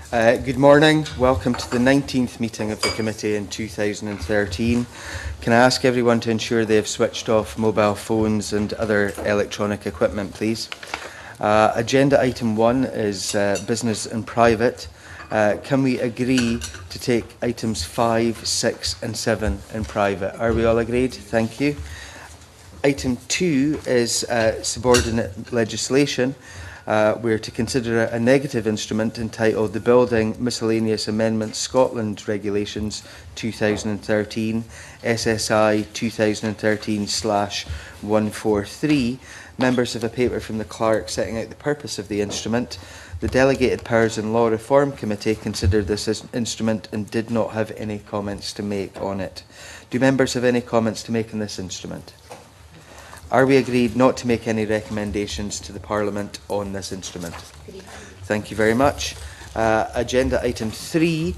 Good morning. Welcome to the 19th meeting of the committee in 2013. Can I ask everyone to ensure they have switched off mobile phones and other electronic equipment, please? Agenda item 1 is business and private. Can we agree to take items 5, 6 and 7 in private? Are we all agreed? Thank you. Item 2 is subordinate legislation. We're to consider a negative instrument entitled the Building Miscellaneous Amendments Scotland Regulations 2013, SSI 2013/143. Members of a paper from the clerk setting out the purpose of the instrument. The Delegated Powers and Law Reform Committee considered this instrument and did not have any comments to make on it. Do members have any comments to make on this instrument? Are we agreed not to make any recommendations to the Parliament on this instrument? Thank you very much. Agenda item 3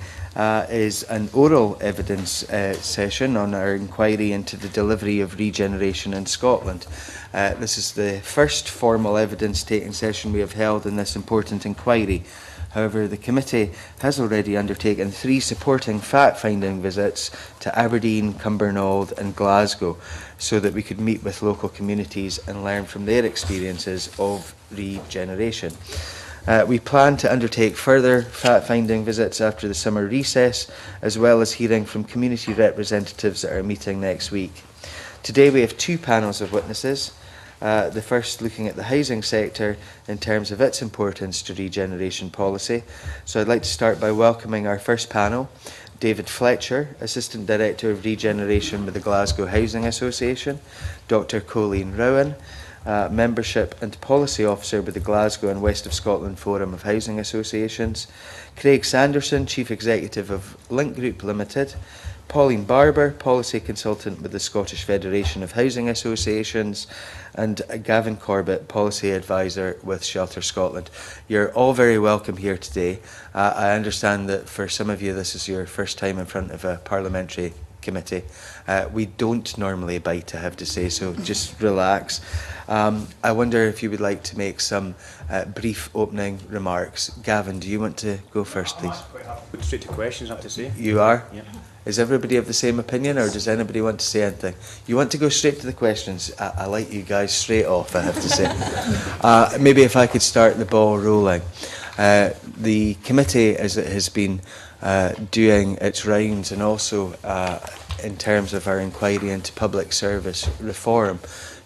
is an oral evidence session on our inquiry into the delivery of regeneration in Scotland. This is the first formal evidence-taking session we have held in this important inquiry. However, the committee has already undertaken 3 supporting fact-finding visits to Aberdeen, Cumbernauld and Glasgow so that we could meet with local communities and learn from their experiences of regeneration. We plan to undertake further fact-finding visits after the summer recess, as well as hearing from community representatives at our meeting next week. Today we have 2 panels of witnesses. The first looking at the housing sector in terms of its importance to regeneration policy. So I'd like to start by welcoming our first panel, David Fletcher, Assistant Director of Regeneration with the Glasgow Housing Association, Dr Colleen Rowan, Membership and Policy Officer with the Glasgow and West of Scotland Forum of Housing Associations, Craig Sanderson, Chief Executive of Link Group Limited, Pauline Barber, Policy Consultant with the Scottish Federation of Housing Associations, and Gavin Corbett, Policy Advisor with Shelter Scotland. You're all very welcome here today. I understand that for some of you this is your first time in front of a parliamentary committee. We don't normally bite, I have to say, so just relax. I wonder if you would like to make some brief opening remarks. Gavin, do you want to go first, please? I'm quite happy to put straight to questions, I have to say. You are? Yeah. Is everybody of the same opinion, or does anybody want to say anything? You want to go straight to the questions? I like you guys straight off, I have to say. Maybe if I could start the ball rolling. The committee, as it has been doing its rounds, and also in terms of our inquiry into public service reform,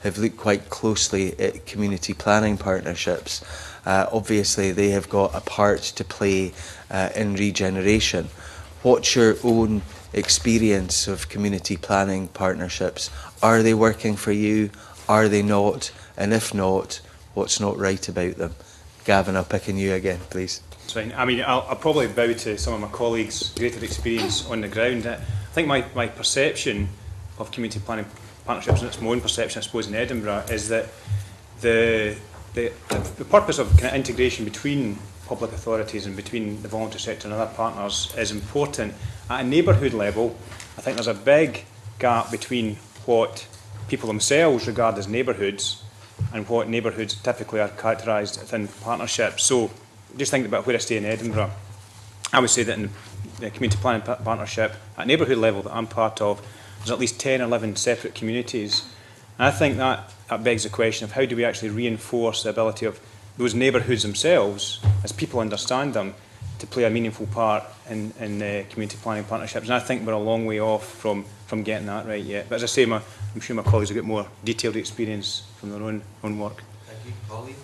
have looked quite closely at community planning partnerships. Obviously, they have got a part to play in regeneration. What's your own experience of community planning partnerships? Are they working for you? Are they not? And if not, what's not right about them? Gavin, I'll pick on you again, please. That's fine. I mean, I'll probably bow to some of my colleagues' greater experience on the ground. I think my perception of community planning partnerships, and it's my own perception, I suppose, in Edinburgh, is that the purpose of kind of integration between public authorities and between the voluntary sector and other partners is important. At a neighbourhood level, I think there's a big gap between what people themselves regard as neighbourhoods and what neighbourhoods typically are characterised within partnerships. So just thinking about where I stay in Edinburgh, I would say that in the community planning partnership at neighbourhood level that I'm part of, there's at least 10 or 11 separate communities. And I think that begs the question of how do we actually reinforce the ability of those neighbourhoods themselves, as people understand them, to play a meaningful part in community planning partnerships. And I think we're a long way off from getting that right yet. But as I say, I'm sure my colleagues will get more detailed experience from their own work. Thank you. Pauline?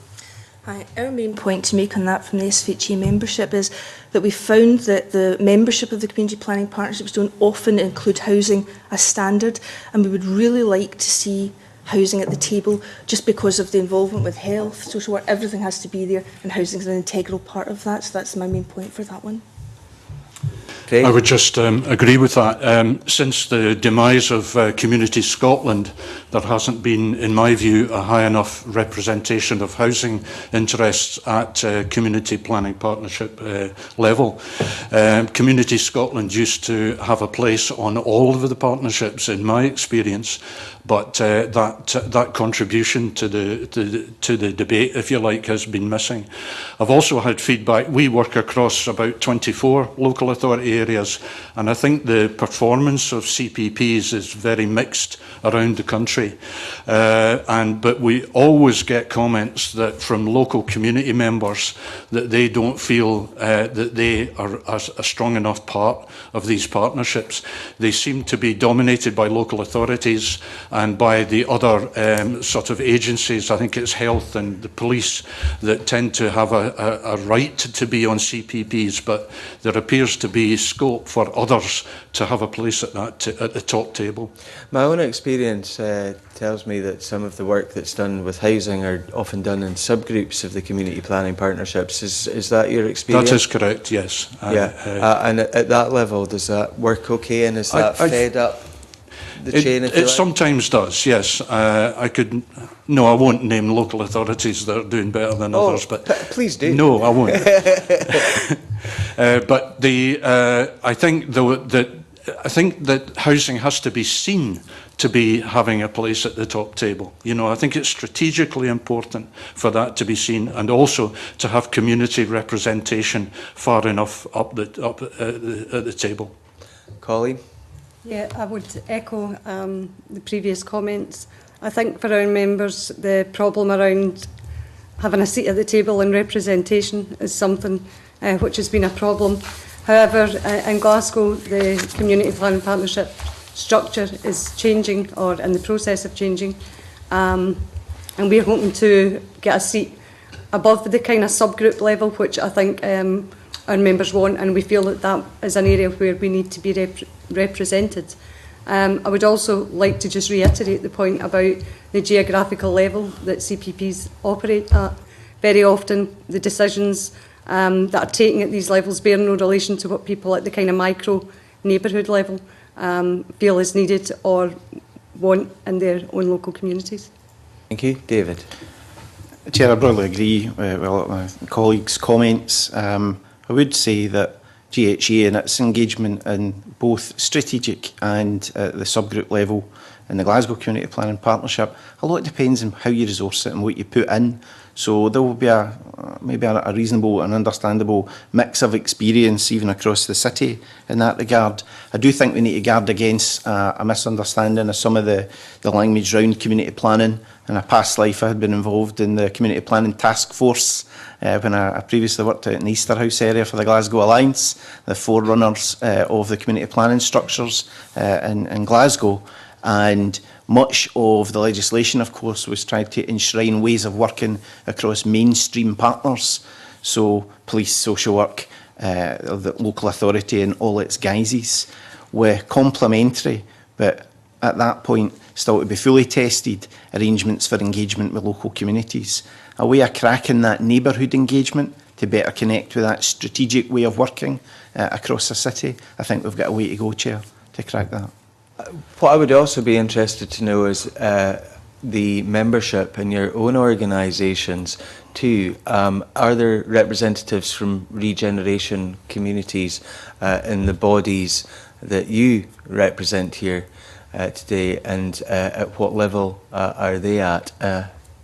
Hi. Our main point to make on that from the SFHE membership is that we found that the membership of the community planning partnerships don't often include housing as standard, and we would really like to see housing at the table just because of the involvement with health, social work, everything has to be there, and housing is an integral part of that. So that's my main point for that one. Craig? I would just agree with that. Since the demise of Community Scotland, there hasn't been, in my view, a high enough representation of housing interests at community planning partnership level. Community Scotland used to have a place on all of the partnerships, in my experience, but that contribution to the debate, if you like, has been missing. I've also had feedback. We work across about 24 local authority areas, and I think the performance of CPPs is very mixed around the country. But we always get comments that from local community members that they don't feel that they are a strong enough part of these partnerships. They seem to be dominated by local authorities and by the other sort of agencies. I think it's health and the police that tend to have a right to be on CPPs, but there appears to be scope for others to have a place at the top table. My own experience tells me that some of the work that's done with housing are often done in subgroups of the community planning partnerships. Is that your experience? That is correct, yes. And at that level, does that work okay, and is that fed up the chain? If you It like? sometimes does, yes. I won't name local authorities that are doing better than others, but please do. No, I won't. But I think that housing has to be seen to be having a place at the top table. You know, I think it's strategically important for that to be seen, and also to have community representation far enough up at the table. Colleen? Yeah, I would echo the previous comments. I think for our members, the problem around having a seat at the table and representation is something which has been a problem. However, in Glasgow, the community planning partnership structure is changing, or in the process of changing, and we're hoping to get a seat above the kind of subgroup level, which I think our members want, and we feel that that is an area where we need to be represented. I would also like to just reiterate the point about the geographical level that CPPs operate at. Very often the decisions that are taken at these levels bear no relation to what people at the kind of micro neighbourhood level feel is needed or want in their own local communities. Thank you. David? Chair, I broadly agree with a lot of my colleagues' comments. I would say that GHA and its engagement in both strategic and the subgroup level in the Glasgow Community Planning Partnership, a lot depends on how you resource it and what you put in. So there will be maybe a reasonable and understandable mix of experience even across the city in that regard. I do think we need to guard against a misunderstanding of some of the language around community planning. In a past life, I had been involved in the community planning task force when I previously worked out in the Easterhouse area for the Glasgow Alliance, the forerunners of the community planning structures in Glasgow. And much of the legislation, of course, was trying to enshrine ways of working across mainstream partners. So police, social work, the local authority in all its guises were complementary, but at that point still to be fully tested arrangements for engagement with local communities. A way of cracking that neighbourhood engagement to better connect with that strategic way of working across the city. I think we've got a way to go, Chair, to crack that. What I would also be interested to know is the membership in your own organisations too. Are there representatives from Regeneration communities in the bodies that you represent here today, and at what level are they at?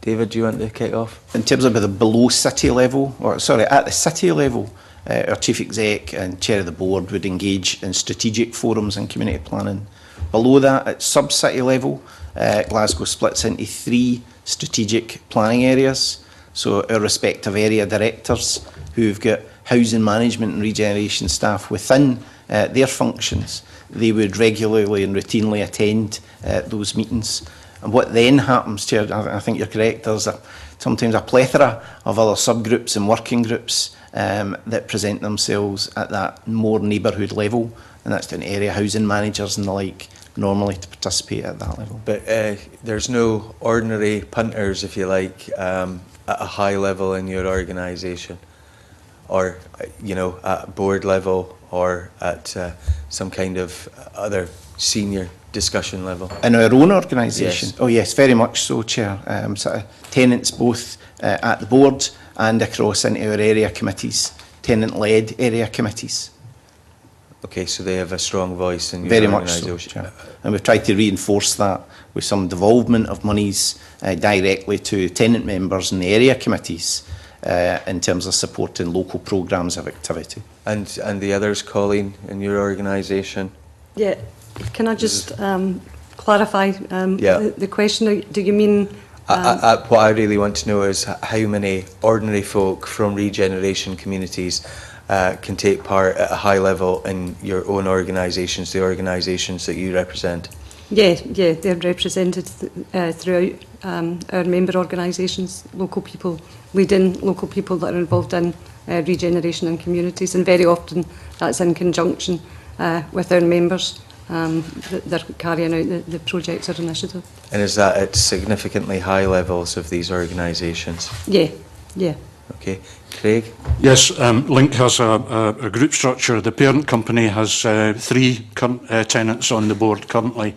David, do you want to kick off? In terms of the below city level, or sorry, at the city level, our Chief Exec and Chair of the Board would engage in strategic forums and community planning. Below that, at sub-city level, Glasgow splits into 3 strategic planning areas. So our respective area directors who've got housing management and regeneration staff within their functions, they would regularly and routinely attend those meetings. And what then happens, Chair, I think you're correct, there's sometimes a plethora of other subgroups and working groups that present themselves at that more neighbourhood level, and that's down to area housing managers and the like, normally to participate at that level. But there's no ordinary punters, if you like, at a high level in your organisation, or at board level or at some kind of other senior discussion level? In our own organisation? Yes. Oh yes, very much so, Chair. Sort of tenants both at the board and across into our area committees, tenant-led area committees. Okay, so they have a strong voice in your Very much so, organisation. Chair. And we've tried to reinforce that with some devolvement of monies directly to tenant members in the area committees in terms of supporting local programmes of activity. And the others, Colleen, in your organisation? Yeah, can I just clarify the question? Do you mean... What I really want to know is how many ordinary folk from regeneration communities can take part at a high level in your own organisations, the organisations that you represent? Yeah, they're represented throughout our member organisations, local people, leading local people that are involved in regeneration in communities, and very often that's in conjunction with our members that they're carrying out the projects or initiative. And is that at significantly high levels of these organisations? Yeah. Okay. Craig? Yes, Link has a group structure. The parent company has 3 tenants on the board currently,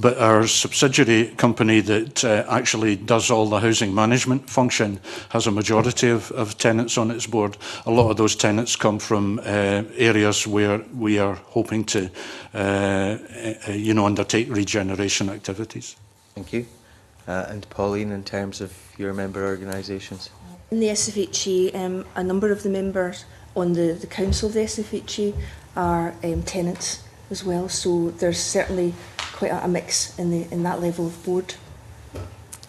but our subsidiary company that actually does all the housing management function has a majority of tenants on its board. A lot of those tenants come from areas where we are hoping to undertake regeneration activities. Thank you. And Pauline, in terms of your member organisations? In the SFHE, a number of the members on the council of the SFHE are tenants as well, so there's certainly quite a mix in that level of board.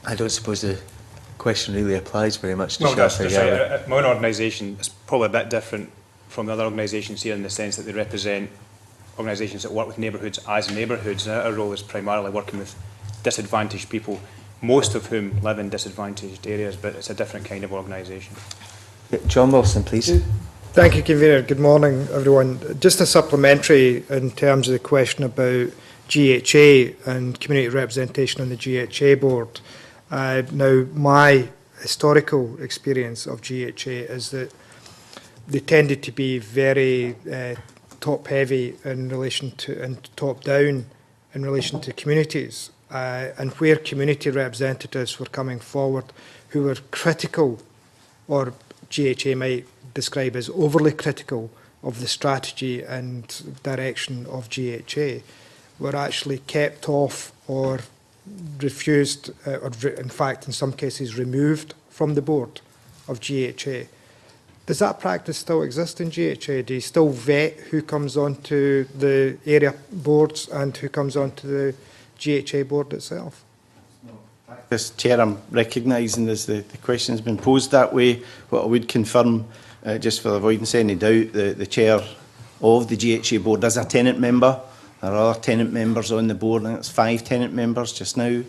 I don't suppose the question really applies very much to No, that's Sheffield. right. My own organisation is probably a bit different from the other organisations here in the sense that they represent organisations that work with neighbourhoods as neighbourhoods. Our role is primarily working with disadvantaged people, most of whom live in disadvantaged areas, but it's a different kind of organisation. John Wilson, please. Thank you, Convener. Good morning, everyone. Just a supplementary in terms of the question about GHA and community representation on the GHA board. Now, my historical experience of GHA is that they tended to be very top-heavy in relation to, and top-down in relation to communities. And where community representatives were coming forward who were critical, or GHA might describe as overly critical, of the strategy and direction of GHA, were actually kept off or refused, or in fact in some cases removed from the board of GHA. Does that practice still exist in GHA? Do you still vet who comes onto the area boards and who comes onto the GHA board itself? This Chair, I'm recognising as the question has been posed that way. What I would confirm, just for avoidance of any doubt, the Chair of the GHA board is a tenant member. There are other tenant members on the board, I think it's 5 tenant members just now,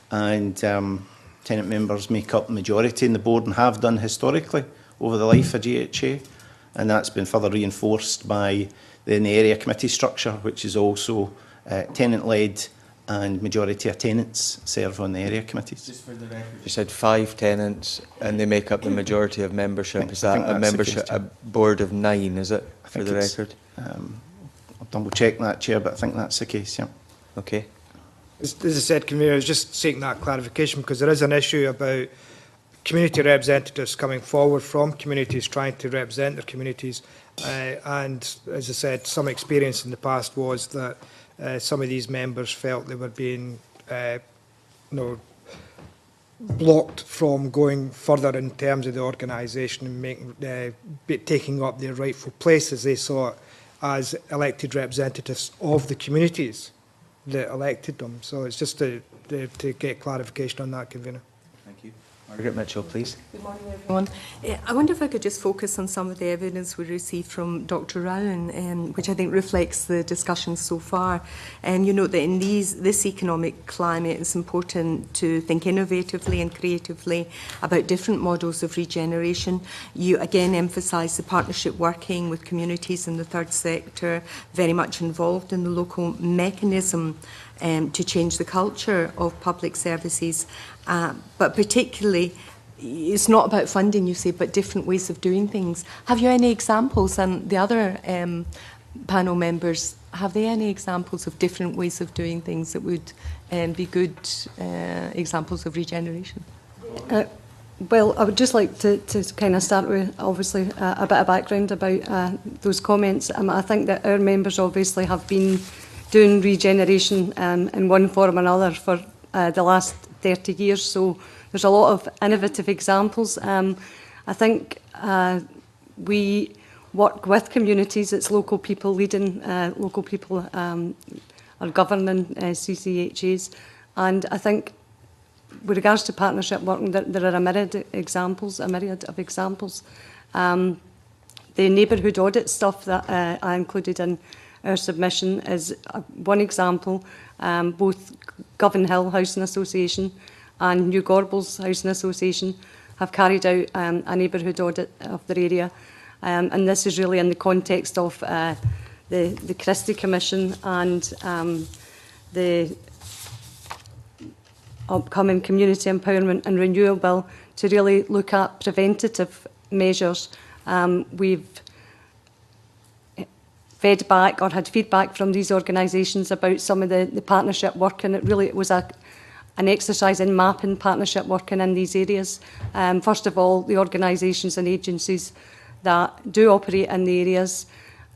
and tenant members make up the majority in the board and have done historically over the life of GHA, and that's been further reinforced by the area committee structure, which is also tenant-led, and majority of tenants serve on the area committees. Just for the record, you said 5 tenants and they make up the majority of membership. Is that a membership, a board of 9, is it, for the record? I'll double check that, Chair, but I think that's the case, yeah. Okay. As I said, Convener, I was just seeking that clarification because there is an issue about community representatives coming forward from communities trying to represent their communities. And as I said, some experience in the past was that some of these members felt they were being blocked from going further in terms of the organisation and taking up their rightful place as they saw it as elected representatives of the communities that elected them. So it's just to get clarification on that, Convener. Thank you. Margaret Mitchell, please. Good morning, everyone. I wonder if I could just focus on some of the evidence we received from Dr. Rowan, which I think reflects the discussion so far. You note that in this economic climate, it's important to think innovatively and creatively about different models of regeneration. You again emphasise the partnership working with communities in the third sector, very much involved in the local mechanism to change the culture of public services. But particularly, it's not about funding, you say, but different ways of doing things. Have you any examples? And the other panel members, have they any examples of different ways of doing things that would be good examples of regeneration? Well, I would just like to kind of start with, obviously, a bit of background about those comments. I think that our members obviously have been doing regeneration in one form or another for the last 30 years, so there's a lot of innovative examples. I think we work with communities, it's local people leading, local people are governing CCHAs, and I think with regards to partnership working, there are a myriad of examples. The neighbourhood audit stuff that I included in our submission is one example. Both Govan Hill Housing Association and New Gorbals Housing Association have carried out a neighbourhood audit of their area. And this is really in the context of the Christie Commission and the upcoming Community Empowerment and Renewal Bill to really look at preventative measures. We've fed back or had feedback from these organisations about some of the partnership work, and it was an exercise in mapping partnership working in these areas. First of all, the organisations and agencies that do operate in the areas,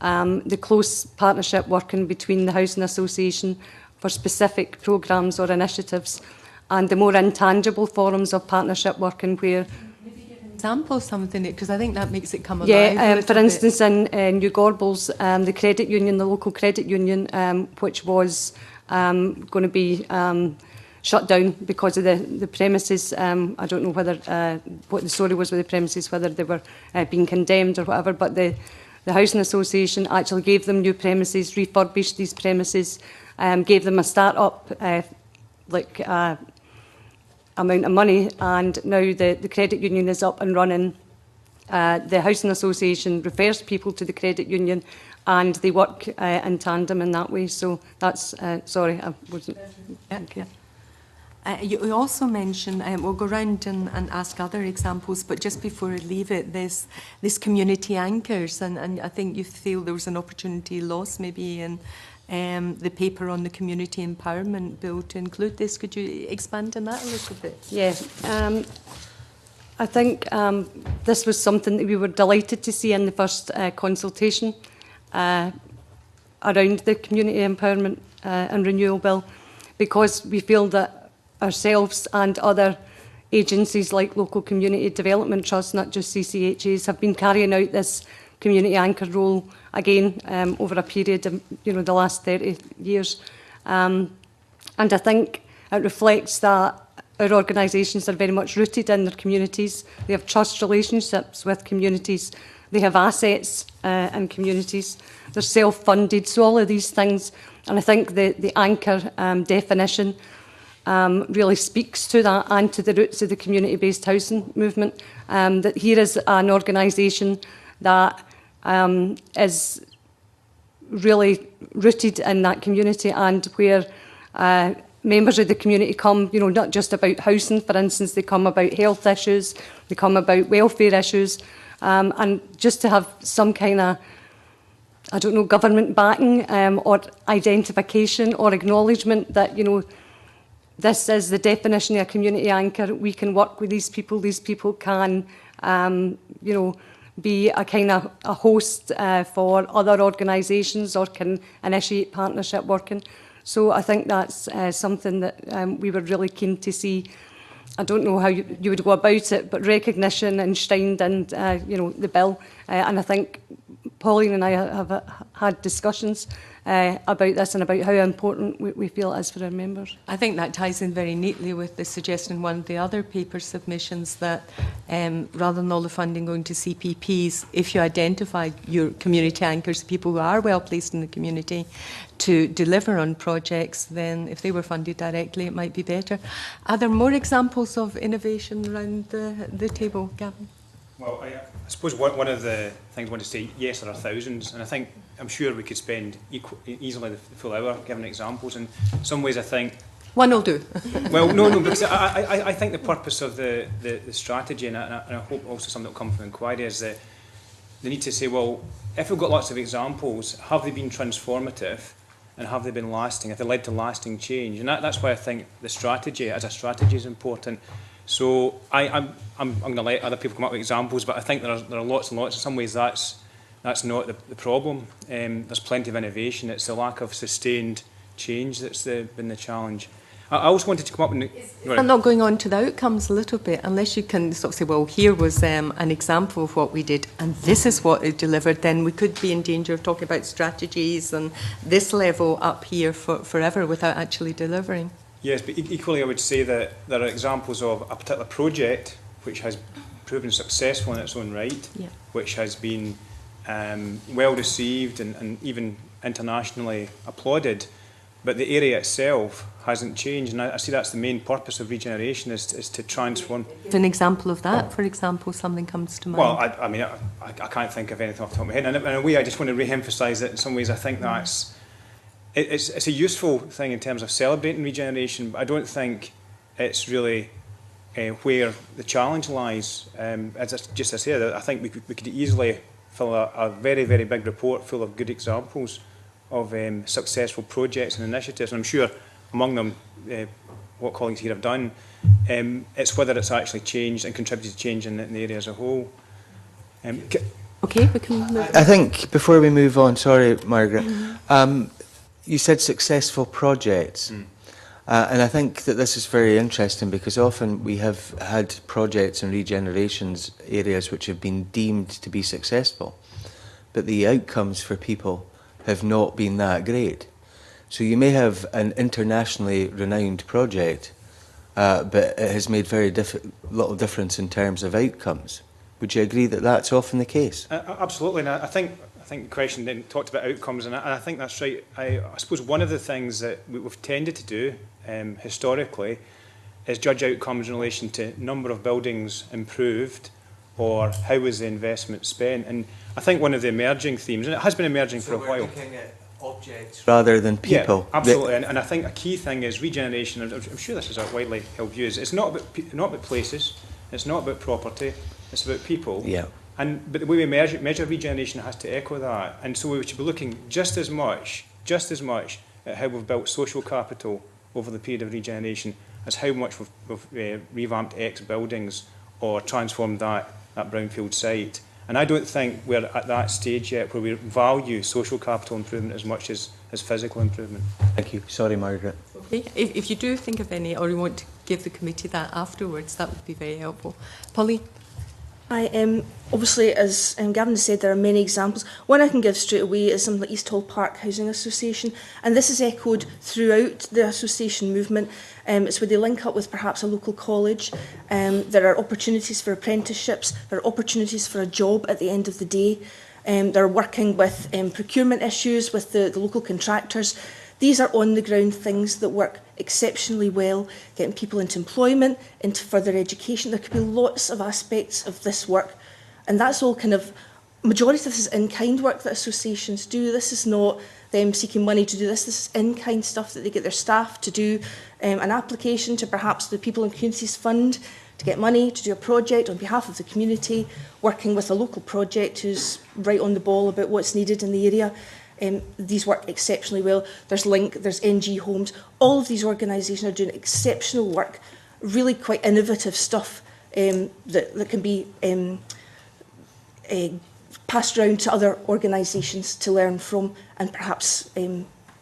the close partnership working between the Housing Association for specific programmes or initiatives, and the more intangible forms of partnership working where... Example of something, because I think that makes it come alive. Yeah, for instance, in New Gorbals, the credit union, the local credit union, which was going to be shut down because of the premises. I don't know whether what the story was with the premises, whether they were being condemned or whatever, but the Housing Association actually gave them new premises, refurbished these premises, gave them a start-up amount of money, and now the credit union is up and running. The Housing Association refers people to the credit union, and they work in tandem in that way. So that's, sorry, I wasn't... Yeah. You also mentioned, we'll go round and ask other examples, but just before I leave it, this community anchors, and I think you feel there was an opportunity lost maybe in the paper on the Community Empowerment Bill to include this. Could you expand on that a little bit? Yeah, I think this was something that we were delighted to see in the first consultation around the Community Empowerment and Renewal Bill, because we feel that ourselves and other agencies like local community development trusts, not just CCHAs, have been carrying out this community anchor role again over a period of the last 30 years. And I think it reflects that our organisations are very much rooted in their communities. They have trust relationships with communities. They have assets in communities. They're self-funded, so all of these things. And I think the anchor definition really speaks to that and to the roots of the community-based housing movement. That here is an organisation that is really rooted in that community, and where members of the community come, not just about housing, for instance, they come about health issues, they come about welfare issues, and just to have some kind of, I don't know, government backing or identification or acknowledgement that, this is the definition of a community anchor. We can work with these people can, be a kind of a host for other organisations or can initiate partnership working. So I think that's something that we were really keen to see. I don't know how you would go about it, but recognition enshrined in the bill. And I think Pauline and I have had discussions about this and about how important we feel it is for our members. I think that ties in very neatly with the suggestion in one of the other paper submissions that rather than all the funding going to CPPs, if you identify your community anchors, people who are well placed in the community to deliver on projects, then if they were funded directly, it might be better. Are there more examples of innovation around the table, Gavin? Well, I suppose one of the things I want to say, yes, there are thousands, and I'm sure we could spend easily the full hour giving examples. In some ways, I think... One will do. Well, no, because I think the purpose of the strategy, and I hope also something that will come from the inquiry, is that they need to say, well, if we've got lots of examples, have they been transformative and have they been lasting? Have they led to lasting change? And that's why I think the strategy as a strategy is important. So I'm going to let other people come up with examples, but I think there are lots and lots. In some ways, that's not the problem. There's plenty of innovation. It's the lack of sustained change that's been the challenge. I also wanted to come up with... I'm not going on to the outcomes a little bit, unless you can sort of say, well, here was an example of what we did, and this is what it delivered, then we could be in danger of talking about strategies and this level up here forever without actually delivering. Yes, but equally I would say that there are examples of a particular project which has proven successful in its own right, yeah, which has been well received and even internationally applauded, but the area itself hasn't changed. And I see that's the main purpose of regeneration, is to transform. An example of that, for example, something comes to mind. Well, I mean, I can't think of anything off the top of my head. And in a way, I just want to re-emphasise that in some ways I think that's... It's a useful thing in terms of celebrating regeneration, but I don't think it's really where the challenge lies. As I said, I think we could easily fill a very, very big report full of good examples of successful projects and initiatives. And I'm sure among them, what colleagues here have done, it's whether it's actually changed and contributed to change in the area as a whole. Okay, we can move. I think before we move on, sorry, Margaret, you said successful projects. And I think that this is very interesting because often we have had projects in regenerations areas which have been deemed to be successful, but the outcomes for people have not been that great. So you may have an internationally renowned project, but it has made very little difference in terms of outcomes. Would you agree that that's often the case? Absolutely, and I think the question then talked about outcomes, and I think that's right. I suppose one of the things that we've tended to do historically is judge outcomes in relation to number of buildings improved or how was the investment spent. And I think one of the emerging themes, and it has been emerging for a while. Looking at objects rather than people. Yeah, absolutely, and I think a key thing is regeneration. I'm sure this is a widely held view. It's not about places, it's not about property, it's about people. Yeah. But the way we measure regeneration has to echo that. And so we should be looking just as much at how we've built social capital over the period of regeneration as how much we've revamped X buildings or transformed that brownfield site. And I don't think we're at that stage yet where we value social capital improvement as much as physical improvement. Thank you. Sorry, Margaret. Okay. If you do think of any, or you want to give the committee that afterwards, that would be very helpful. Pauline? Obviously, as Gavin said, there are many examples. One I can give straight away is something like East Hall Park Housing Association, and this is echoed throughout the association movement. It's where they link up with perhaps a local college. There are opportunities for apprenticeships. There are opportunities for a job at the end of the day. They're working with procurement issues with the local contractors. These are on-the-ground things that work exceptionally well, getting people into employment, into further education. There could be lots of aspects of this work, and that's all kind of, majority of this is in-kind work that associations do. This is not them seeking money to do this. This is in-kind stuff that they get their staff to do, an application to perhaps the People and Communities Fund to get money to do a project on behalf of the community, working with a local project who's right on the ball about what's needed in the area. These work exceptionally well. There's Link, there's NG Homes. All of these organisations are doing exceptional work, really quite innovative stuff that can be passed around to other organisations to learn from and perhaps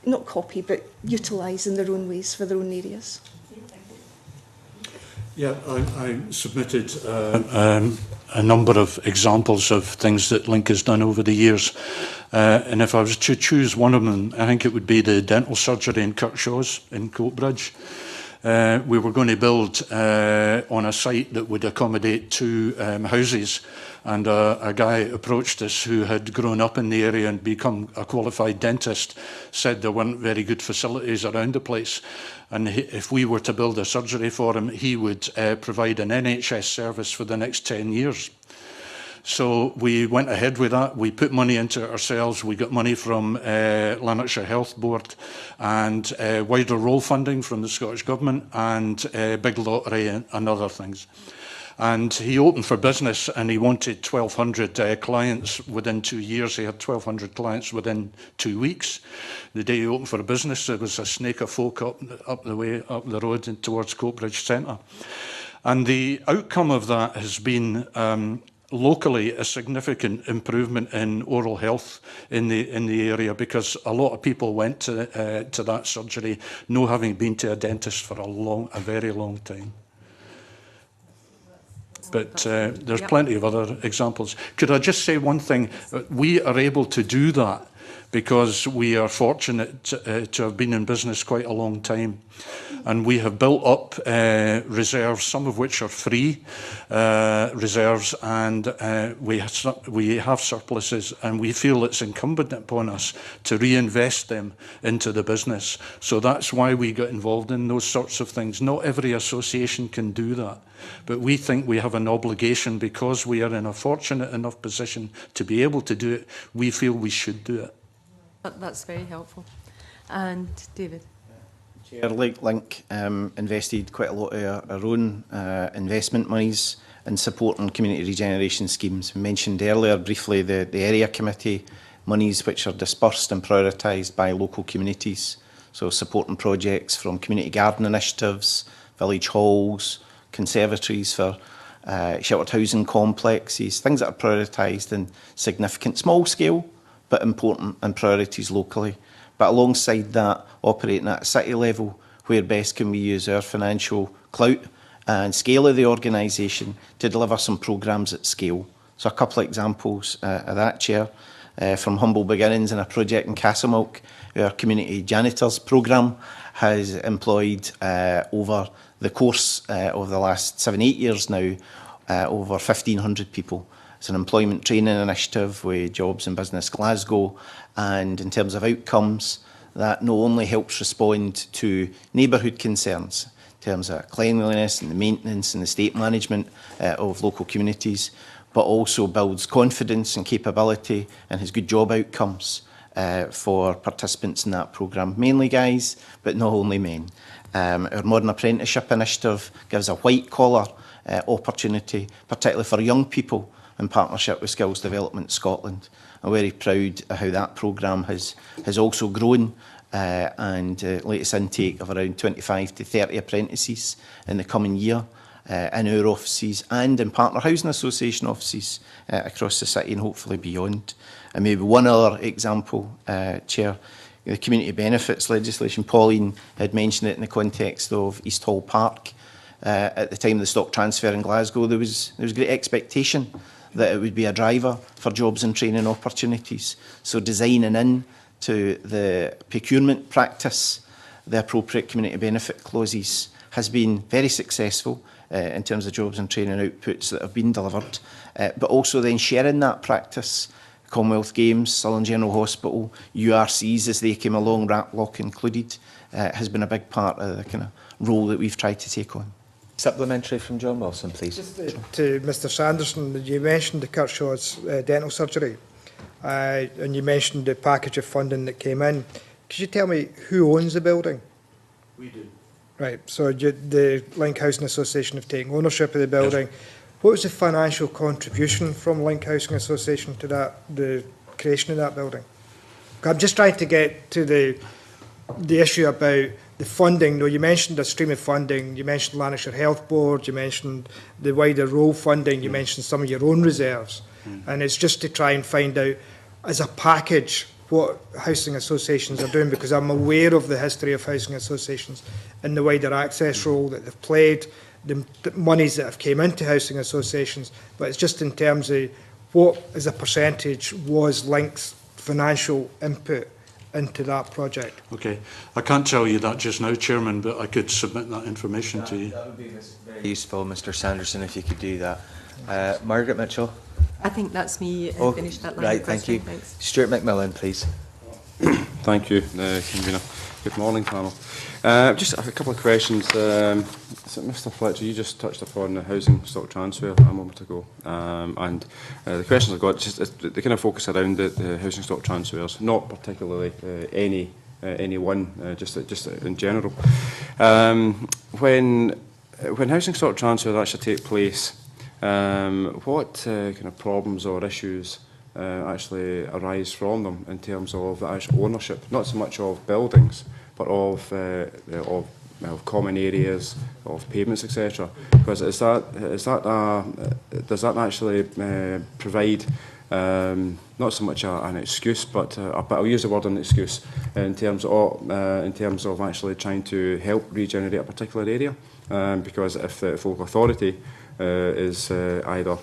not copy, but utilise in their own ways for their own areas. Yeah, I submitted a number of examples of things that Link has done over the years. And if I was to choose one of them, I think it would be the dental surgery in Kirkshaw's in Coatbridge. We were going to build on a site that would accommodate 2 houses, and a guy approached us who had grown up in the area and become a qualified dentist, said there weren't very good facilities around the place, and if we were to build a surgery for him, he would provide an NHS service for the next 10 years. So we went ahead with that. We put money into it ourselves. We got money from Lanarkshire Health Board and wider role funding from the Scottish Government and big lottery and other things. And he opened for business and he wanted 1,200 clients within 2 years. He had 1,200 clients within 2 weeks. The day he opened for business, there was a snake of folk up the road and towards Coatbridge Centre. And the outcome of that has been locally a significant improvement in oral health in the area, because a lot of people went to that surgery no having been to a dentist for a very long time. But there's plenty of other examples. Could I just say one thing? We are able to do that because we are fortunate to have been in business quite a long time. And we have built up reserves, some of which are free reserves, and we have surpluses, and we feel it's incumbent upon us to reinvest them into the business. So that's why we got involved in those sorts of things. Not every association can do that, but we think we have an obligation, because we are in a fortunate enough position to be able to do it. We feel we should do it. That's very helpful. And David? Chair, Link invested quite a lot of our own investment monies in supporting community regeneration schemes. We mentioned earlier briefly the area committee monies which are dispersed and prioritised by local communities. So supporting projects from community garden initiatives, village halls, conservatories for sheltered housing complexes, things that are prioritised in significant small scale but important and priorities locally. But alongside that, operating at a city level, where best can we use our financial clout and scale of the organisation to deliver some programmes at scale. So a couple of examples of that, Chair. From humble beginnings in a project in Castlemilk, our community janitors programme has employed over the course of the last 7-8 years now, over 1,500 people. It's an employment training initiative with Jobs and Business Glasgow, and in terms of outcomes, that not only helps respond to neighbourhood concerns in terms of cleanliness and the maintenance and the estate management of local communities, but also builds confidence and capability and has good job outcomes for participants in that programme, mainly guys, but not only men. Our Modern Apprenticeship initiative gives a white-collar opportunity, particularly for young people, in partnership with Skills Development Scotland. I'm very proud of how that programme has also grown, and latest intake of around 25 to 30 apprentices in the coming year in our offices and in Partner Housing Association offices across the city and hopefully beyond. And maybe one other example, Chair, the community benefits legislation. Pauline had mentioned it in the context of East Hall Park. At the time of the stock transfer in Glasgow, there was great expectation that it would be a driver for jobs and training opportunities. So designing in to the procurement practice the appropriate community benefit clauses has been very successful in terms of jobs and training outputs that have been delivered, but also then sharing that practice. Commonwealth Games, Southern General Hospital, URCs as they came along, Ratlock included, has been a big part of the kind of role that we've tried to take on. Supplementary from John Wilson, please. Just to Mr Sanderson, you mentioned the Kirkshaw's dental surgery, and you mentioned the package of funding that came in. Could you tell me who owns the building? We do. Right, so the Link Housing Association have taken ownership of the building. Yes. What was the financial contribution from Link Housing Association to the creation of that building? I'm just trying to get to the issue about the funding. No, you mentioned a stream of funding. You mentioned Lanarkshire Health Board. You mentioned the wider role funding. You mentioned some of your own reserves. And it's just to try and find out, as a package, what housing associations are doing, because I'm aware of the history of housing associations and the wider access role that they've played, the monies that have came into housing associations, but it's just in terms of what, as a percentage, was Link's financial input into that project. Okay, I can't tell you that just now, Chairman, but I could submit that information to you. That would be very useful, Mr Sanderson, if you could do that. Margaret Mitchell. I think that's me finished that line right, of question. Thank you. Thanks. Stuart McMillan, please. Thank you, Convener. Good morning, panel. Just a couple of questions. So Mr Fletcher, you just touched upon the housing stock transfer a moment ago, and the questions I've got, just they kind of focus around the housing stock transfers, not particularly any one, just in general. When housing stock transfers actually take place, What kind of problems or issues actually arise from them in terms of the actual ownership, not so much of buildings, but of common areas, of pavements, etc. Because does that actually provide not so much an excuse, but I'll use the word an excuse in terms of actually trying to help regenerate a particular area, because if the local authority is either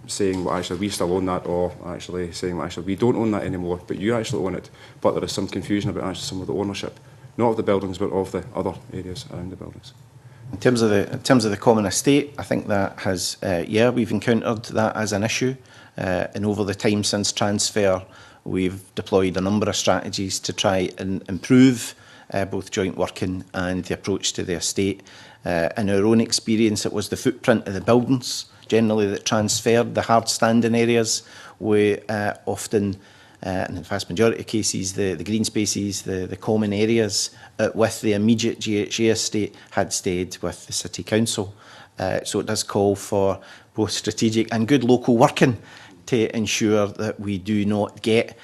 saying, well, actually we still own that, or actually saying, well, actually we don't own that anymore, but you actually own it, but there is some confusion about actually some of the ownership, not of the buildings, but of the other areas around the buildings. In terms of the common estate, I think that has, we've encountered that as an issue, and over the time since transfer, we've deployed a number of strategies to try and improve both joint working and the approach to the estate. In our own experience, it was the footprint of the buildings generally that transferred. The hard standing areas were often, in the vast majority of cases, the green spaces, the common areas with the immediate GHA estate had stayed with the City Council. So it does call for both strategic and good local working to ensure that we do not get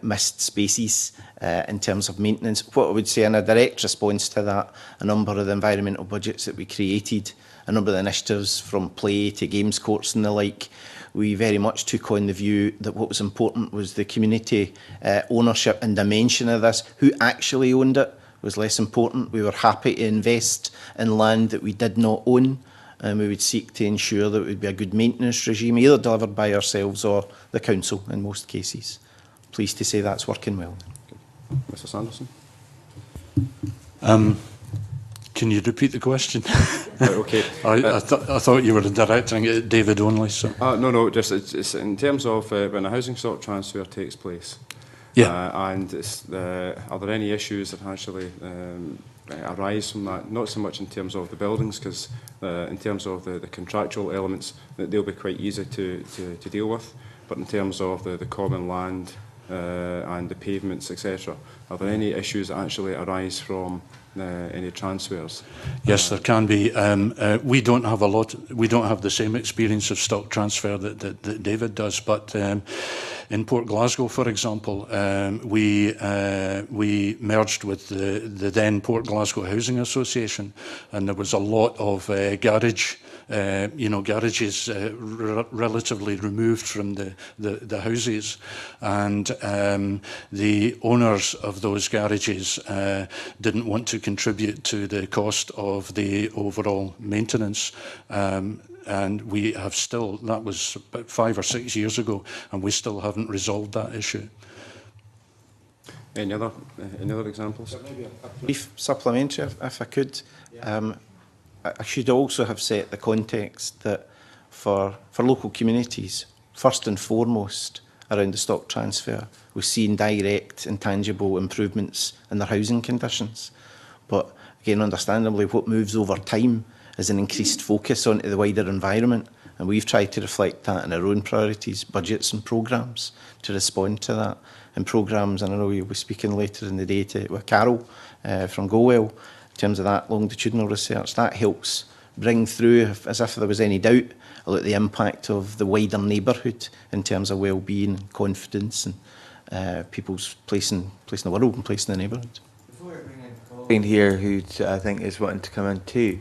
missed spaces in terms of maintenance. What I would say in a direct response to that, a number of the environmental budgets that we created, a number of the initiatives from play to games courts and the like, we very much took on the view that what was important was the community ownership and dimension of this. Who actually owned it was less important. We were happy to invest in land that we did not own, and we would seek to ensure that it would be a good maintenance regime, either delivered by ourselves or the council in most cases. Pleased to say that's working well. Mr. Sanderson? Can you repeat the question? Right, okay. I thought you were directing it at David only. So. No, just it's in terms of when a housing stock transfer takes place. Yeah. And are there any issues that actually arise from that? Not so much in terms of the buildings, because in terms of the contractual elements, they'll be quite easy to deal with. But in terms of the common land and the pavements, etc., are there any issues that actually arise from any transfers? Yes, there can be. We don't have we don't have the same experience of stock transfer that David does, but in Port Glasgow, for example, we merged with the then Port Glasgow Housing Association, and there was a lot of garages relatively removed from the houses, and the owners of those garages didn't want to contribute to the cost of the overall maintenance. And we have still, that was about 5 or 6 years ago, and we still haven't resolved that issue. Any other examples? Maybe a brief supplementary, if I could. I should also have set the context that for local communities, first and foremost around the stock transfer, we've seen direct and tangible improvements in their housing conditions. But again, understandably, what moves over time is an increased focus onto the wider environment, and we've tried to reflect that in our own priorities, budgets and programmes to respond to that. And programmes, and I know you'll be speaking later in the day with Carol from GoWell, in terms of that longitudinal research, that helps bring through, as if there was any doubt, about the impact of the wider neighbourhood in terms of well-being and confidence and people's place in the world and place in the neighbourhood. Before I bring in Colleen here, who I think is wanting to come in too,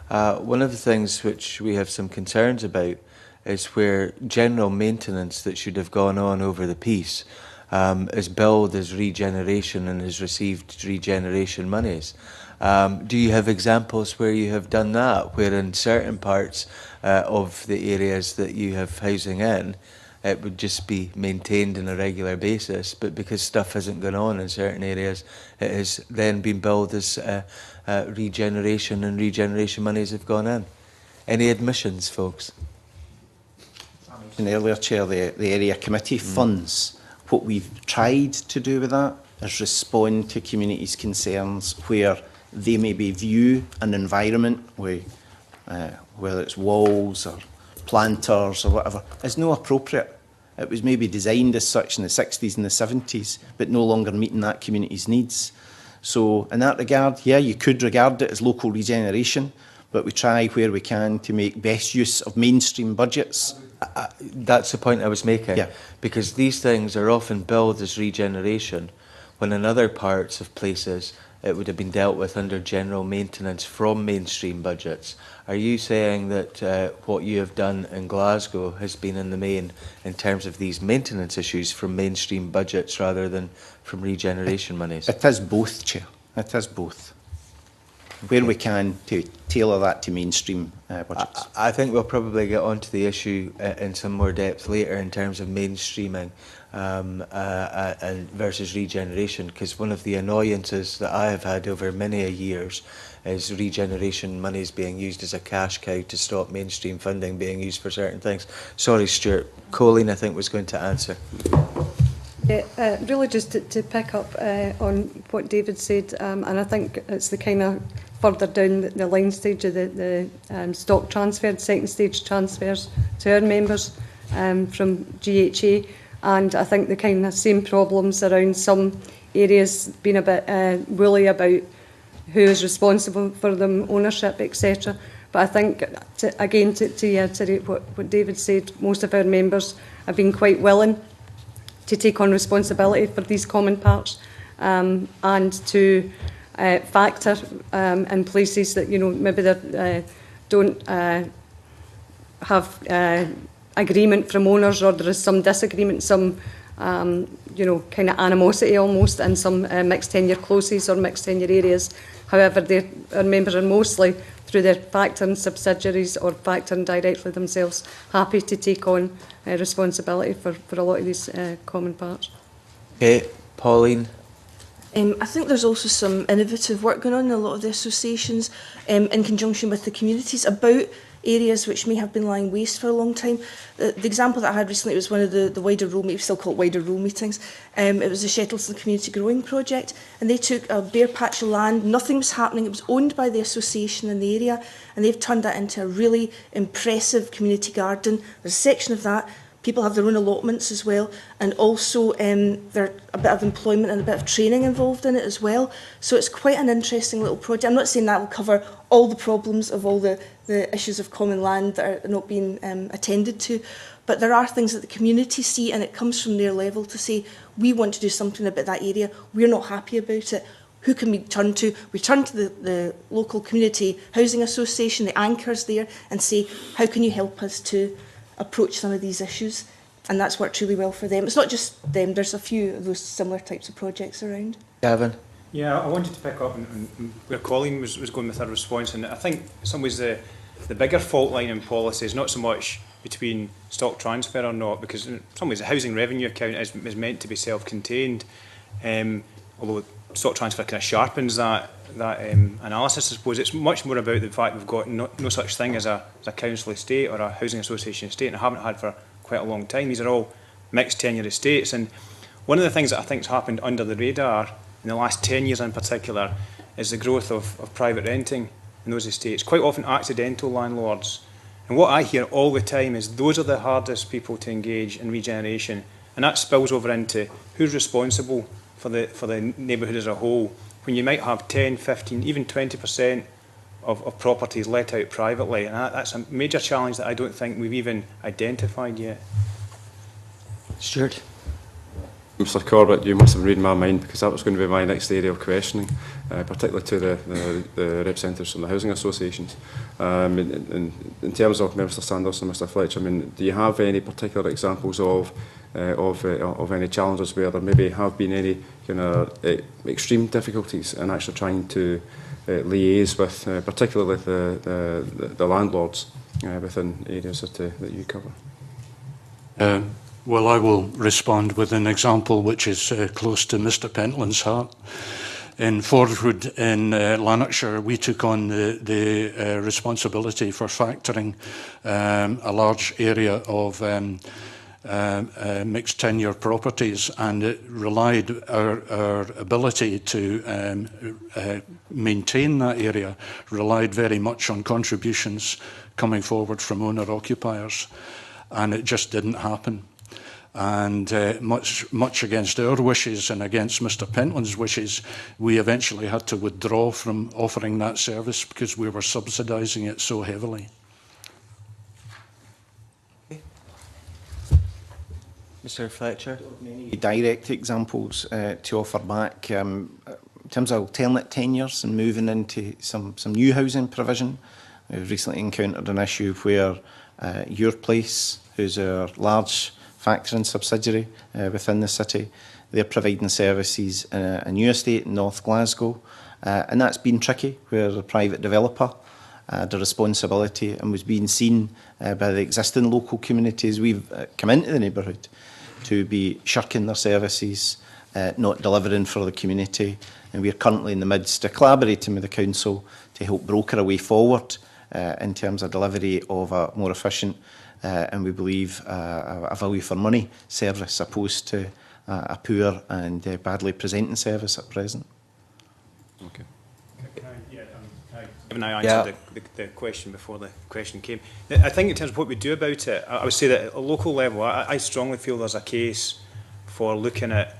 one of the things which we have some concerns about is where general maintenance that should have gone on over the piece is billed as regeneration and has received regeneration monies. Do you have examples where you have done that, where in certain parts of the areas that you have housing in, it would just be maintained on a regular basis, but because stuff hasn't gone on in certain areas, it has then been billed as regeneration, and regeneration monies have gone in? Any admissions, folks? I mentioned earlier, Chair, the area committee funds. What we've tried to do with that is respond to communities' concerns where they maybe view an environment where, whether it's walls or planters or whatever, is no appropriate. It was maybe designed as such in the 60s and the 70s, but no longer meeting that community's needs. So in that regard, yeah, you could regard it as local regeneration, but we try where we can to make best use of mainstream budgets. That's the point I was making. Yeah. Because these things are often billed as regeneration, when in other parts of places it would have been dealt with under general maintenance from mainstream budgets. Are you saying that what you have done in Glasgow has been in the main, in terms of these maintenance issues, from mainstream budgets rather than from regeneration monies? It is both, Chair. It is both. Where we can to tailor that to mainstream budgets. I think we'll probably get onto the issue in some more depth later in terms of mainstreaming and versus regeneration, because one of the annoyances that I have had over many years is regeneration monies being used as a cash cow to stop mainstream funding being used for certain things. Sorry, Stuart. Colleen, I think, was going to answer. Yeah, really just to pick up on what David said, and I think it's the kind of further down the line stage of the stock transfer, second stage transfers to our members from GHA, and I think the kind of same problems around some areas being a bit woolly about who is responsible for them, ownership, etc. But I think, to reiterate what David said, most of our members have been quite willing to take on responsibility for these common parts and to factor in places that, you know, maybe they don't have agreement from owners, or there is some disagreement, some you know, kind of animosity almost in some mixed tenure closes or mixed tenure areas. However, our members are mostly, through their factoring subsidiaries or factoring directly themselves, happy to take on responsibility for a lot of these common parts. Okay, Pauline. I think there's also some innovative work going on in a lot of the associations in conjunction with the communities about areas which may have been lying waste for a long time. The example that I had recently was one of the wider role meetings, we still call it wider role meetings. It was the Shettleston Community Growing Project, and they took a bare patch of land, nothing was happening, it was owned by the association in the area, and they've turned that into a really impressive community garden. There's a section of that. People have their own allotments as well, and also there's a bit of employment and a bit of training involved in it as well. So it's quite an interesting little project. I'm not saying that will cover all the problems of all the issues of common land that are not being attended to, but there are things that the community see, and it comes from their level to say, we want to do something about that area, we're not happy about it. Who can we turn to? We turn to the local community housing association, the anchors there, and say, how can you help us to approach some of these issues? And that's worked really well for them. It's not just them, there's a few of those similar types of projects around. Gavin. Yeah, I wanted to pick up on where Colleen was going with her response, and I think in some ways the bigger fault line in policy is not so much between stock transfer or not, because in some ways the housing revenue account is meant to be self-contained, although stock transfer kind of sharpens that analysis. I suppose it's much more about the fact we've got no such thing as a council estate or a housing association estate, and I haven't had for quite a long time. These are all mixed tenure estates, and one of the things that I think has happened under the radar in the last 10 years in particular is the growth of private renting in those estates, quite often accidental landlords. And what I hear all the time is those are the hardest people to engage in regeneration, and that spills over into who's responsible for the neighbourhood as a whole, when you might have 10, 15, even 20% of properties let out privately. And that's a major challenge that I don't think we've even identified yet. Stuart. Mr Corbett, you must have read my mind, because that was going to be my next area of questioning, particularly to the representatives from the housing associations. In terms of Mr Sanders and Mr Fletcher, I mean, do you have any particular examples of any challenges where there maybe have been any kind of extreme difficulties in actually trying to liaise with, particularly with the landlords within areas that you cover? Well, I will respond with an example which is close to Mr Pentland's heart. In Fordwood in Lanarkshire, we took on the responsibility for factoring a large area of mixed tenure properties, and it relied, our ability to maintain that area relied very much on contributions coming forward from owner-occupiers, and it just didn't happen. And much against our wishes and against Mr Pentland's wishes, we eventually had to withdraw from offering that service because we were subsidising it so heavily. Mr Fletcher. Many direct examples to offer back. In terms of alternate tenures and moving into some new housing provision, we've recently encountered an issue where Your Place, who's our large factoring subsidiary within the city, they're providing services in a new estate in North Glasgow, and that's been tricky, where the private developer had a responsibility and was being seen by the existing local communities. We've come into the neighbourhood to be shirking their services, not delivering for the community, and we're currently in the midst of collaborating with the council to help broker a way forward in terms of delivery of a more efficient and we believe a value for money service opposed to a poor and badly presenting service at present. Okay. Can I answer the question before the question came? I think in terms of what we do about it, I would say that at a local level, I strongly feel there's a case for looking at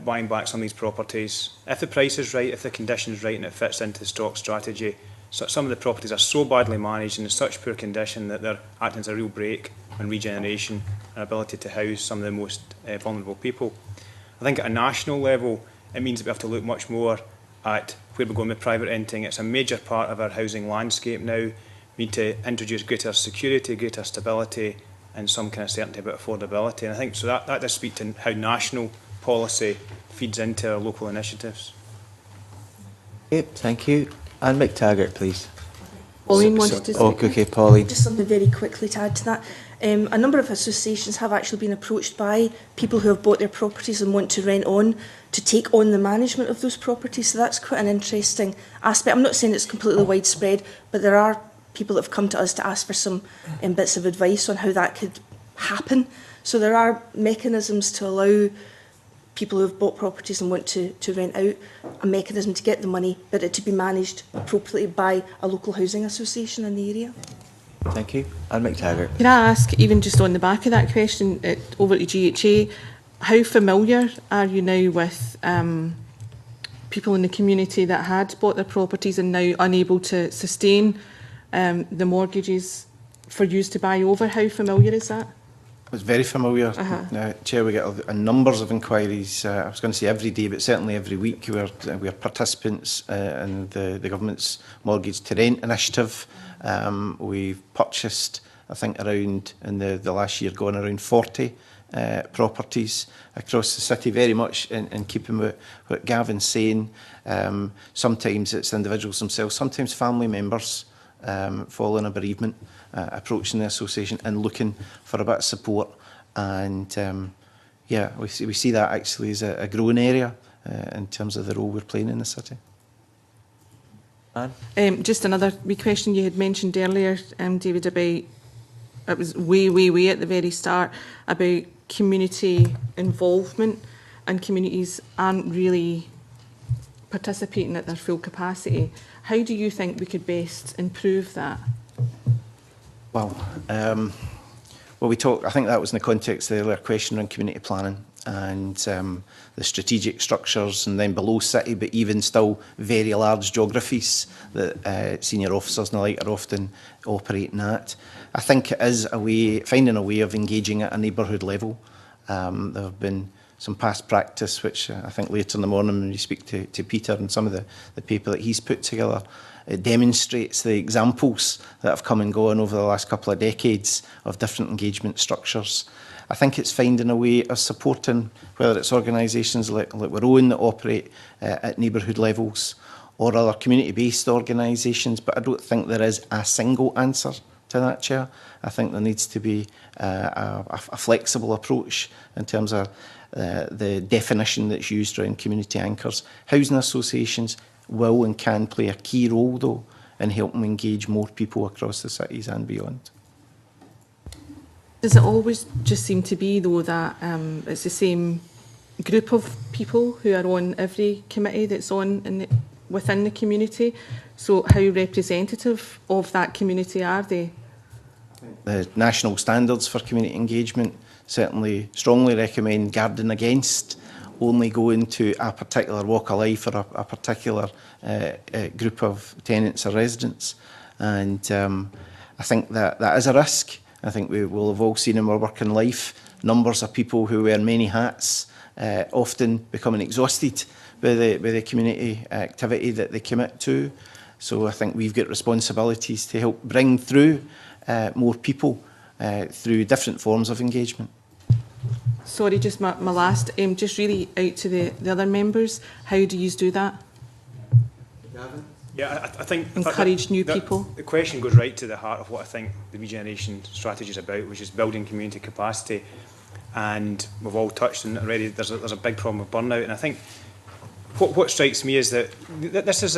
buying back some of these properties. If the price is right, if the condition is right and it fits into the stock strategy, so some of the properties are so badly managed and in such poor condition that they're acting as a real brake on regeneration and ability to house some of the most vulnerable people. I think at a national level, it means that we have to look much more at where we're going with private renting. It's a major part of our housing landscape now. We need to introduce greater security, greater stability, and some kind of certainty about affordability. And I think so that does speak to how national policy feeds into our local initiatives. Okay, thank you. Anne McTaggart, please. Pauline wanted to speak. Okay, Pauline. Just something very quickly to add to that. A number of associations have actually been approached by people who have bought their properties and want to rent on to take on the management of those properties. So that's quite an interesting aspect. I'm not saying it's completely widespread, but there are people that have come to us to ask for some bits of advice on how that could happen. So there are mechanisms to allow people who have bought properties and want to rent out, a mechanism to get the money, but it to be managed appropriately by a local housing association in the area. Thank you. Anne McTaggart. Can I ask, even just on the back of that question, over to GHA, how familiar are you now with people in the community that had bought their properties and now unable to sustain the mortgages for use to buy over? How familiar is that? It's very familiar. Chair, we get a numbers of inquiries. I was going to say every day, but certainly every week. We are participants in the government's mortgage to rent initiative. We've purchased, I think, around in the last year, gone around 40 properties across the city. Very much in keeping with what Gavin's saying. Sometimes it's individuals themselves, sometimes family members following a bereavement, approaching the association and looking for a bit of support. And yeah, we see that actually as a growing area in terms of the role we're playing in the city. Just another wee question you had mentioned earlier, David, about, it was way at the very start, about community involvement, and communities aren't really participating at their full capacity. How do you think we could best improve that? Well, we talked, I think that was in the context of the earlier question on community planning and the strategic structures, and then below city, but even still very large geographies that senior officers and the like are often operating at. I think it is a way, finding a way of engaging at a neighbourhood level. There have been some past practice, which I think later in the morning when you speak to Peter and some of the paper that he's put together, it demonstrates the examples that have come and gone over the last couple of decades of different engagement structures. I think it's finding a way of supporting, whether it's organisations like our own that operate at neighbourhood levels or other community-based organisations, but I don't think there is a single answer to that, Chair. I think there needs to be a flexible approach in terms of the definition that's used around community anchors. Housing associations will and can play a key role, though, in helping engage more people across the cities and beyond. Does it always just seem to be, though, that it's the same group of people who are on every committee that's on within the community? So how representative of that community are they? The national standards for community engagement certainly strongly recommend guarding against only going to a particular walk of life or a particular group of tenants or residents. And I think that is a risk. I think we will have all seen in our working life numbers of people who wear many hats, often becoming exhausted by the community activity that they commit to. So I think we've got responsibilities to help bring through more people through different forms of engagement. Sorry, just my last, just really out to the other members, how do you do that? Yeah, I think encourage new people. The question goes right to the heart of what I think the regeneration strategy is about, which is building community capacity. And we've all touched on it already. There's a big problem with burnout, and I think what strikes me is that this is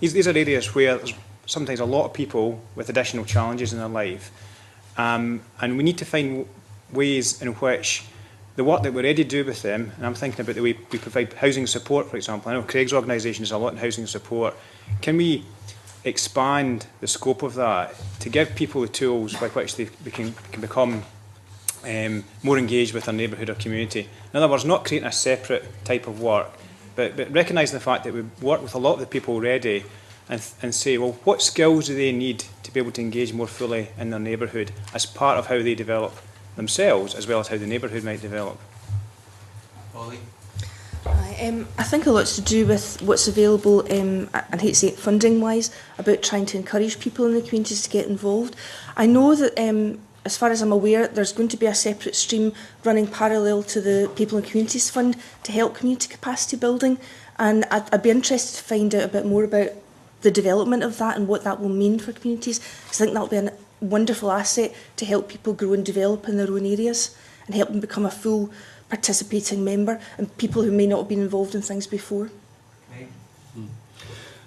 these are areas where there's sometimes a lot of people with additional challenges in their life, and we need to find ways in which the work that we already do with them, and I'm thinking about the way we provide housing support, for example. I know Craig's organisation is a lot in housing support. Can we expand the scope of that to give people the tools by which they can become more engaged with their neighbourhood or community? In other words, not creating a separate type of work, but recognising the fact that we work with a lot of the people already and say, well, what skills do they need to be able to engage more fully in their neighbourhood as part of how they develop themselves, as well as how the neighbourhood might develop? Ollie? I think a lot's to do with what's available, I'd hate to say it funding-wise, about trying to encourage people in the communities to get involved. I know that, as far as I'm aware, there's going to be a separate stream running parallel to the People and Communities Fund to help community capacity building, and I'd be interested to find out a bit more about the development of that and what that will mean for communities, because I think that'll be a wonderful asset to help people grow and develop in their own areas and help them become a full participating member, and people who may not have been involved in things before.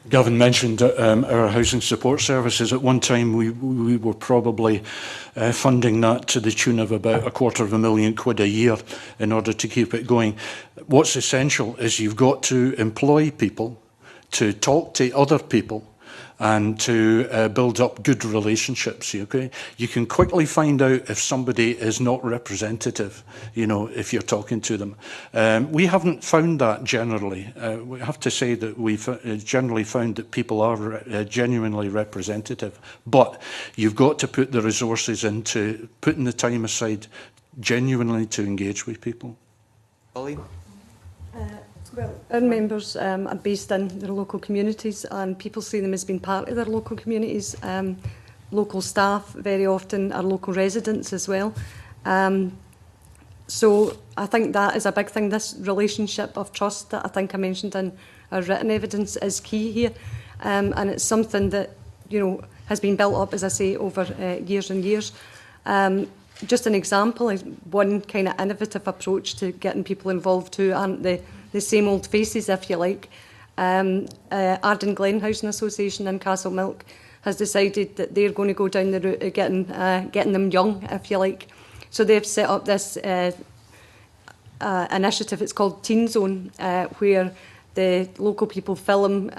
Gavin mentioned our housing support services. At one time we were probably funding that to the tune of about £250,000 a year in order to keep it going. What's essential is you've got to employ people to talk to other people and to build up good relationships. Okay, you can quickly find out if somebody is not representative, you know, if you're talking to them. We haven't found that generally. We have to say that we've generally found that people are genuinely representative, but you've got to put the resources into putting the time aside genuinely to engage with people. Ollie? Well, our members are based in their local communities, and people see them as being part of their local communities. Local staff very often are local residents as well. So I think that is a big thing. This relationship of trust that I think I mentioned in our written evidence is key here, and it's something that, you know, has been built up, as I say, over years and years. Just an example is one kind of innovative approach to getting people involved who aren't the same old faces, if you like. Arden Glen Housing Association in Castlemilk has decided that they're going to go down the route of getting them young, if you like. So they've set up this initiative. It's called Teen Zone, where the local people film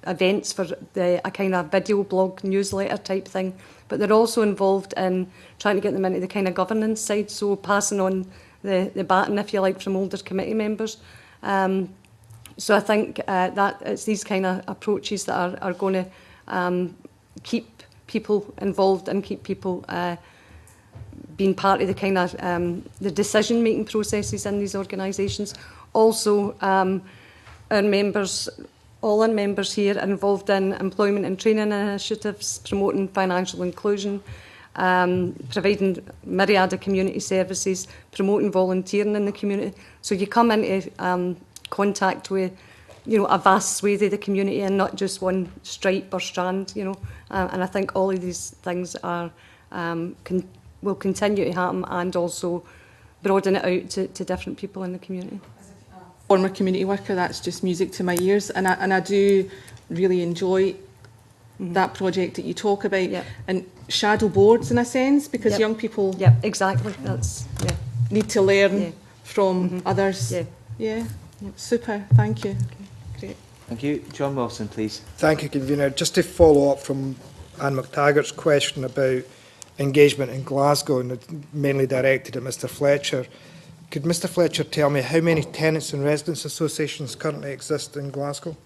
events for a kind of video blog newsletter type thing. But they're also involved in trying to get them into the kind of governance side, so passing on the baton, if you like, from older committee members. So I think that it's these kind of approaches that are going to keep people involved and keep people being part of the kind of the decision-making processes in these organisations. Also, our members, all our members here are involved in employment and training initiatives, promoting financial inclusion, providing myriad of community services, promoting volunteering in the community. So you come into contact with, you know, a vast swathe of the community and not just one stripe or strand, you know. And I think all of these things are will continue to happen, and also broaden it out to different people in the community. Former community worker, that's just music to my ears, and I do really enjoy that project that you talk about, and shadow boards in a sense, because young people exactly, that's need to learn from others. Super, thank you. Great. Thank you. John Wilson, please. Thank you, Convener. Just to follow up from Anne McTaggart's question about engagement in Glasgow, and it's mainly directed at Mr Fletcher. Could Mr Fletcher tell me how many tenants and residents associations currently exist in Glasgow?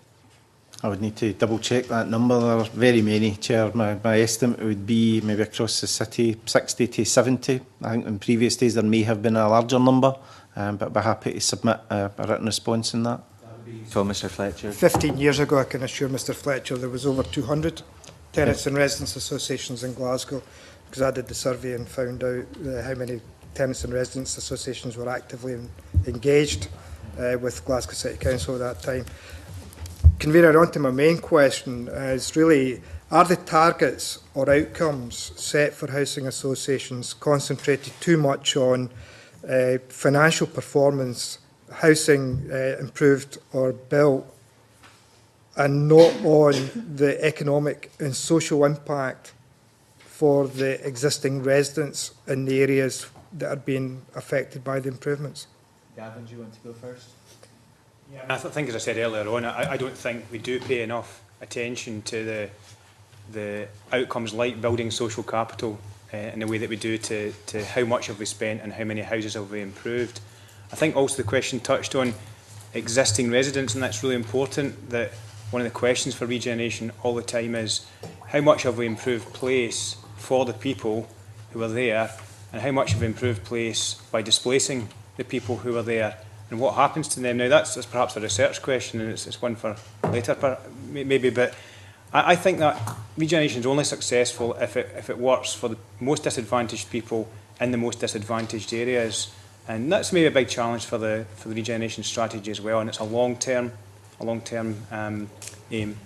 I would need to double check that number. There are very many, Chair. My estimate would be maybe across the city 60 to 70. I think in previous days there may have been a larger number, but I'd be happy to submit a written response in that. So, Mr Fletcher. 15 years ago, I can assure Mr Fletcher, there was over 200 tenants and residents associations in Glasgow, because I did the survey and found out how many tenants and residents associations were actively engaged with Glasgow City Council at that time. Convener, on to my main question is really, are the targets or outcomes set for housing associations concentrated too much on financial performance, housing improved or built, and not on the economic and social impact for the existing residents in the areas that are being affected by the improvements? Gavin, do you want to go first? Yeah, I think, as I said earlier on, I don't think we do pay enough attention to the outcomes like building social capital in the way that we do to how much have we spent and how many houses have we improved. I think also the question touched on existing residents, and that's really important. That one of the questions for Regeneration all the time is how much have we improved place for the people who are there, and how much have we improved place by displacing the people who are there, and what happens to them. Now that's perhaps a research question, and it's one for later maybe, but I think that Regeneration is only successful if it works for the most disadvantaged people in the most disadvantaged areas, and that's maybe a big challenge for the Regeneration strategy as well, and it's a long-term aim.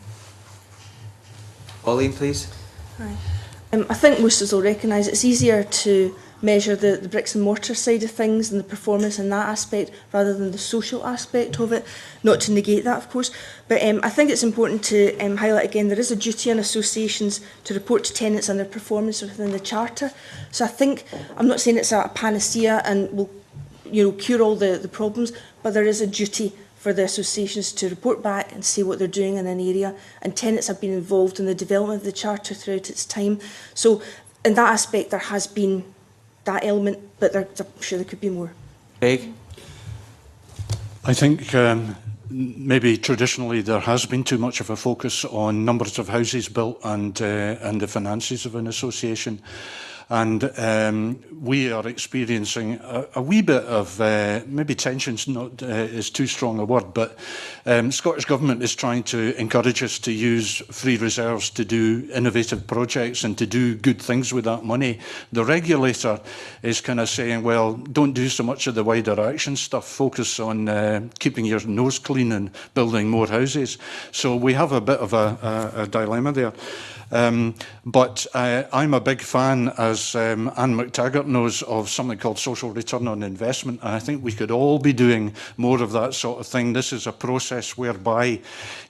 Pauline, please. Hi. I think most of us will recognise it's easier to measure the bricks and mortar side of things and the performance in that aspect rather than the social aspect of it, not to negate that of course, but I think it's important to highlight again there is a duty on associations to report to tenants on their performance within the Charter. So I think, I'm not saying it's a panacea and will cure all the problems, but there is a duty for the associations to report back and say what they're doing in an area, and tenants have been involved in the development of the Charter throughout its time. So in that aspect there has been that element, but I'm sure there could be more. Craig? I think maybe traditionally there has been too much of a focus on numbers of houses built and the finances of an association. And we are experiencing a wee bit of, maybe tension's not is too strong a word, but Scottish Government is trying to encourage us to use free reserves to do innovative projects and to do good things with that money. The regulator is kind of saying, well, don't do so much of the wider action stuff, focus on keeping your nose clean and building more houses. So we have a bit of a dilemma there. But I'm a big fan, as Anne McTaggart knows, of something called social return on investment. And I think we could all be doing more of that sort of thing. This is a process whereby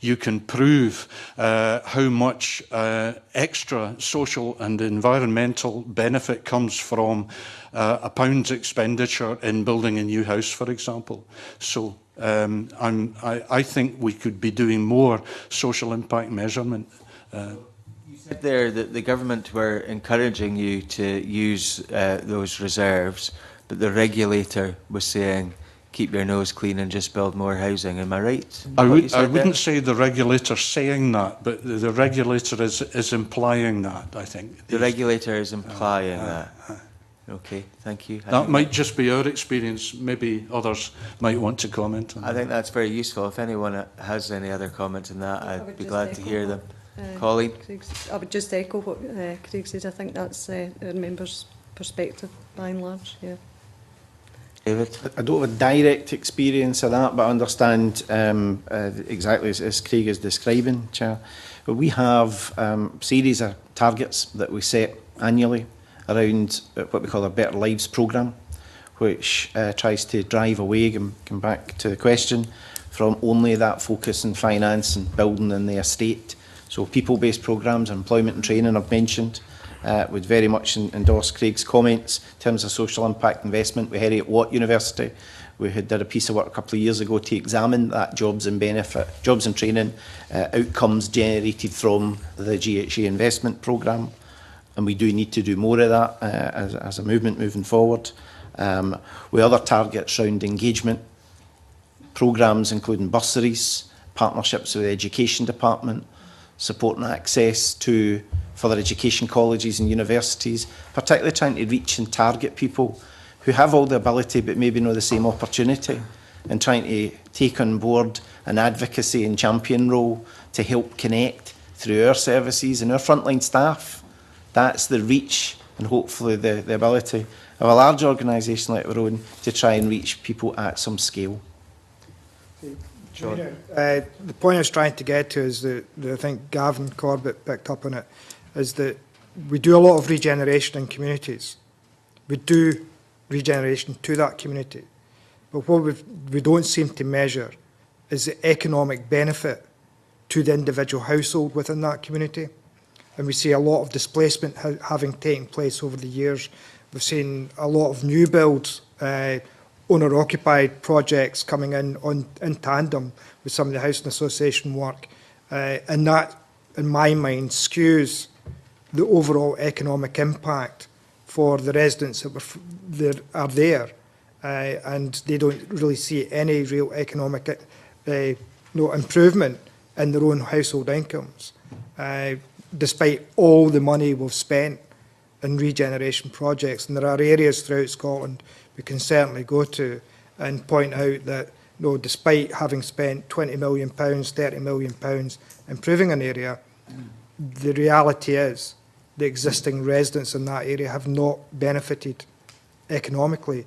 you can prove how much extra social and environmental benefit comes from a pound's expenditure in building a new house, for example. So I think we could be doing more social impact measurement. There that the government were encouraging you to use those reserves, but the regulator was saying keep your nose clean and just build more housing. Am I right? I wouldn't say the regulator saying that, but the regulator is implying that, I think. The regulator is implying that. Okay, thank you. That might just be our experience. Maybe others might want to comment on that. I think that's very useful. If anyone has any other comments on that, I'd be glad to hear them. Colleen? I would just echo what Craig said. I think that's our members' perspective, by and large. Yeah. David? I don't have a direct experience of that, but I understand exactly as Craig is describing, Chair. But we have a series of targets that we set annually around what we call our Better Lives programme, which tries to drive away, and come back to the question, from only that focus in finance and building in the estate. So people-based programmes, employment and training I've mentioned, would very much endorse Craig's comments in terms of social impact investment. We Heriot Watt University, we had did a piece of work a couple of years ago to examine that jobs and training outcomes generated from the GHA investment programme, and we do need to do more of that as a movement moving forward. With other targets around engagement programmes, including bursaries, partnerships with the Education Department, supporting access to further education colleges and universities, particularly trying to reach and target people who have all the ability but maybe not the same opportunity, and trying to take on board an advocacy and champion role to help connect through our services and our frontline staff. That's the reach and hopefully the ability of a large organisation like our own to try and reach people at some scale. John. The point I was trying to get to is that I think Gavin Corbett picked up on it, is that we do a lot of regeneration in communities. We do regeneration to that community. But what we don't seem to measure is the economic benefit to the individual household within that community. And we see a lot of displacement having taken place over the years. We've seen a lot of new builds, owner-occupied projects coming in tandem with some of the housing association work. And that, in my mind, skews the overall economic impact for the residents that are there. And they don't really see any real economic improvement in their own household incomes, despite all the money we've spent in regeneration projects. And there are areas throughout Scotland we can certainly go to and point out that, despite having spent £20 million, £30 million improving an area, the reality is the existing residents in that area have not benefited economically.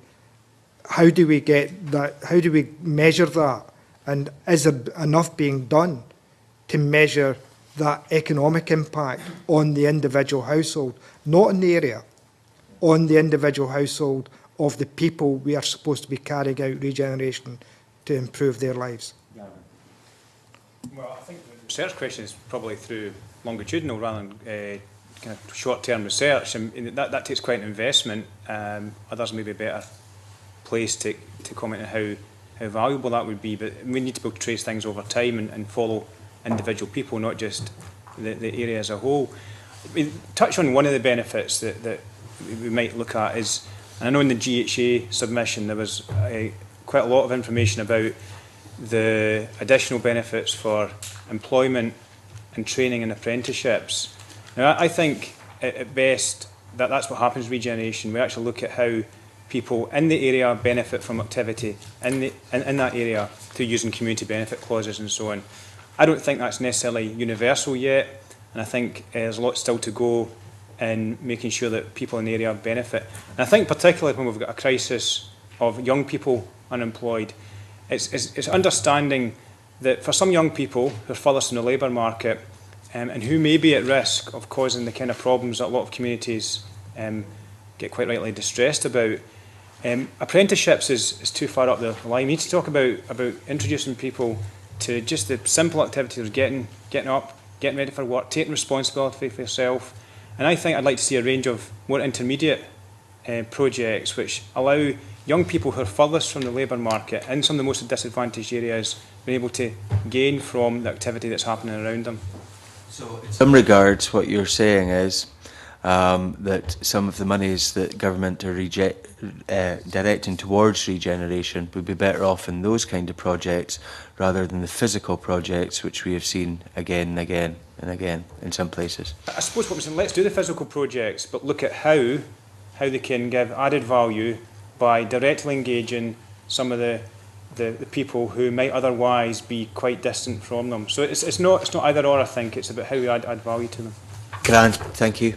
How do we get that? How do we measure that? And is there enough being done to measure that economic impact on the individual household, not in the area, on the individual household of the people we are supposed to be carrying out regeneration to improve their lives? Well, I think the research question is probably through longitudinal rather than kind of short-term research, and that takes quite an investment. Others may be better placed to comment on how valuable that would be, but we need to be able to trace things over time and follow individual people, not just the area as a whole. Touch on one of the benefits that we might look at is, and I know in the GHA submission there was quite a lot of information about the additional benefits for employment and training and apprenticeships. Now, I think at best that's what happens in regeneration. We actually look at how people in the area benefit from activity in that area through using community benefit clauses and so on. I don't think that's necessarily universal yet, and I think there's a lot still to go in making sure that people in the area benefit. And I think particularly when we've got a crisis of young people unemployed, it's understanding that for some young people who are furthest in the labour market and who may be at risk of causing the kind of problems that a lot of communities get quite rightly distressed about, apprenticeships is too far up the line. We need to talk about introducing people to just the simple activities of getting up, getting ready for work, taking responsibility for yourself. And I think I'd like to see a range of more intermediate projects which allow young people who are furthest from the labour market in some of the most disadvantaged areas being able to gain from the activity that's happening around them. So in some regards, what you're saying is that some of the monies that government are directing towards regeneration would be better off in those kind of projects rather than the physical projects which we have seen again and again and again in some places. I suppose what we're saying, let's do the physical projects, but look at how they can give added value by directly engaging some of the people who might otherwise be quite distant from them. So it's not either or, I think, it's about how we add value to them. Grand, thank you.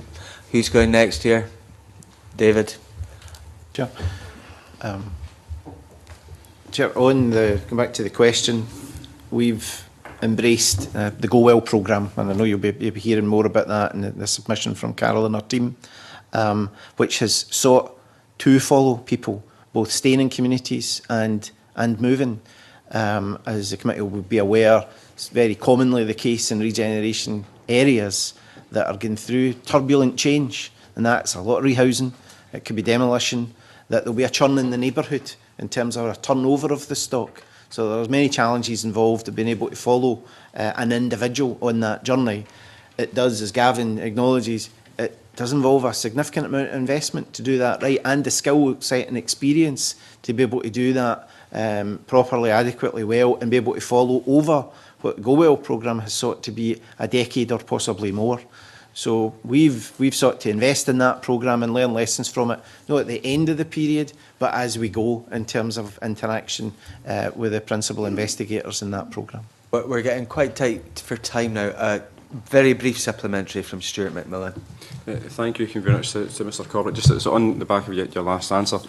Who's going next here? David. Chair, going back to the question, we've embraced the Go Well programme, and I know you'll be hearing more about that in the submission from Carol and her team, which has sought to follow people, both staying in communities and moving. As the committee will be aware, it's very commonly the case in regeneration areas that are going through turbulent change, and that's a lot of rehousing, it could be demolition, that there'll be a churn in the neighbourhood in terms of a turnover of the stock. So there's many challenges involved in being able to follow an individual on that journey. It does, as Gavin acknowledges, it does involve a significant amount of investment to do that right, and the skill set and experience to be able to do that properly, adequately well, and be able to follow over what the Go Well programme has sought to be a decade or possibly more. So we've sought to invest in that programme and learn lessons from it, not at the end of the period, but as we go in terms of interaction with the principal investigators in that programme. But we're getting quite tight for time now. Very brief supplementary from Stuart McMillan. Thank you very much to Mr Corbett. Just so on the back of your last answer,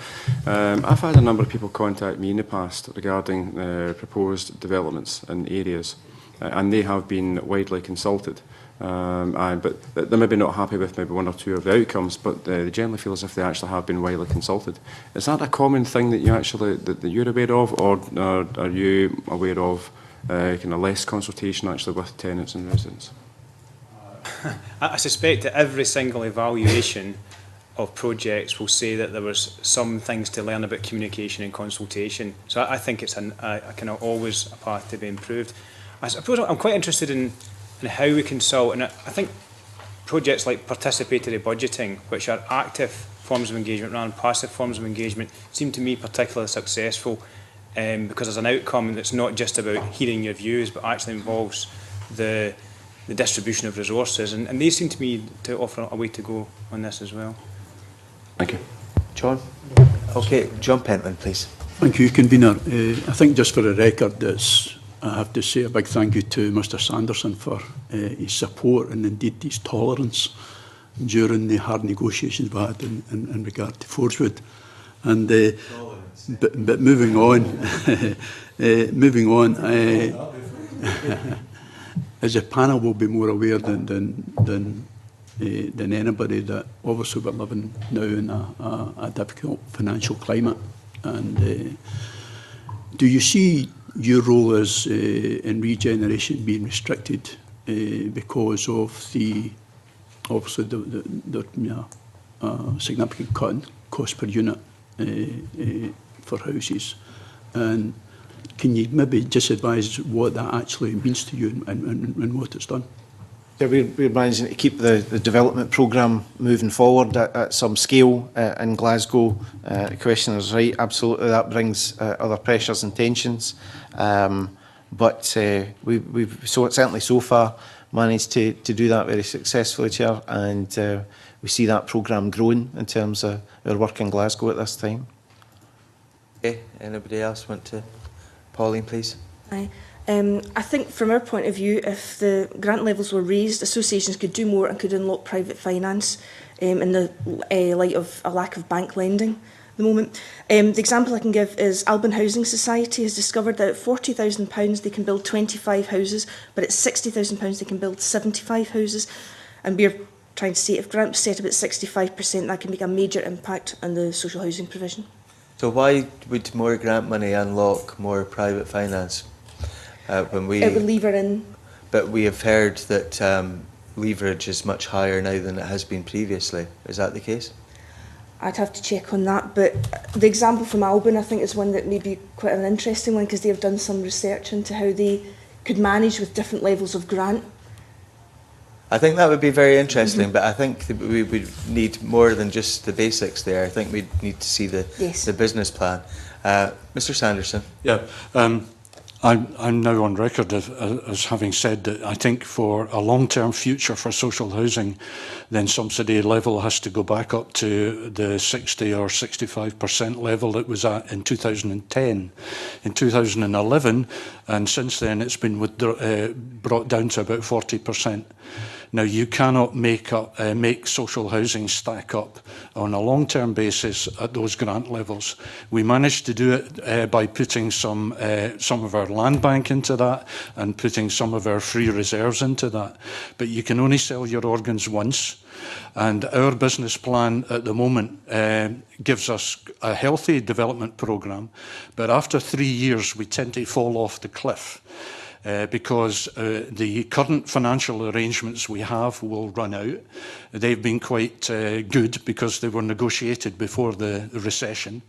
I've had a number of people contact me in the past regarding proposed developments in areas, and they have been widely consulted. But they're maybe not happy with maybe one or two of the outcomes, but they generally feel as if they actually have been widely consulted. Is that a common thing that you actually that you're aware of, or are you aware of kind of less consultation actually with tenants and residents? I suspect that every single evaluation of projects will say that there was some things to learn about communication and consultation. So I think it's a kind of always a path to be improved. I suppose I'm quite interested in how we consult, and I think projects like participatory budgeting, which are active forms of engagement rather than passive forms of engagement, seem to me particularly successful because there's an outcome that's not just about hearing your views, but actually involves the distribution of resources, and they seem to me to offer a way to go on this as well. Thank you. John? Okay, John Pentland, please. Thank you, Convener. I think just for the record, I have to say a big thank you to Mr Sanderson for his support and indeed his tolerance during the hard negotiations we had in regard to Forswood. And but moving on, as a panel will be more aware than anybody that obviously we're living now in a difficult financial climate. And do you see your role as in regeneration being restricted because of the obviously the significant cut in cost per unit for houses? And can you maybe just advise what that actually means to you and what it's done? Yeah, we're managing to keep the development programme moving forward at some scale in Glasgow. The Commissioner's right, absolutely, that brings other pressures and tensions. But we've certainly so far managed to do that very successfully, Chair, and we see that programme growing in terms of our work in Glasgow at this time. Okay, anybody else want to? Pauline, please. Aye. I think from our point of view, if the grant levels were raised, associations could do more and could unlock private finance in the light of a lack of bank lending at the moment. The example I can give is Alban Housing Society has discovered that at £40,000 they can build 25 houses, but at £60,000 they can build 75 houses. And we're trying to say if grants set up at 65%, that can make a major impact on the social housing provision. So why would more grant money unlock more private finance? When we, it would lever in. But we have heard that leverage is much higher now than it has been previously. Is that the case? I'd have to check on that, but the example from Alban I think is one that may be quite an interesting one because they have done some research into how they could manage with different levels of grant. I think that would be very interesting, but I think that we would need more than just the basics there. I think we'd need to see the business plan. Mr Sanderson. Yeah, I'm now on record as having said that I think for a long-term future for social housing, then subsidy level has to go back up to the 60 or 65% level it was at in 2010. In 2011, and since then it's been brought down to about 40%. Now, you cannot make social housing stack up on a long-term basis at those grant levels. We managed to do it by putting some of our land bank into that and putting some of our free reserves into that. But you can only sell your organs once. And our business plan at the moment gives us a healthy development programme. But after 3 years, we tend to fall off the cliff. because the current financial arrangements we have will run out. They've been quite good because they were negotiated before the recession.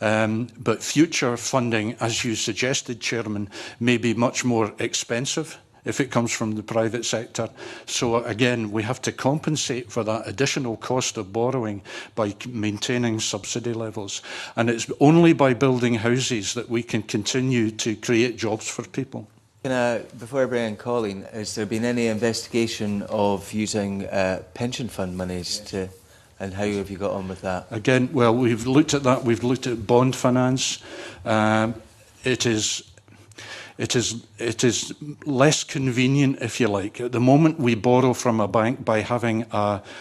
But future funding, as you suggested, Chairman, may be much more expensive if it comes from the private sector. So again, we have to compensate for that additional cost of borrowing by maintaining subsidy levels. And it's only by building houses that we can continue to create jobs for people. Before I bring in Colleen, has there been any investigation of using pension fund monies to, and how have you got on with that? Again, well, we've looked at that. We've looked at bond finance. It is less convenient, if you like. At the moment, we borrow from a bank by having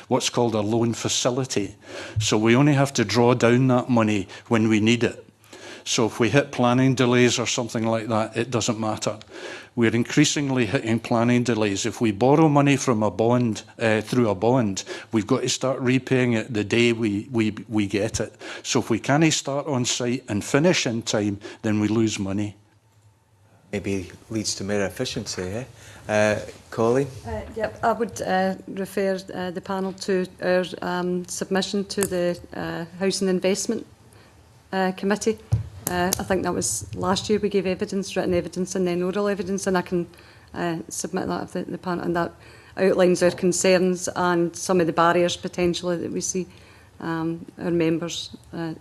what's called a loan facility. So we only have to draw down that money when we need it. So if we hit planning delays or something like that, it doesn't matter. We're increasingly hitting planning delays. If we borrow money from a bond, through a bond, we've got to start repaying it the day we get it. So if we can't start on site and finish in time, then we lose money. Maybe leads to more efficiency, eh? Colleen? Yep, I would refer the panel to our submission to the Housing Investment Committee. I think that was last year we gave evidence, written evidence and then oral evidence, and I can submit that to the panel, and that outlines our concerns and some of the barriers potentially that we see our members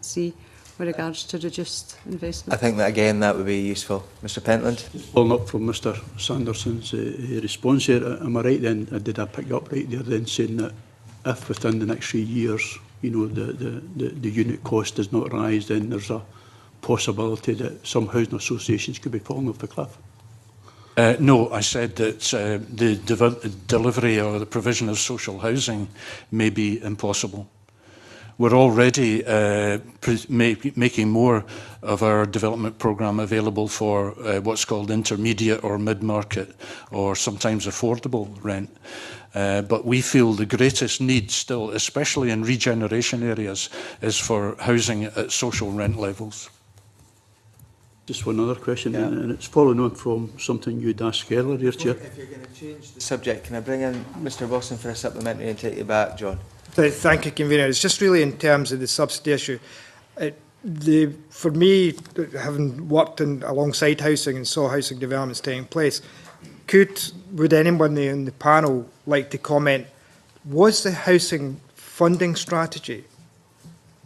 see with regards to reduced investment. I think that again that would be useful. Mr Pentland? Following up from Mr Sanderson's response here, am I right then, did I pick up right there then saying that if within the next 3 years, you know, the unit cost does not rise, then there's a possibility that some housing associations could be falling off the cliff? No, I said that the delivery or the provision of social housing may be impossible. We're already making more of our development programme available for what's called intermediate or mid-market or sometimes affordable rent. But we feel the greatest need still, especially in regeneration areas, is for housing at social rent levels. Just one other question, and it's following on from something you'd asked earlier, Chair. If you're going to change the subject, can I bring in Mr Wilson for a supplementary and take you back, John? Thank you, Convener. It's just really in terms of the subsidy issue. For me, having worked alongside housing and saw housing developments taking place, would anyone in the panel like to comment, was the housing funding strategy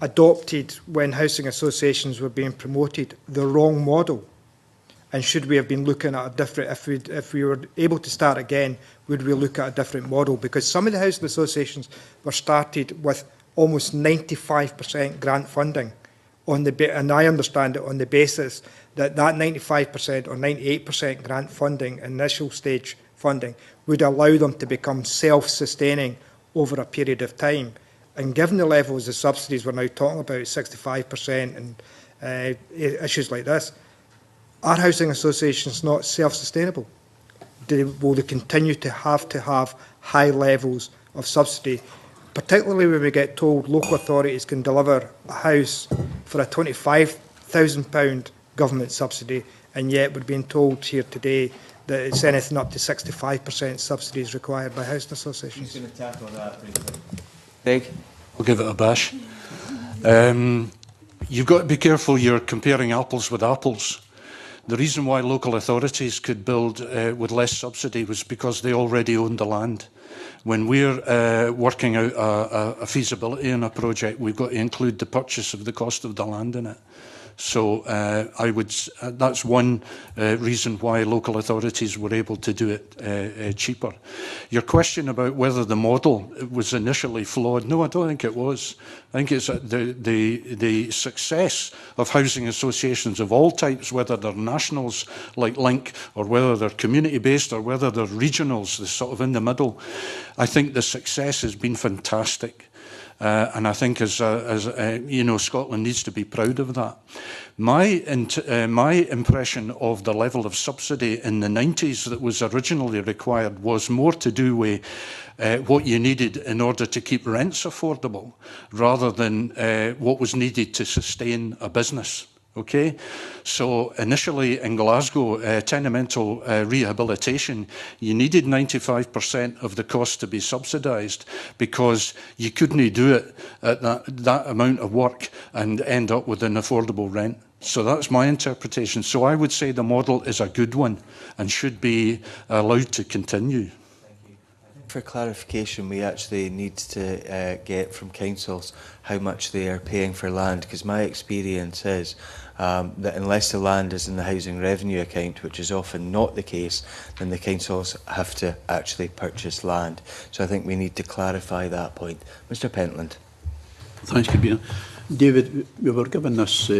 adopted when housing associations were being promoted the wrong model? And should we have been looking at a different, if we were able to start again, would we look at a different model? Because some of the housing associations were started with almost 95% grant funding, and I understand it on the basis that 95% or 98% grant funding, initial stage funding, would allow them to become self-sustaining over a period of time. And given the levels of subsidies we're now talking about, 65% and issues like this, are housing associations not self-sustainable? Will they continue to have high levels of subsidy, particularly when we get told local authorities can deliver a house for a £25,000 government subsidy, and yet we're being told here today that it's anything up to 65% subsidies required by housing associations? Who's going to tackle that briefly? Craig? I'll give it a bash. You've got to be careful you're comparing apples with apples. The reason why local authorities could build with less subsidy was because they already owned the land. When we're working out a feasibility in a project, we've got to include the purchase of the cost of the land in it. So that's one reason why local authorities were able to do it cheaper. Your question about whether the model was initially flawed, no, I don't think it was. I think it's the success of housing associations of all types, whether they're nationals like Link, or whether they're community-based, or whether they're regionals, they're sort of in the middle. I think the success has been fantastic. And I think, as you know, Scotland needs to be proud of that. My impression of the level of subsidy in the 90s that was originally required was more to do with what you needed in order to keep rents affordable, rather than what was needed to sustain a business. Okay, so initially in Glasgow, tenemental rehabilitation, you needed 95% of the cost to be subsidised because you couldn't do it at that amount of work and end up with an affordable rent. So that's my interpretation. So I would say the model is a good one and should be allowed to continue. For clarification, we actually need to get from councils how much they are paying for land, because my experience is that unless the land is in the housing revenue account, which is often not the case, then the councils have to actually purchase land. So I think we need to clarify that point. Mr Pentland. Thanks, Convener. David, we were given this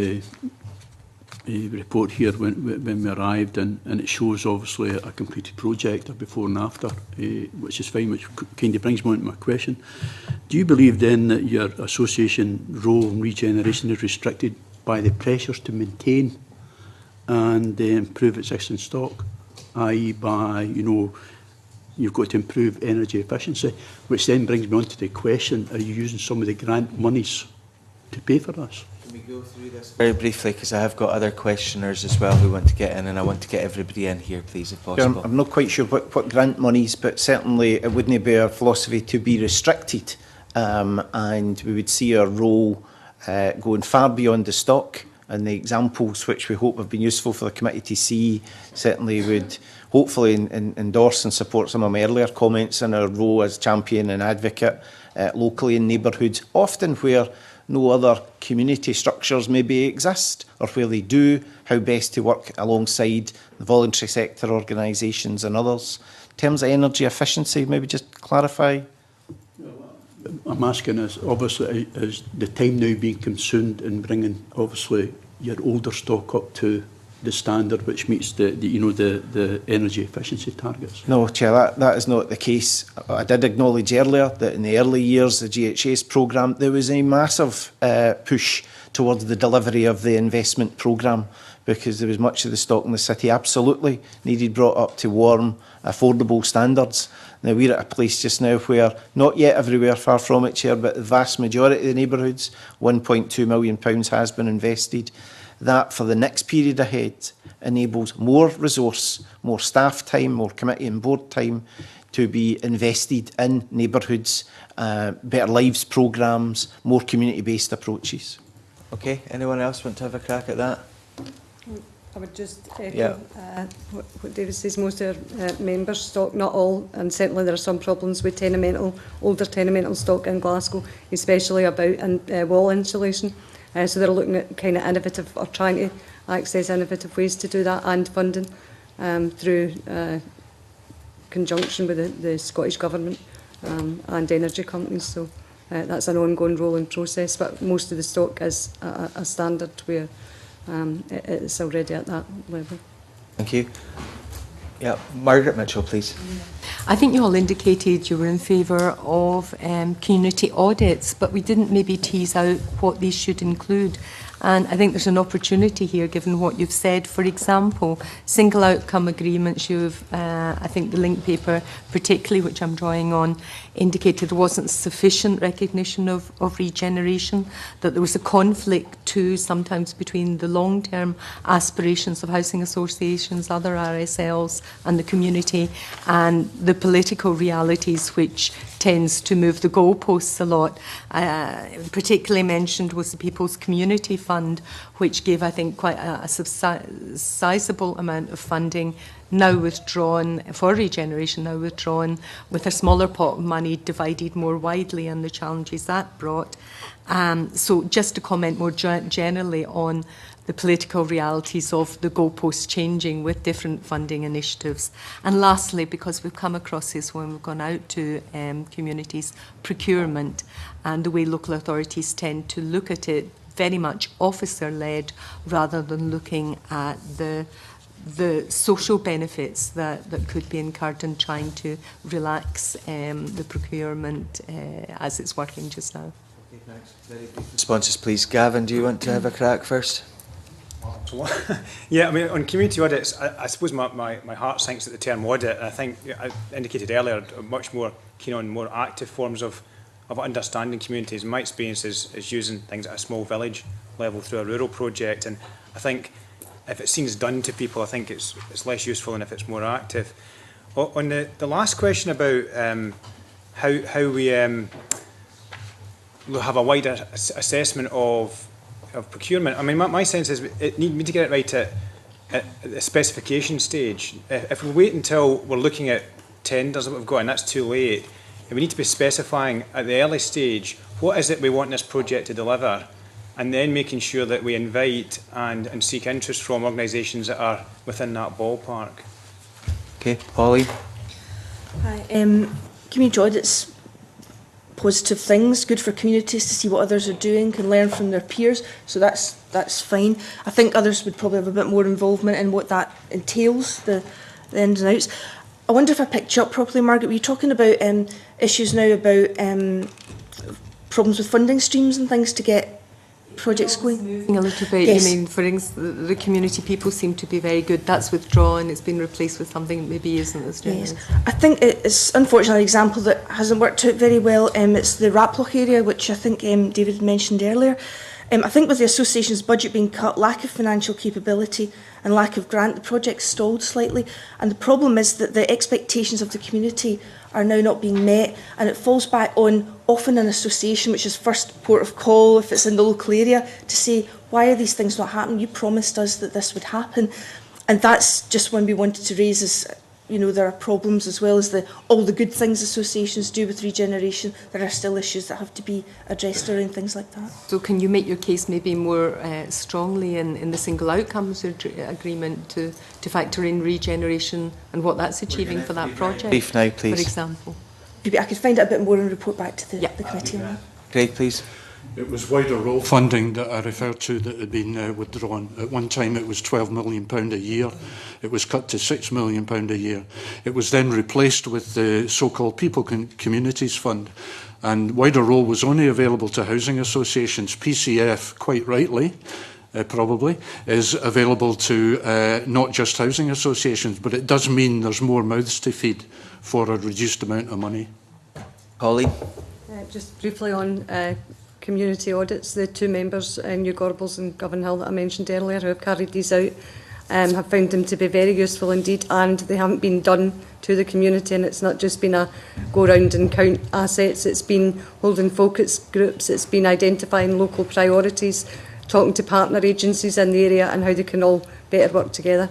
report here when we arrived, and it shows obviously a completed project, a before and after, which is fine, which kind of brings me on to my question. Do you believe then that your association role in regeneration is restricted by the pressures to maintain and improve existing stock, i.e. by, you know, you've got to improve energy efficiency, which then brings me on to the question, are you using some of the grant monies to pay for this? Can we go through this very briefly, because I have got other questioners as well who want to get in, and I want to get everybody in here, please, if possible. I'm not quite sure what grant monies, but certainly it wouldn't be our philosophy to be restricted, and we would see our role going far beyond the stock, and the examples which we hope have been useful for the committee to see certainly would hopefully endorse and support some of my earlier comments on our role as champion and advocate locally in neighbourhoods, often where no other community structures maybe exist, or where they do, how best to work alongside the voluntary sector organisations and others. In terms of energy efficiency, maybe just clarify. I'm asking is, obviously, is the time now being consumed in bringing, obviously, your older stock up to the standard which meets the energy efficiency targets? No, Chair, that is not the case. I did acknowledge earlier that in the early years, the GHA's programme, there was a massive push towards the delivery of the investment programme, because there was much of the stock in the city absolutely needed brought up to warm, affordable standards. Now, we're at a place just now where, not yet everywhere, far from it, Chair, but the vast majority of the neighbourhoods, £1.2 million has been invested. That, for the next period ahead, enables more resource, more staff time, more committee and board time to be invested in neighbourhoods, better lives programmes, more community-based approaches. Okay, anyone else want to have a crack at that? I would just echo what David says. Most of our members' stock, not all, and certainly there are some problems with older tenemental stock in Glasgow, especially about wall insulation. So they're looking at kind of innovative, or trying to access innovative ways to do that, and funding through conjunction with the Scottish Government and energy companies. So that's an ongoing rolling process, but most of the stock is a standard where it's already at that level. Thank you. Yeah, Margaret Mitchell, please. I think you all indicated you were in favour of community audits, but we didn't maybe tease out what these should include. And I think there's an opportunity here, given what you've said. For example, single outcome agreements. You've, I think the link paper, particularly, which I'm drawing on, indicated there wasn't sufficient recognition of regeneration, that there was a conflict too sometimes between the long-term aspirations of housing associations, other RSLs and the community, and the political realities which tends to move the goalposts a lot. Particularly mentioned was the People's Community Fund, which gave, I think, quite a sizable amount of funding, now withdrawn, for regeneration, now withdrawn, with a smaller pot of money divided more widely, and the challenges that brought. So just to comment more generally on the political realities of the goalposts changing with different funding initiatives. And lastly, because we've come across this when we've gone out to communities, procurement, and the way local authorities tend to look at it, very much officer-led, rather than looking at the social benefits that could be incurred in trying to relax the procurement as it's working just now. Okay, thanks. Very brief responses, please. Gavin, do you want to have a crack first? Yeah, I mean, on community audits, I suppose my heart sinks at the term audit. I think I indicated earlier, I'm much more keen on more active forms of of understanding communities. My experience is using things at a small village level through a rural project, and I think if it seems done to people, I think it's less useful than if it's more active. On the last question about how we have a wider assessment of procurement, I mean, my sense is it need to get it right at the specification stage. If we wait until we're looking at tenders that we've got and that's too late, and we need to be specifying at the early stage what is it we want this project to deliver, and then making sure that we invite and seek interest from organisations that are within that ballpark. Okay, Polly. Hi. Community audits, positive things, good for communities to see what others are doing, can learn from their peers, so that's fine. I think others would probably have a bit more involvement in what that entails, the ins and outs. I wonder if I picked you up properly, Margaret. Were you talking about issues now about problems with funding streams and things to get projects going? Moving a little bit, Yes. you mean, for instance, the community people seem to be very good. That's withdrawn, it's been replaced with something that maybe isn't as generous. Yes. I think it's unfortunately an example that hasn't worked out very well. It's the Raploch area, which I think David mentioned earlier. I think with the association's budget being cut, lack of financial capability and lack of grant, the project stalled slightly. And the problem is that the expectations of the community are now not being met, and it falls back on often an association, which is first port of call if it's in the local area, to say, why are these things not happening? You promised us that this would happen. And that's just when we wanted to raise is, you know, there are problems as well as all the good things associations do with regeneration. There are still issues that have to be addressed around things like that. So can you make your case maybe more strongly in the single outcomes agreement to factor in regeneration and what that's achieving for that project? Brief now, please. For example. Maybe I could find out a bit more and report back to the committee on that. Greg, please. It was wider role funding that I referred to that had been withdrawn. At one time it was £12 million a year. It was cut to £6 million a year. It was then replaced with the so-called People Communities Fund. And wider role was only available to housing associations. PCF, quite rightly, probably, is available to not just housing associations, but it does mean there's more mouths to feed for a reduced amount of money. Holly? Just briefly on community audits, the two members, New Gorbals and Govanhill, that I mentioned earlier, who have carried these out, have found them to be very useful indeed, and they haven't been done to the community, and it's not just been a go round and count assets, it's been holding focus groups, it's been identifying local priorities, talking to partner agencies in the area and how they can all better work together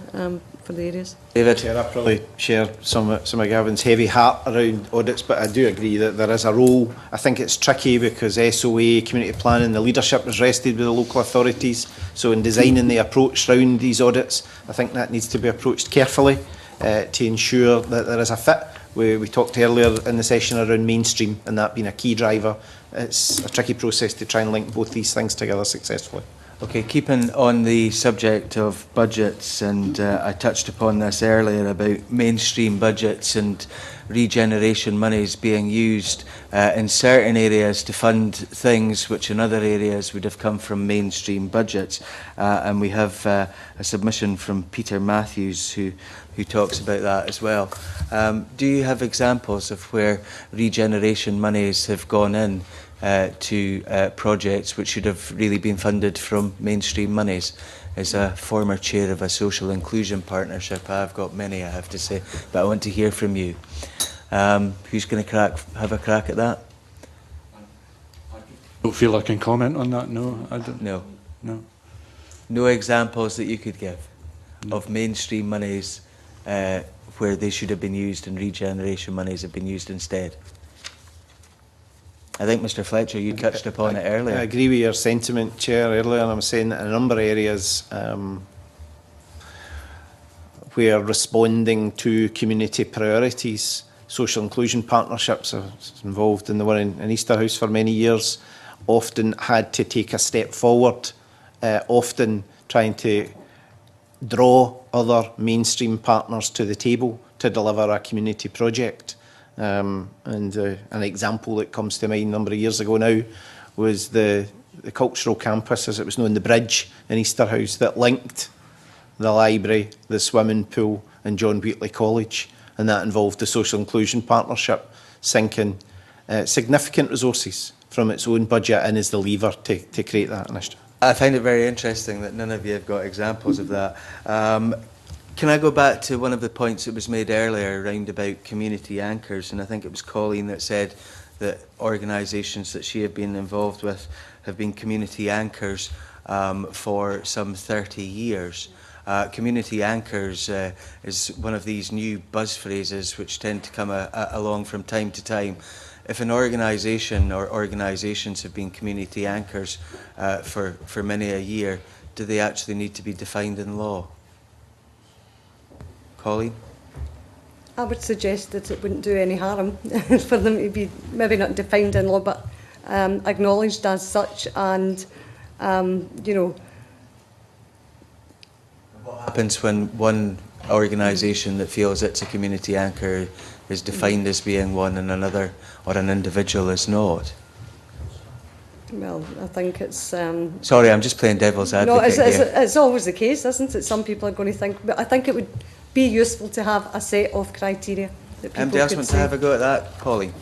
for the areas. David? Chair, I probably share some of Gavin's heavy heart around audits, but I do agree that there is a role. I think it's tricky because SOA, community planning, the leadership is rested with the local authorities. So in designing the approach around these audits, I think that needs to be approached carefully to ensure that there is a fit. We talked earlier in the session around mainstream and that being a key driver. It's a tricky process to try and link both these things together successfully. Okay, keeping on the subject of budgets, and I touched upon this earlier about mainstream budgets and regeneration monies being used in certain areas to fund things which in other areas would have come from mainstream budgets. And we have a submission from Peter Matthews who talks about that as well. Do you have examples of where regeneration monies have gone in to projects which should have really been funded from mainstream monies? As a former chair of a social inclusion partnership, I've got many, I have to say, but I want to hear from you. Who's going to have a crack at that? I don't feel I can comment on that, no. I don't. No. No. No examples that you could give of mainstream monies where they should have been used and regeneration monies have been used instead? I think, Mr Fletcher, you touched upon it earlier. I agree with your sentiment, Chair, earlier, and I'm saying that in a number of areas where responding to community priorities, social inclusion partnerships, I was involved in the one in Easterhouse for many years, often had to take a step forward, often trying to draw other mainstream partners to the table to deliver a community project. And an example that comes to mind a number of years ago now was the cultural campus, as it was known, the bridge in Easterhouse that linked the library, the swimming pool and John Wheatley College, and that involved the social inclusion partnership sinking significant resources from its own budget and is the lever to create that initiative. I find it very interesting that none of you have got examples of that. Can I go back to one of the points that was made earlier around about community anchors? And I think it was Colleen that said that organisations that she had been involved with have been community anchors for some 30 years. Community anchors is one of these new buzz phrases which tend to come along from time to time. If an organisation or organisations have been community anchors for many a year, do they actually need to be defined in law? Colleen? I would suggest that it wouldn't do any harm for them to be maybe not defined in law, but acknowledged as such, and you know. What happens when one organisation that feels it's a community anchor is defined as being one and another, or an individual is not? Well, I think it's... Sorry, I'm just playing devil's advocate here. It's always the case, isn't it? Some people are going to think... But I think it would be useful to have a set of criteria that people Anybody else could want say. to have a go at that? Colleen?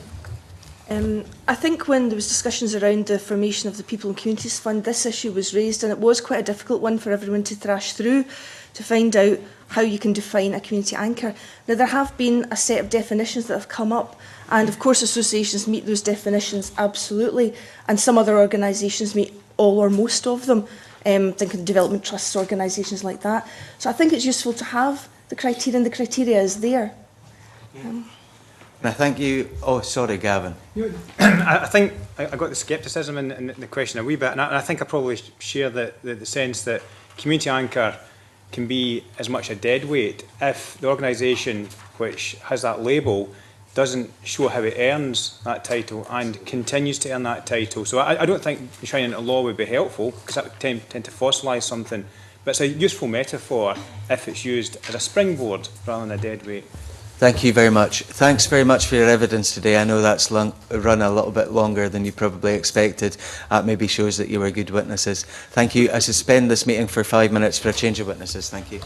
I think when there was discussions around the formation of the People and Communities Fund, this issue was raised, and it was quite a difficult one for everyone to thrash through to find out how you can define a community anchor. Now, there have been a set of definitions that have come up, and of course associations meet those definitions absolutely, and some other organisations meet all or most of them, thinking development trusts, organisations like that. So I think it's useful to have the criteria, and the criteria is there. I thank you. Oh, sorry, Gavin. I think I got the scepticism in the question a wee bit, and I think I probably share the sense that community anchor can be as much a dead weight if the organisation which has that label doesn't show how it earns that title and continues to earn that title. So I don't think enshrining it in law would be helpful, because that would tend to fossilise something. But it's a useful metaphor if it's used as a springboard rather than a dead weight. Thank you very much. Thanks very much for your evidence today. I know that's run a little bit longer than you probably expected. That maybe shows that you were good witnesses. Thank you. I suspend this meeting for 5 minutes for a change of witnesses. Thank you.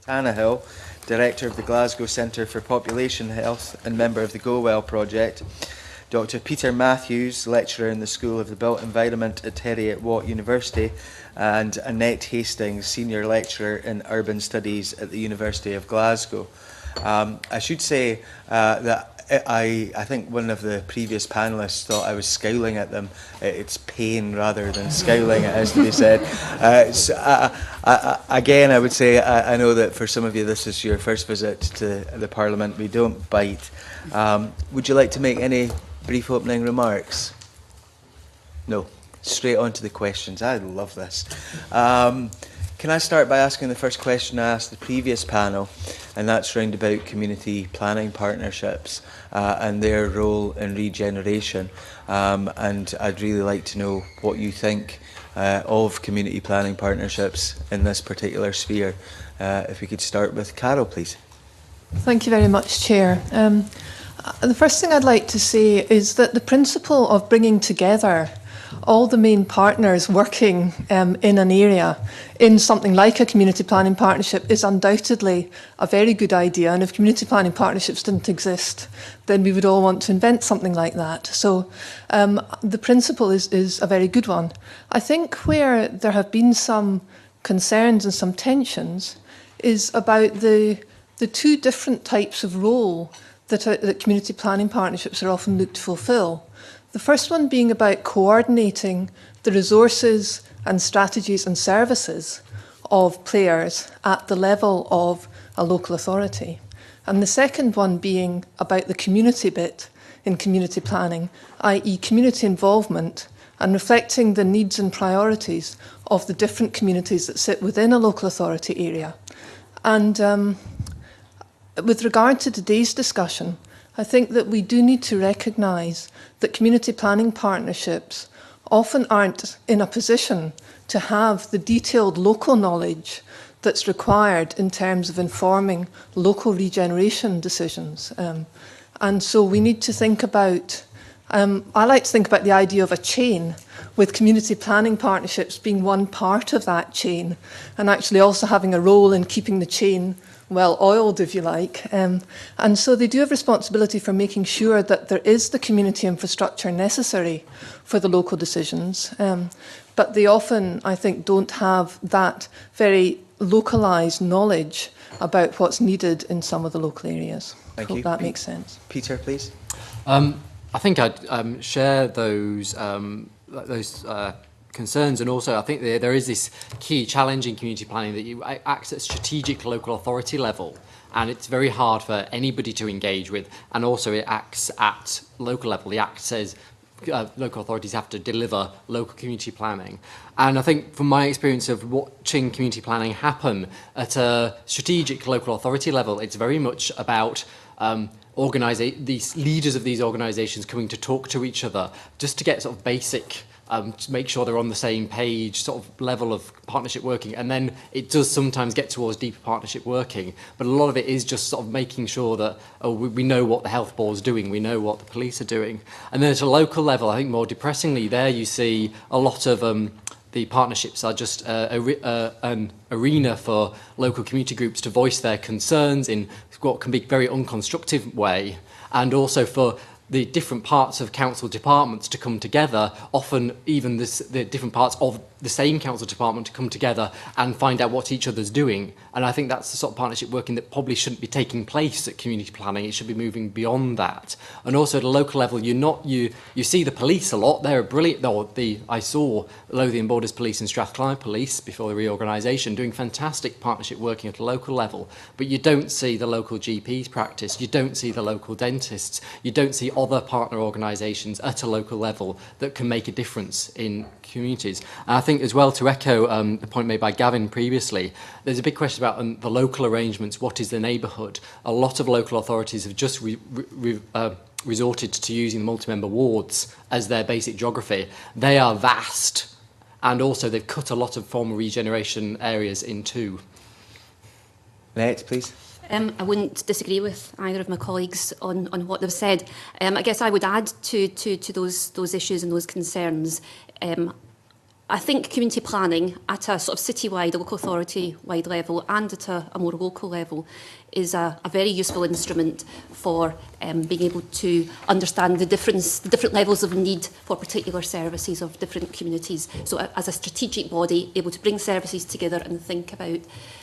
Tannahill, Director of the Glasgow Centre for Population Health and member of the Go Well project, Dr Peter Matthews, lecturer in the School of the Built Environment at Heriot-Watt University, and Annette Hastings, senior lecturer in urban studies at the University of Glasgow. I should say that I think one of the previous panellists thought I was scowling at them. It's pain rather than scowling, it has to be said. Again, I would say I know that for some of you this is your first visit to the Parliament. We don't bite. Would you like to make any brief opening remarks? No. Straight on to the questions. I love this. Can I start by asking the first question I asked the previous panel, and that's round about community planning partnerships and their role in regeneration. And I'd really like to know what you think of community planning partnerships in this particular sphere. If we could start with Carol, please. Thank you very much, Chair. The first thing I'd like to say is that the principle of bringing together all the main partners working in an area in something like a community planning partnership is undoubtedly a very good idea. And if community planning partnerships didn't exist, then we would all want to invent something like that. So the principle is a very good one. I think where there have been some concerns and some tensions is about the two different types of role that community planning partnerships are often looked to fulfil. The first one being about coordinating the resources and strategies and services of players at the level of a local authority. And the second one being about the community bit in community planning, i.e. community involvement and reflecting the needs and priorities of the different communities that sit within a local authority area. And with regard to today's discussion, I think that we do need to recognise that community planning partnerships often aren't in a position to have the detailed local knowledge that's required in terms of informing local regeneration decisions. And so we need to think about, I like to think about the idea of a chain, with community planning partnerships being one part of that chain, and actually also having a role in keeping the chain well oiled, if you like. And so they do have responsibility for making sure that there is the community infrastructure necessary for the local decisions. But they often, I think, don't have that very localised knowledge about what's needed in some of the local areas. Thank Hope you. that makes sense. Peter, please. I think I'd share those concerns, and also I think there is this key challenge in community planning that you act at strategic local authority level, and it's very hard for anybody to engage with, and also it acts at local level. The Act says local authorities have to deliver local community planning, and I think from my experience of watching community planning happen at a strategic local authority level, it's very much about these leaders of these organisations coming to talk to each other just to get sort of basic to make sure they're on the same page, sort of level of partnership working. And then it does sometimes get towards deeper partnership working, but a lot of it is just sort of making sure that we know what the health board's doing, we know what the police are doing. And then at a local level, I think more depressingly, there you see a lot of the partnerships are just an arena for local community groups to voice their concerns in what can be a very unconstructive way, and also for the different parts of council departments to come together, often even the different parts of the same council department to come together and find out what each other's doing. And I think that's the sort of partnership working that probably shouldn't be taking place at community planning. It should be moving beyond that. And also at a local level, you see the police a lot. They're brilliant. I saw Lothian Borders Police and Strathclyde Police before the reorganisation doing fantastic partnership working at a local level. But you don't see the local GPs practice. You don't see the local dentists. You don't see other partner organisations at a local level that can make a difference in communities. And I think as well, to echo the point made by Gavin previously, there's a big question about the local arrangements. What is the neighbourhood? A lot of local authorities have just resorted to using the multi-member wards as their basic geography. They are vast, and also they've cut a lot of former regeneration areas in two. Annette, please. I wouldn't disagree with either of my colleagues on what they've said. I guess I would add to those issues and those concerns I think community planning at a sort of citywide, a local authority-wide level and at a more local level is a very useful instrument for being able to understand the different levels of need for particular services of different communities. So as a strategic body, able to bring services together and think about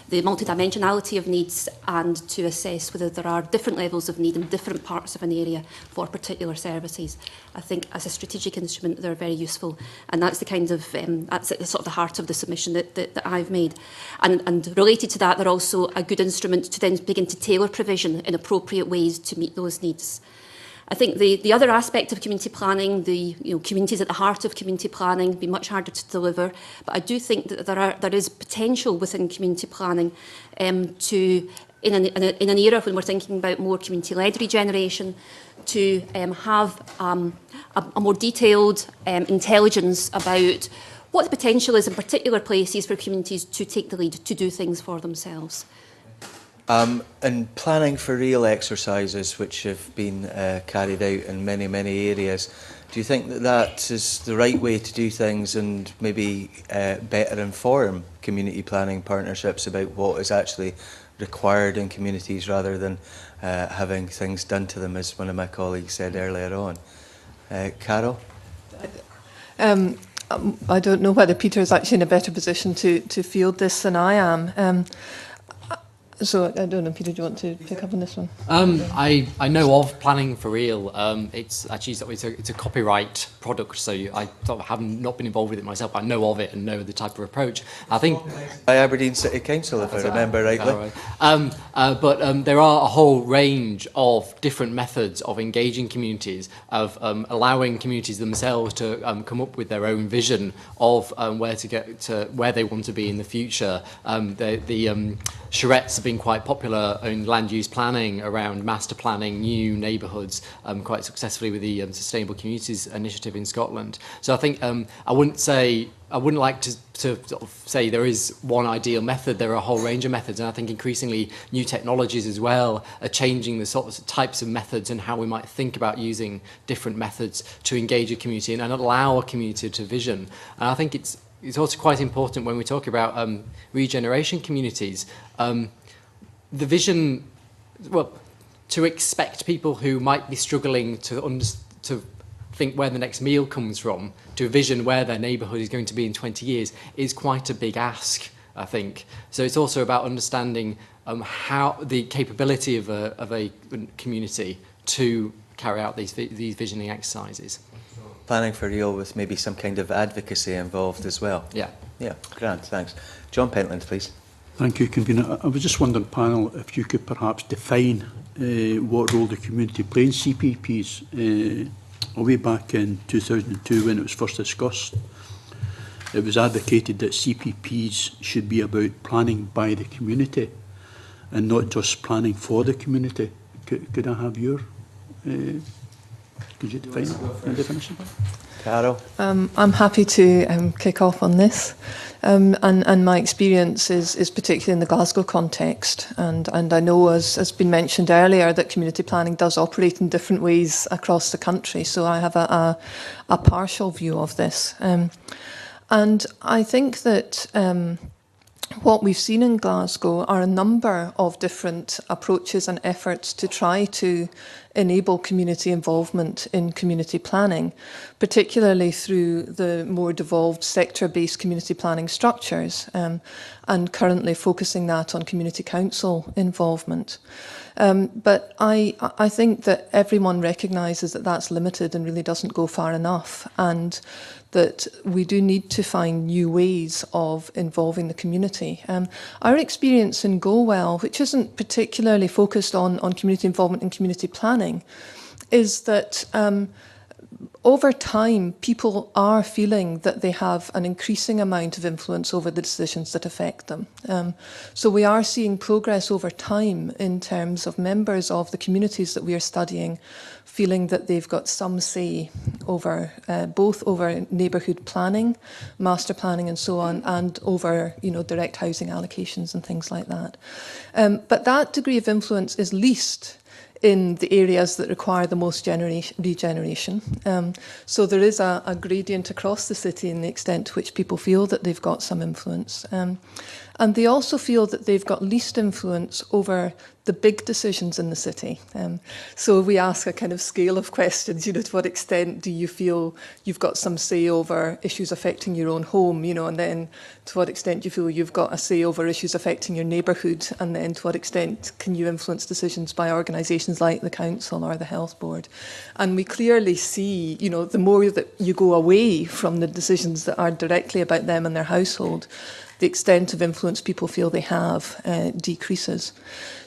the multidimensionality of needs and to assess whether there are different levels of need in different parts of an area for particular services. I think as a strategic instrument, they're very useful. And that's the kind of, that's at the sort of the heart of the submission that I've made. And related to that, they're also a good instrument to then begin to tailor provision in appropriate ways to meet those needs. I think the other aspect of community planning, the communities at the heart of community planning, be much harder to deliver. But I do think that there is potential within community planning to, in an era when we're thinking about more community-led regeneration, to have a more detailed intelligence about what the potential is in particular places for communities to take the lead, to do things for themselves. And planning for real exercises which have been carried out in many, many areas, do you think that that is the right way to do things and maybe better inform community planning partnerships about what is actually required in communities rather than having things done to them, as one of my colleagues said earlier on? Carol? I don't know whether Peter is actually in a better position to field this than I am. So I don't know, Peter, do you want to pick up on this one? I know of Planning for Real. It's actually it's a copyright product, so I sort of have not been involved with it myself. I know of it and know the type of approach. I think by Aberdeen City Council, if I remember rightly. But there are a whole range of different methods of engaging communities, of allowing communities themselves to come up with their own vision of where to get to, where they want to be in the future. The charrettes have been quite popular in land use planning around master planning new neighbourhoods quite successfully with the Sustainable Communities Initiative in Scotland. So I think I wouldn't like to sort of say there is one ideal method. There are a whole range of methods, and I think increasingly new technologies as well are changing the sort of types of methods and how we might think about using different methods to engage a community and allow a community to vision. And I think it's also quite important when we talk about regeneration communities. The vision, well, to expect people who might be struggling to think where the next meal comes from, to vision where their neighbourhood is going to be in 20 years, is quite a big ask, I think. So it's also about understanding how the capability of a community to carry out these visioning exercises. Planning for Real with maybe some kind of advocacy involved as well. Yeah. Yeah, grand, thanks. John Pentland, please. Thank you, Convener. I was just wondering, panel, if you could perhaps define what role the community played in CPPs. Way back in 2002 when it was first discussed, it was advocated that CPPs should be about planning by the community and not just planning for the community. Could I have your... could you define the definition? Carol? I'm happy to kick off on this. And my experience is particularly in the Glasgow context. And I know, as has been mentioned earlier, that community planning does operate in different ways across the country. So I have a partial view of this. And I think that what we've seen in Glasgow are a number of different approaches and efforts to try to enable community involvement in community planning, particularly through the more devolved sector-based community planning structures, and currently focusing that on community council involvement. But I think that everyone recognises that that's limited and really doesn't go far enough, and that we do need to find new ways of involving the community. Our experience in Go Well, which isn't particularly focused on community involvement in community planning, is that over time, people are feeling that they have an increasing amount of influence over the decisions that affect them. So we are seeing progress over time in terms of members of the communities that we are studying feeling that they've got some say over both over neighbourhood planning, master planning and so on, and over direct housing allocations and things like that. But that degree of influence is least in the areas that require the most regeneration. So there is a gradient across the city in the extent to which people feel that they've got some influence. And they also feel that they've got least influence over the big decisions in the city. So we ask a kind of scale of questions, to what extent do you feel you've got some say over issues affecting your own home, and then to what extent do you feel you've got a say over issues affecting your neighbourhood, and then to what extent can you influence decisions by organisations like the council or the health board. And we clearly see, the more that you go away from the decisions that are directly about them and their household, the extent of influence people feel they have decreases.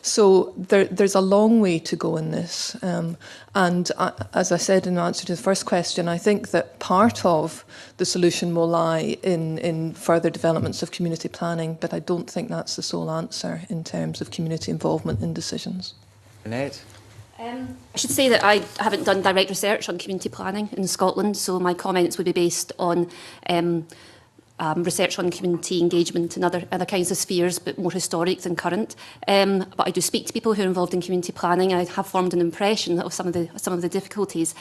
So there's a long way to go in this. And as I said in answer to the first question, I think that part of the solution will lie in further developments of community planning, but I don't think that's the sole answer in terms of community involvement in decisions. Annette? I should say that I haven't done direct research on community planning in Scotland, so my comments would be based on research on community engagement and other kinds of spheres, but more historic than current. But I do speak to people who are involved in community planning. I have formed an impression of some of the difficulties.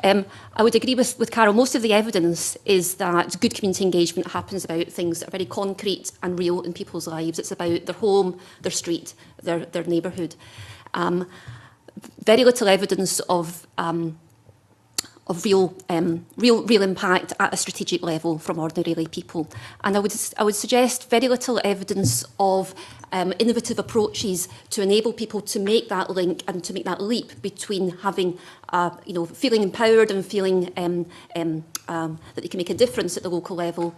I would agree with Carol. Most of the evidence is that good community engagement happens about things that are very concrete and real in people's lives. It's about their home, their street, their neighbourhood. Very little evidence of real impact at a strategic level from ordinary lay people. And I would suggest very little evidence of innovative approaches to enable people to make that link and to make that leap between having, feeling empowered and feeling that they can make a difference at the local level,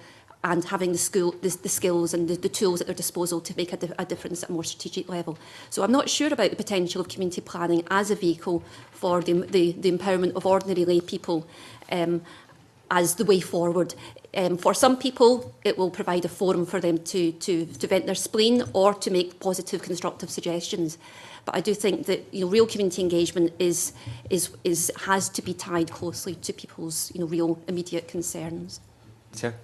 and having the skills and the tools at their disposal to make a difference at a more strategic level. So I'm not sure about the potential of community planning as a vehicle for the empowerment of ordinary lay people as the way forward. For some people, it will provide a forum for them to vent their spleen or to make positive, constructive suggestions. But I do think that real community engagement has to be tied closely to people's real immediate concerns. Sure.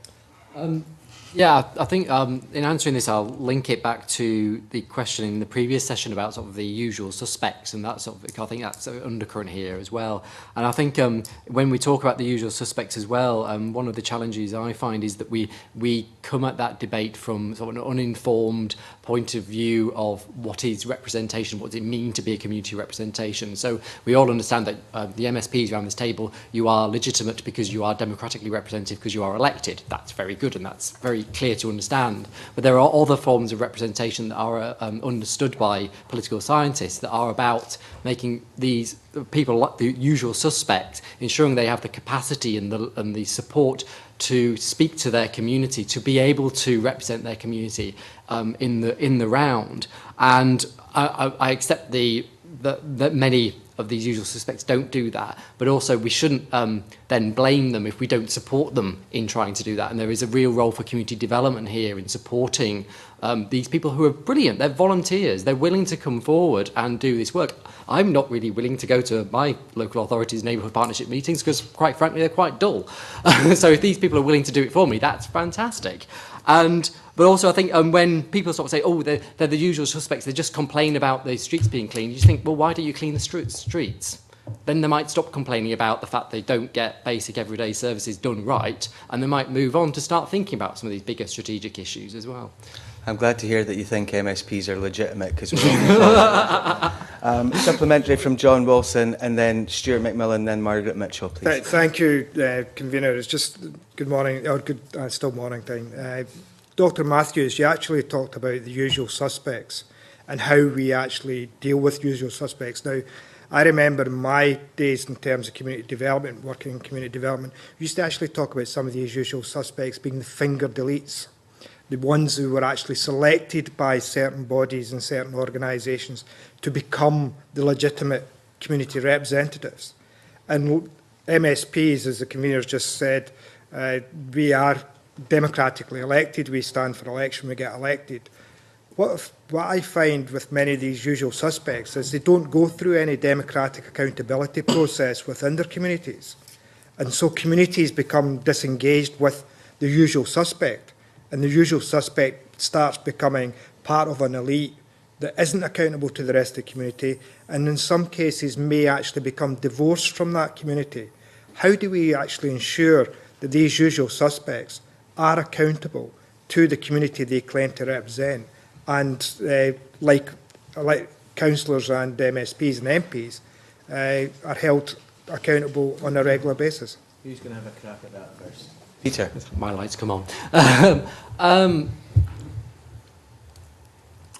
Yeah, I think in answering this, I'll link it back to the question in the previous session about sort of the usual suspects, and that sort of, I think that's an undercurrent here as well. And I think when we talk about the usual suspects as well, one of the challenges I find is that we come at that debate from sort of an uninformed point of view of what is representation, what does it mean to be a community representation. So we all understand that the MSPs around this table, you are legitimate because you are democratically representative because you are elected. That's very good and that's very clear to understand. But there are other forms of representation that are understood by political scientists that are about making these people like the usual suspect, ensuring they have the capacity and the support to speak to their community, to be able to represent their community in the round. And I accept that many of these usual suspects don't do that, but also we shouldn't then blame them if we don't support them in trying to do that. And there is a real role for community development here in supporting these people who are brilliant. They're volunteers. They're willing to come forward and do this work. I'm not really willing to go to my local authorities' neighbourhood partnership meetings because, quite frankly, they're quite dull. So if these people are willing to do it for me, that's fantastic. But also, I think when people sort of say, oh, they're the usual suspects, they just complain about the streets being clean, you just think, well, why don't you clean the streets? Then they might stop complaining about the fact they don't get basic everyday services done right, and they might move on to start thinking about some of these bigger strategic issues as well. I'm glad to hear that you think MSPs are legitimate, because we're supplementary from John Wilson, and then Stuart McMillan, then Margaret Mitchell, please. Thank you, Convener. It's just good morning, or still morning time. Dr. Matthews, you actually talked about the usual suspects and how we actually deal with usual suspects. Now, I remember in my days in terms of community development, working in community development, we used to actually talk about some of these usual suspects being the fingered elites, the ones who were actually selected by certain bodies and certain organisations to become the legitimate community representatives. And MSPs, as the convener just said, we are democratically elected, we stand for election, we get elected. What I find with many of these usual suspects is they don't go through any democratic accountability process within their communities. And so communities become disengaged with the usual suspect, and the usual suspect starts becoming part of an elite that isn't accountable to the rest of the community, and in some cases may actually become divorced from that community. How do we actually ensure that these usual suspects are accountable to the community they claim to represent, and like councillors and MSPs and MPs are held accountable on a regular basis? Who's going to have a crack at that first? Peter. My lights come on.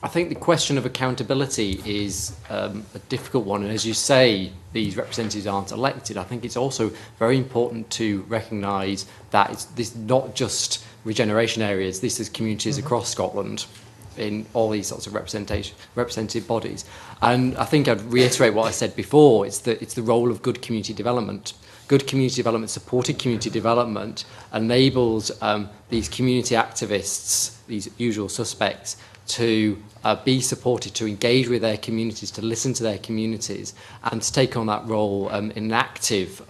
I think the question of accountability is a difficult one, and as you say, these representatives aren't elected. I think it's also very important to recognise that this is not just regeneration areas, this is communities across Scotland in all these sorts of representative bodies. And I think I'd reiterate what I said before, it's the role of good community development. Good community development, supported community development, enables these community activists, these usual suspects, to be supported, to engage with their communities, to listen to their communities, and to take on that role in an active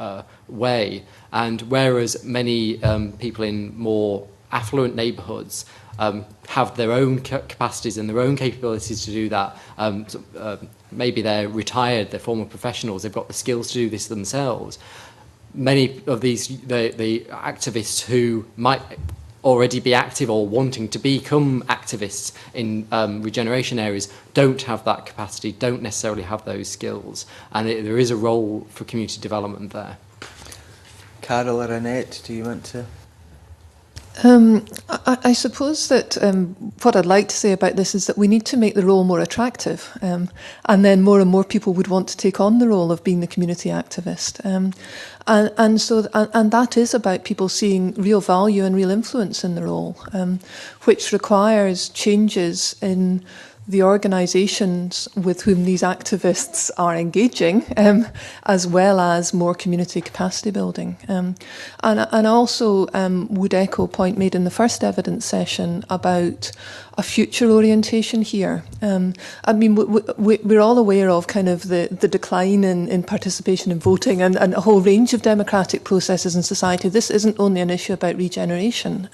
way. And whereas many people in more affluent neighbourhoods have their own capacities and their own capabilities to do that, maybe they're retired, they're former professionals, they've got the skills to do this themselves. Many of these, the activists who might already be active or wanting to become activists in regeneration areas don't have that capacity, don't necessarily have those skills, and there is a role for community development there. Carol or Annette, do you want to? I suppose that what I'd like to say about this is that we need to make the role more attractive, and then more and more people would want to take on the role of being the community activist. And that is about people seeing real value and real influence in the role, which requires changes in the organisations with whom these activists are engaging, as well as more community capacity building. And also would echo a point made in the first evidence session about a future orientation here. I mean, we're all aware of kind of the decline in participation in voting and a whole range of democratic processes in society. This isn't only an issue about regeneration.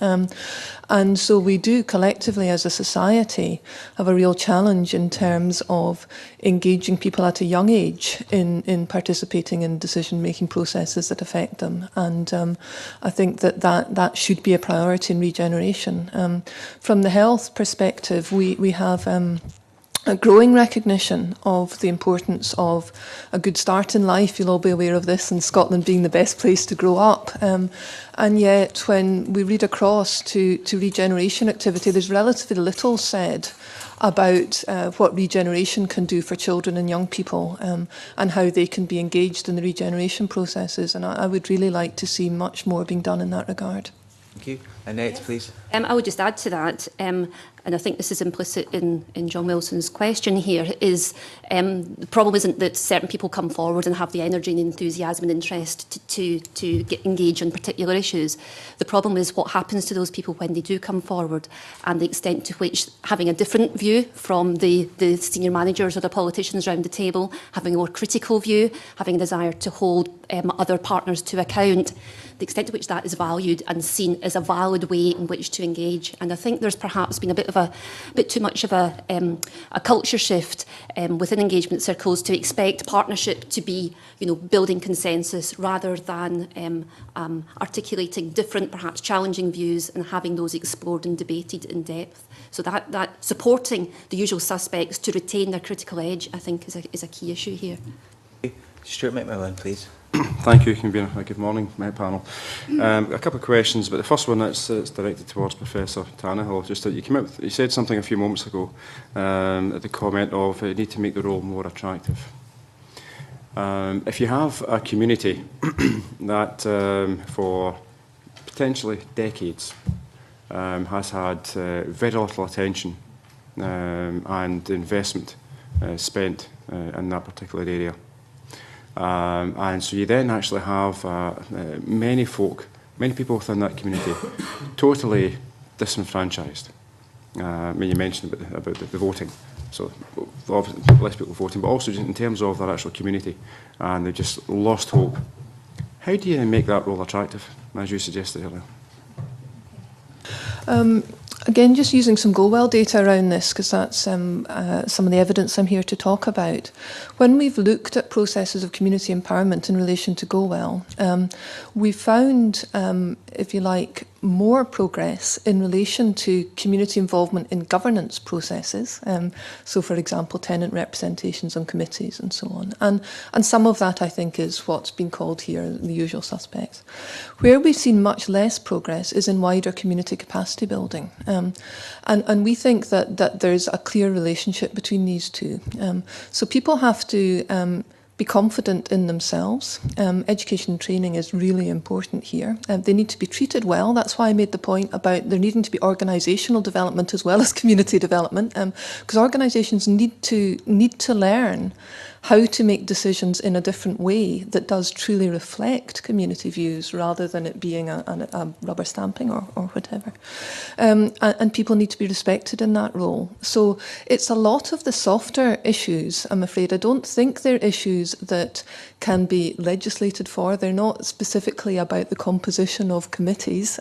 And so we do collectively as a society have a real challenge in terms of engaging people at a young age in participating in decision-making processes that affect them. And I think that should be a priority in regeneration. From the health perspective, we have a growing recognition of the importance of a good start in life. You'll all be aware of this, and Scotland being the best place to grow up. And yet, when we read across to regeneration activity, there's relatively little said about what regeneration can do for children and young people, and how they can be engaged in the regeneration processes. And I would really like to see much more being done in that regard. Thank you. Annette, please. I would just add to that, and I think this is implicit in John Wilson's question here, is the problem isn't that certain people come forward and have the energy and enthusiasm and interest to engage on particular issues. The problem is what happens to those people when they do come forward, and the extent to which having a different view from the senior managers or the politicians around the table, having a more critical view, having a desire to hold other partners to account, the extent to which that is valued and seen as a valid way in which to engage. And I think there's perhaps been a bit too much of a culture shift within engagement circles to expect partnership to be, building consensus rather than articulating different, perhaps challenging views and having those explored and debated in depth. So that supporting the usual suspects to retain their critical edge, I think, is a key issue here. Stuart McMillan, please. Thank you, Convener. Good morning, panel. A couple of questions, but the first one that's directed towards Professor Tannehill. Just that you said something a few moments ago at the comment of you need to make the role more attractive. If you have a community that for potentially decades has had very little attention and investment spent in that particular area, and so you then actually have many people within that community totally disenfranchised. I mean, you mentioned about the voting, so less people voting, but also just in terms of their actual community, and they've just lost hope. How do you make that role attractive, as you suggested earlier? again, just using some Go Well data around this, because that's some of the evidence I'm here to talk about. When we've looked at processes of community empowerment in relation to Go Well, we found, if you like, more progress in relation to community involvement in governance processes. So, for example, tenant representations on committees and so on. And some of that, I think, is what's been called here the usual suspects. Where we've seen much less progress is in wider community capacity building. And we think that there's a clear relationship between these two. So people have to be confident in themselves. Education and training is really important here. They need to be treated well. That's why I made the point about there needing to be organisational development as well as community development, because organisations need to learn how to make decisions in a different way that does truly reflect community views rather than it being a rubber stamping or whatever. And people need to be respected in that role. So it's a lot of the softer issues, I'm afraid. I don't think they're issues that can be legislated for. They're not specifically about the composition of committees.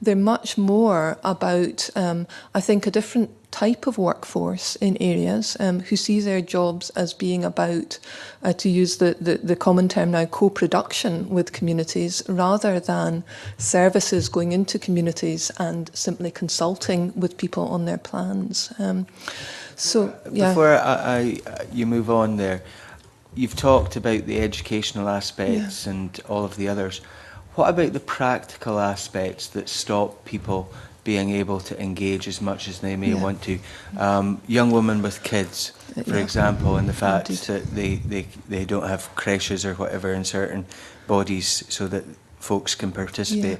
They're much more about, I think, a different type of workforce in areas who see their jobs as being about, to use the common term now, co-production with communities rather than services going into communities and simply consulting with people on their plans. So, yeah. Before you move on there, you've talked about the educational aspects and all of the others. What about the practical aspects that stop people being able to engage as much as they may want to? Young women with kids, for example, and the fact that they don't have creches or whatever in certain bodies so that folks can participate.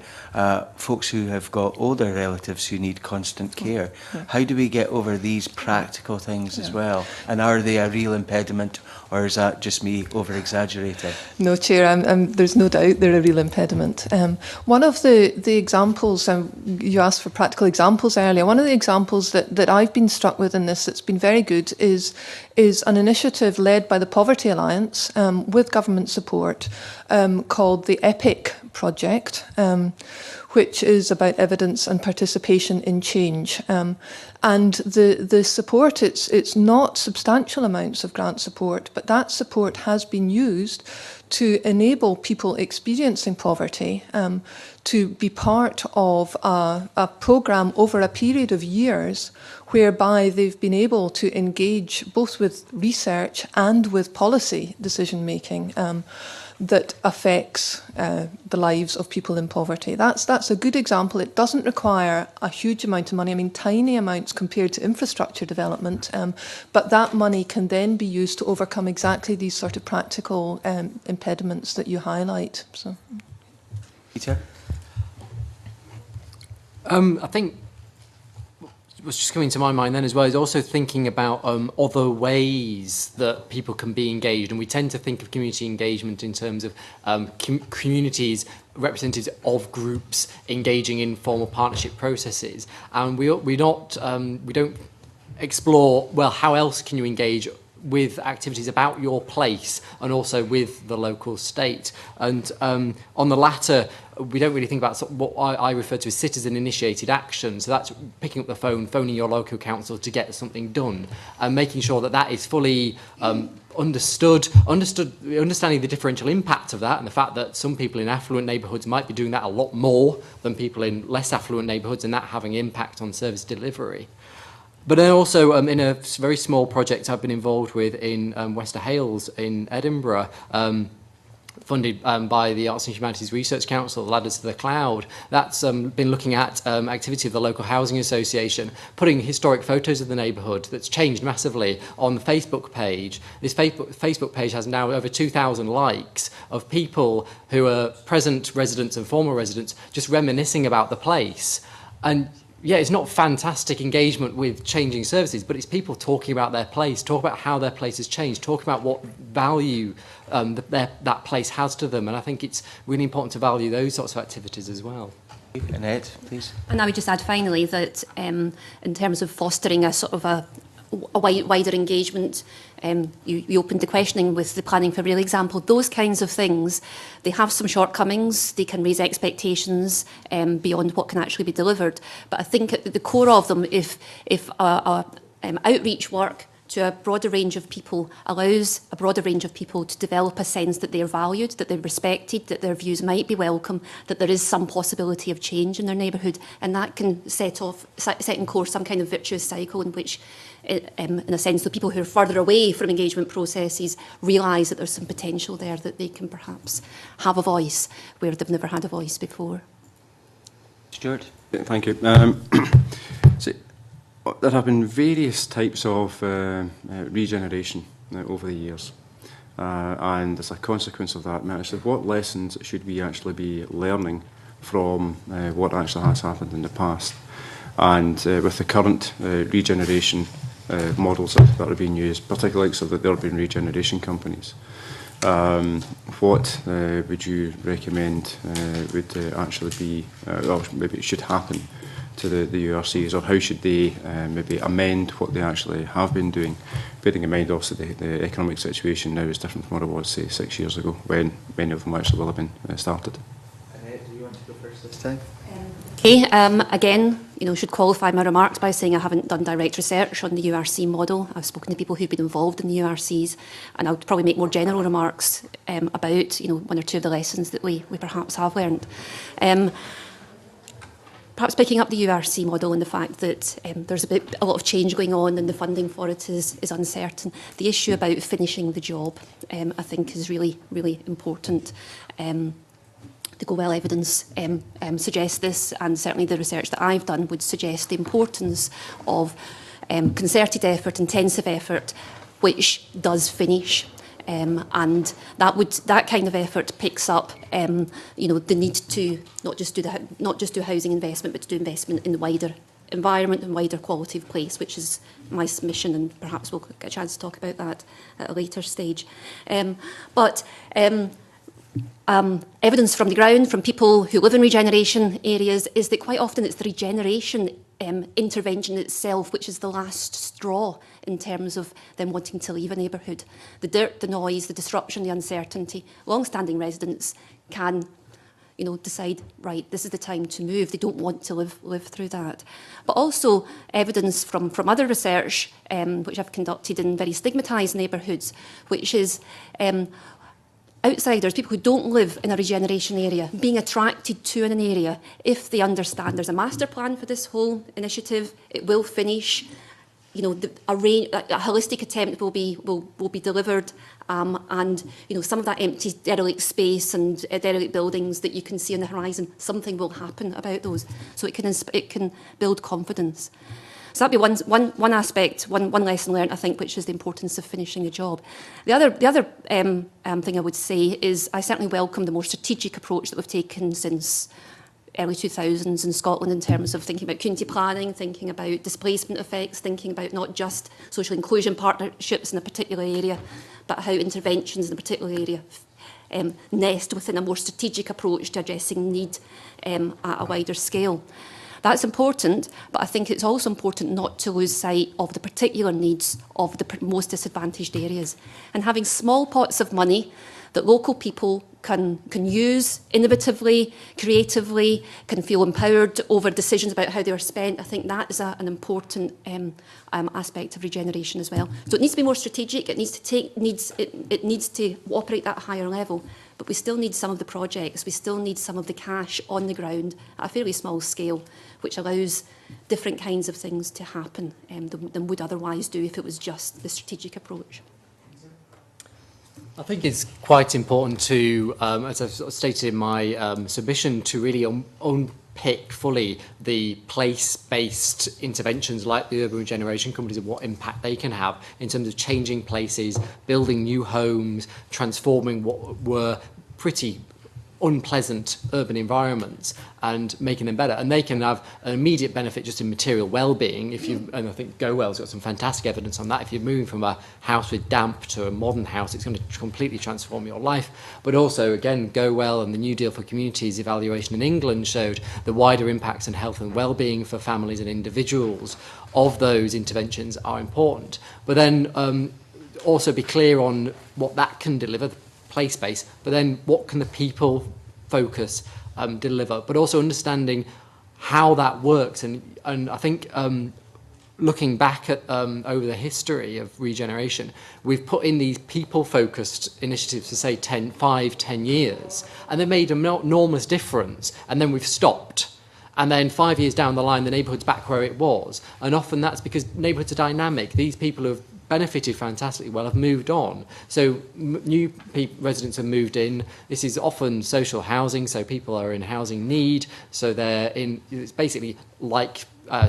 Folks who have got older relatives who need constant care. How do we get over these practical things as well? And are they a real impediment, or is that just me over-exaggerating? No, Chair, there's no doubt they're a real impediment. One of the examples, you asked for practical examples earlier, one of the examples that I've been struck with in this that's been very good is an initiative led by the Poverty Alliance with government support called the EPIC project, which is about evidence and participation in change. And the support, it's not substantial amounts of grant support, but that support has been used to enable people experiencing poverty to be part of a programme over a period of years whereby they've been able to engage both with research and with policy decision making that affects the lives of people in poverty. That's a good example. It doesn't require a huge amount of money, I mean tiny amounts compared to infrastructure development, but that money can then be used to overcome exactly these sort of practical impediments that you highlight. So, Peter? I think what's just coming to my mind then as well is also thinking about other ways that people can be engaged, and we tend to think of community engagement in terms of communities, representatives of groups engaging in formal partnership processes, and we don't explore, well, how else can you engage with activities about your place and also with the local state. And on the latter, we don't really think about sort of what I refer to as citizen-initiated action. So that's picking up the phone, phoning your local council to get something done, and making sure that that is fully understanding the differential impact of that, and the fact that some people in affluent neighbourhoods might be doing that a lot more than people in less affluent neighbourhoods, and that having impact on service delivery. But then also in a very small project I've been involved with in Wester Hales in Edinburgh, funded by the Arts and Humanities Research Council, Ladders to the Cloud. That's been looking at activity of the local housing association, putting historic photos of the neighbourhood that's changed massively on the Facebook page. This Facebook page has now over 2,000 likes of people who are present residents and former residents just reminiscing about the place. And yeah, it's not fantastic engagement with changing services, but it's people talking about their place, talk about how their place has changed, talk about what value that place has to them. And I think it's really important to value those sorts of activities as well. Annette, please. And I would just add finally that in terms of fostering a sort of a a wider engagement. You opened the questioning with the planning for real example. Those kinds of things, they have some shortcomings. They can raise expectations beyond what can actually be delivered. But I think at the core of them, if outreach work to a broader range of people allows a broader range of people to develop a sense that they're valued, that they're respected, that their views might be welcome, that there is some possibility of change in their neighbourhood, and that can set in course some kind of virtuous cycle in which, in a sense, the people who are further away from engagement processes realise that there's some potential there, that they can perhaps have a voice where they've never had a voice before. Stuart? Thank you. So, there have been various types of regeneration over the years, and as a consequence of that, so what lessons should we actually be learning from what actually has happened in the past? And with the current regeneration models that are being used, particularly so that the urban regeneration companies, what would you recommend would actually be, or maybe it should happen to the URCs, or how should they maybe amend what they actually have been doing, bearing in mind also the economic situation now is different from what it was, say, 6 years ago, when many of them actually will have been started. Annette, do you want to go first this time? Okay, again, should qualify my remarks by saying I haven't done direct research on the URC model. I've spoken to people who've been involved in the URCs, and I'll probably make more general remarks about, one or two of the lessons that we perhaps have learned. Perhaps picking up the URC model and the fact that there's a lot of change going on and the funding for it is uncertain. The issue about finishing the job, I think, is really, really important. The Go-Well evidence suggests this, and certainly the research that I've done would suggest the importance of concerted effort, intensive effort, which does finish. And that kind of effort picks up, the need to not just do housing investment, but to do investment in the wider environment and wider quality of place, which is my submission, and perhaps we'll get a chance to talk about that at a later stage. Evidence from the ground, from people who live in regeneration areas, is that quite often it's the regeneration intervention itself which is the last straw in terms of them wanting to leave a neighbourhood. The dirt, the noise, the disruption, the uncertainty. Long-standing residents can decide, right, this is the time to move. They don't want to live through that. But also evidence from other research, which I've conducted in very stigmatised neighbourhoods, which is outsiders, people who don't live in a regeneration area, being attracted to an area if they understand there's a master plan for this whole initiative, it will finish, a holistic attempt will be delivered, and some of that empty derelict space and derelict buildings that you can see on the horizon, something will happen about those, so it can build confidence. So that'd be one aspect, one lesson learned, I think, which is the importance of finishing the job. The other thing I would say is I certainly welcome the more strategic approach that we've taken since early 2000s in Scotland in terms of thinking about community planning, thinking about displacement effects, thinking about not just social inclusion partnerships in a particular area, but how interventions in a particular area nest within a more strategic approach to addressing need at a wider scale. That's important, but I think it's also important not to lose sight of the particular needs of the most disadvantaged areas. And having small pots of money that local people can use innovatively, creatively, can feel empowered over decisions about how they are spent, I think that is an important aspect of regeneration as well. So it needs to be more strategic, it needs to operate at a higher level, but we still need some of the projects, we still need some of the cash on the ground at a fairly small scale, which allows different kinds of things to happen than would otherwise do if it was just the strategic approach. I think it's quite important to, as I've sort of stated in my submission, to really unpick fully the place-based interventions like the urban regeneration companies and what impact they can have in terms of changing places, building new homes, transforming what were pretty unpleasant urban environments and making them better. And they can have an immediate benefit just in material well-being. And I think GoWell's got some fantastic evidence on that. If you're moving from a house with damp to a modern house, it's going to completely transform your life. But also, again, GoWell and the New Deal for Communities evaluation in England showed the wider impacts on health and well-being for families and individuals of those interventions are important. But then also be clear on what that can deliver, place-based, but then what can the people focus deliver, but also understanding how that works. And I think looking back at over the history of regeneration, we've put in these people-focused initiatives for say 5-10 years, and they made an enormous difference, and then we've stopped. And then 5 years down the line, the neighbourhood's back where it was. And often that's because neighbourhoods are dynamic. These people who have benefited fantastically well have moved on. So new residents have moved in. This is often social housing, so people are in housing need. So they're in, it's basically like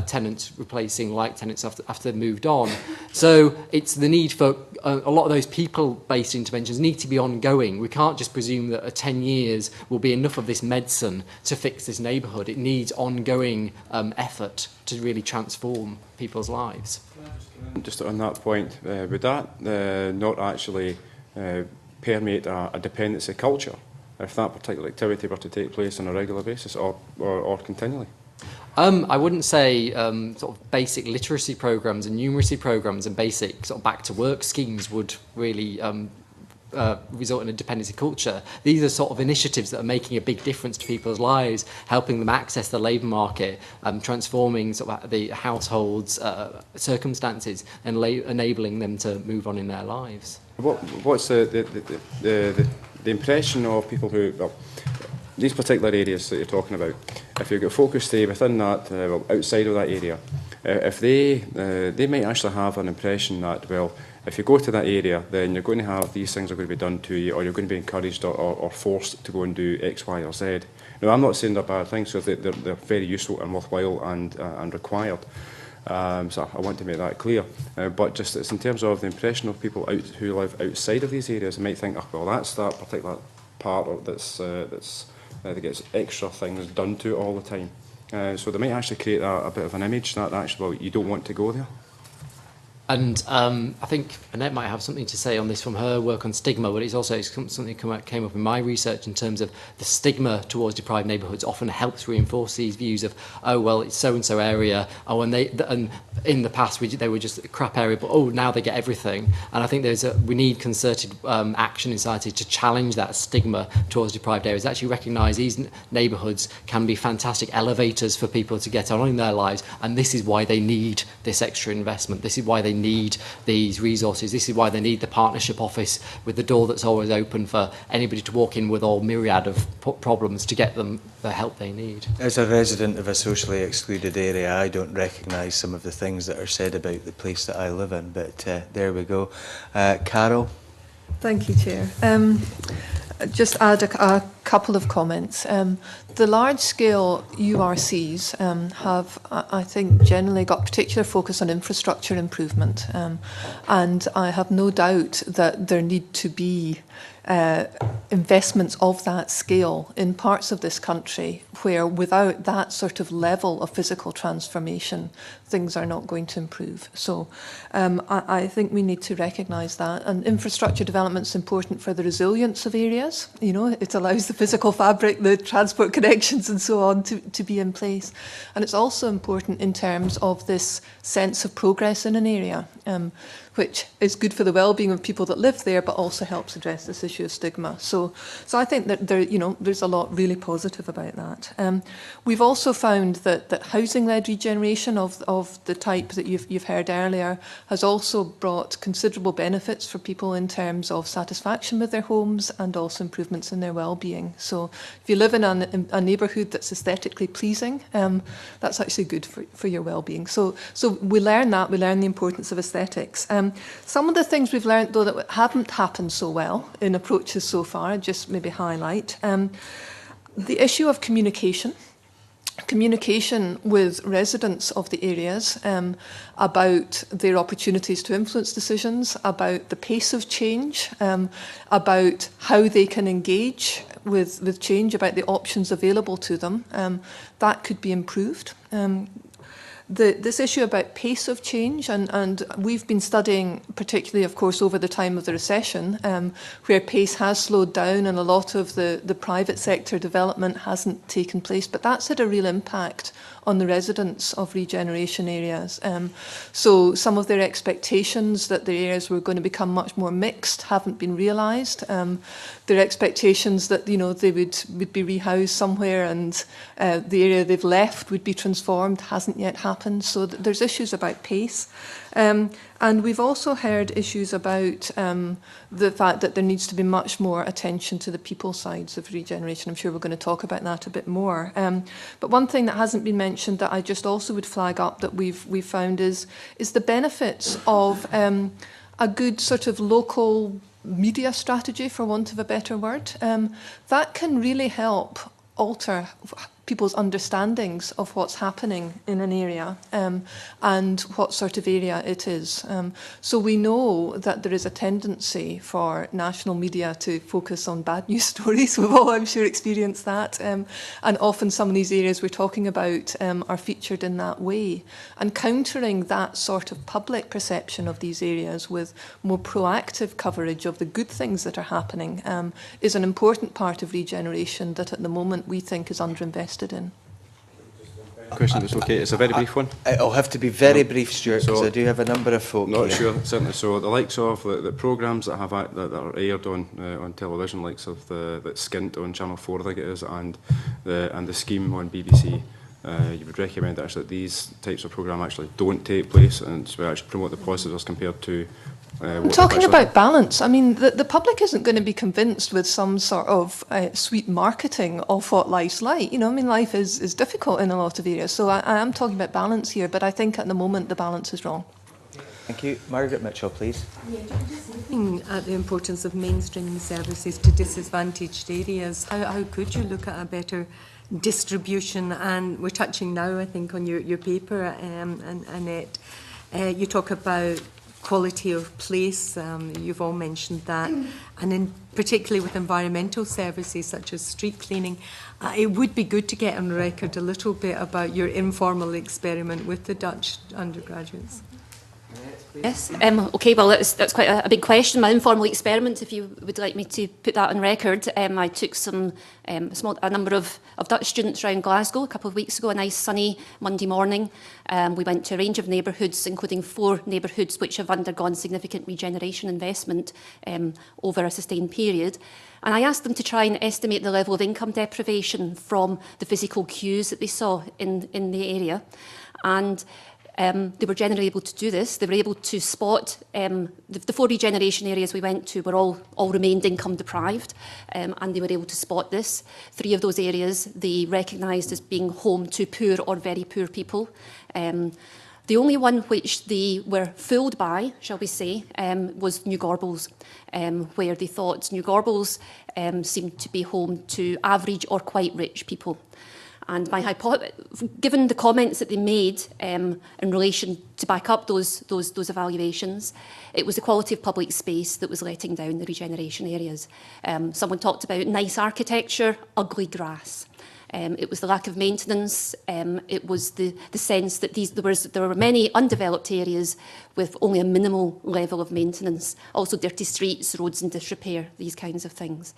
tenants replacing like tenants after they've moved on. So it's the need for a lot of those people-based interventions need to be ongoing. We can't just presume that 10 years will be enough of this medicine to fix this neighbourhood. It needs ongoing effort to really transform people's lives. Just on that point, would that not actually permeate a dependency culture if that particular activity were to take place on a regular basis or continually? I wouldn't say sort of basic literacy programs and numeracy programs and basic sort of back to work schemes would really result in a dependency culture. These are sort of initiatives that are making a big difference to people's lives, helping them access the labour market, transforming sort of the household's circumstances and enabling them to move on in their lives. What's the impression of people who, well, these particular areas that you're talking about, if you've got focus stay within that, well, outside of that area, if they might actually have an impression that, well, if you go to that area, then you're going to have these things are going to be done to you, or you're going to be encouraged or forced to go and do X, Y, or Z. Now, I'm not saying they're bad things, because they're very useful and worthwhile and required. So I want to make that clear. But just it's in terms of the impression of people who live outside of these areas, they might think, oh, well, that's that particular part of that gets extra things done to it all the time. So they might actually create a bit of an image that actually, well, you don't want to go there. And I think Annette might have something to say on this from her work on stigma, but it's also something that came up in my research in terms of the stigma towards deprived neighbourhoods often helps reinforce these views of, oh, well, it's so-and-so area, oh, and in the past they were just a crap area, but oh, now they get everything. And I think we need concerted action in society to challenge that stigma towards deprived areas, actually recognise these neighbourhoods can be fantastic elevators for people to get on in their lives, and this is why they need this extra investment. This is why they need these resources. This is why they need the partnership office with the door that's always open for anybody to walk in with all myriad of problems to get them the help they need. As a resident of a socially excluded area, I don't recognise some of the things that are said about the place that I live in, but there we go. Carol? Thank you, Chair. Just add a couple of comments. The large-scale URCs have, I think, generally got particular focus on infrastructure improvement, and I have no doubt that there need to be investments of that scale in parts of this country where without that sort of level of physical transformation, things are not going to improve. So I think we need to recognise that. And infrastructure development is important for the resilience of areas. You know, it allows the physical fabric, the transport connections and so on to be in place. And it's also important in terms of this sense of progress in an area, which is good for the well-being of people that live there, but also helps address this issue of stigma. So I think that there's a lot really positive about that. We've also found that housing-led regeneration of the type that you've heard earlier has also brought considerable benefits for people in terms of satisfaction with their homes and also improvements in their well-being. So if you live in a neighbourhood that's aesthetically pleasing, that's actually good for your well-being. So we learn that, we learn the importance of aesthetics. Some of the things we've learned, though, that haven't happened so well in approaches so far, just maybe highlight. The issue of communication. communication with residents of the areas about their opportunities to influence decisions, about the pace of change, about how they can engage with change, about the options available to them. That could be improved. This issue about pace of change, and we've been studying, particularly, of course, over the time of the recession, where pace has slowed down and a lot of the private sector development hasn't taken place, but that's had a real impact on the residents of regeneration areas. So some of their expectations that the areas were going to become much more mixed haven't been realised. Their expectations that, you know, they would be rehoused somewhere and the area they've left would be transformed hasn't yet happened. So there's issues about pace. And we've also heard issues about the fact that there needs to be much more attention to the people sides of regeneration. I'm sure we're going to talk about that a bit more. But one thing that hasn't been mentioned that I just also would flag up that we've found is the benefits of a good sort of local media strategy, for want of a better word. That can really help alter people's understandings of what's happening in an area and what sort of area it is. So we know that there is a tendency for national media to focus on bad news stories. We've all, I'm sure, experienced that. And often some of these areas we're talking about are featured in that way. And countering that sort of public perception of these areas with more proactive coverage of the good things that are happening is an important part of regeneration that at the moment we think is underinvested in. Question, if it's okay. It's a very brief one. It'll have to be very brief, Stuart, because I do have a number of folk Not here. sure, certainly. So the likes of the programmes that have that are aired on television, likes of the Skint on Channel 4, I think it is, and the Scheme on BBC. You would recommend actually that these types of programme actually don't take place, and so we actually promote the positives compared to. I'm talking about balance. I mean, the public isn't going to be convinced with some sort of sweet marketing of what life's like. You know, I mean, life is difficult in a lot of areas. So I am talking about balance here, but I think at the moment the balance is wrong. Thank you. Margaret Mitchell, please. Yeah, just looking at the importance of mainstreaming services to disadvantaged areas, how could you look at a better distribution? And we're touching now, I think, on your paper, Annette. You talk about quality of place, you've all mentioned that, and in particularly with environmental services such as street cleaning, it would be good to get on record a little bit about your informal experiment with the Dutch undergraduates. Yes, okay, well that's quite a big question. My informal experiment, if you would like me to put that on record, I took a number of Dutch students around Glasgow a couple of weeks ago, a nice sunny Monday morning. We went to a range of neighbourhoods, including 4 neighbourhoods which have undergone significant regeneration investment over a sustained period. And I asked them to try and estimate the level of income deprivation from the physical cues that they saw in the area. And they were generally able to do this. They were able to spot the 4 regeneration areas we went to were all remained income deprived, and they were able to spot this. 3 of those areas they recognised as being home to poor or very poor people. The only one which they were fooled by, shall we say, was New Gorbals, where they thought New Gorbals seemed to be home to average or quite rich people. And given the comments that they made in relation to back up those evaluations, it was the quality of public space that was letting down the regeneration areas. Someone talked about nice architecture, ugly grass. It was the lack of maintenance. It was the sense that there were many undeveloped areas with only a minimal level of maintenance. Also dirty streets, roads in disrepair, these kinds of things.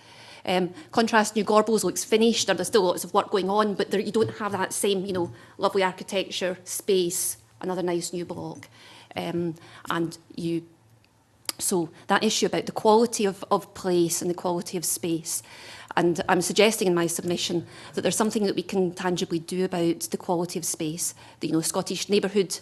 Contrast, New Gorbals looks finished. There's still lots of work going on, but you don't have that same, lovely architecture, space, another nice new block. So that issue about the quality of place and the quality of space. And I'm suggesting in my submission that there's something that we can tangibly do about the quality of space. The Scottish neighbourhood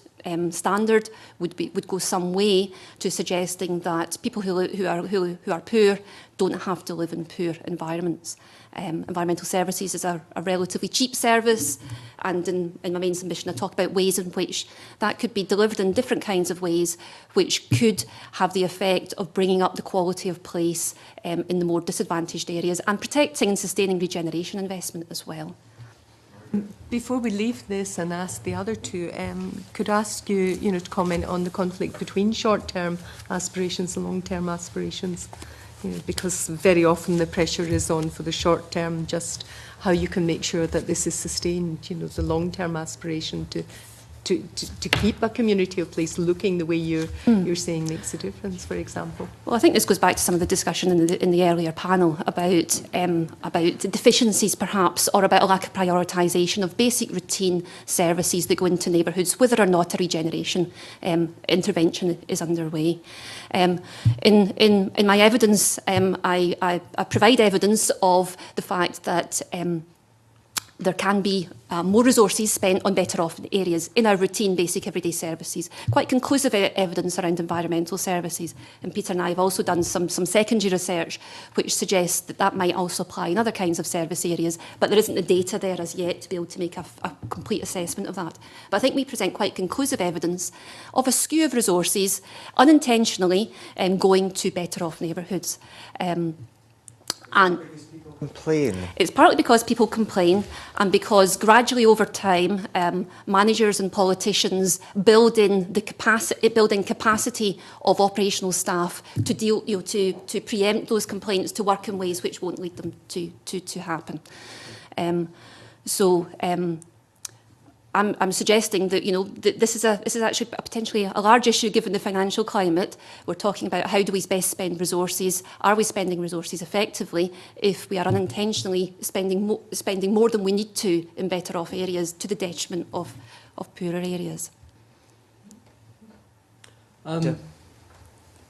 standard would go some way to suggesting that people who are poor don't have to live in poor environments. Environmental services is a relatively cheap service, and in my main submission I talk about ways in which that could be delivered in different kinds of ways which could have the effect of bringing up the quality of place in the more disadvantaged areas and protecting and sustaining regeneration investment as well. Before we leave this and ask the other two, could I ask you, to comment on the conflict between short-term aspirations and long-term aspirations? Because very often the pressure is on for the short term, just how you can make sure that this is sustained, the long-term aspiration to keep a community of place looking the way you're saying makes a difference, for example. Well, I think this goes back to some of the discussion in the earlier panel about deficiencies perhaps, or about a lack of prioritisation of basic routine services that go into neighbourhoods, whether or not a regeneration intervention is underway. In my evidence, I provide evidence of the fact that there can be more resources spent on better off areas in our routine, basic, everyday services. Quite conclusive evidence around environmental services. And Peter and I have also done some secondary research which suggests that that might also apply in other kinds of service areas, but there isn't the data there as yet to be able to make a complete assessment of that. But I think we present quite conclusive evidence of a skew of resources unintentionally going to better off neighbourhoods. And complain. It's partly because people complain, and because gradually over time, managers and politicians build in capacity of operational staff to deal, to preempt those complaints, to work in ways which won't lead them to happen. I'm suggesting that this is actually potentially a large issue given the financial climate. We're talking about how do we best spend resources? Are we spending resources effectively if we are unintentionally spending more than we need to in better off areas to the detriment of poorer areas?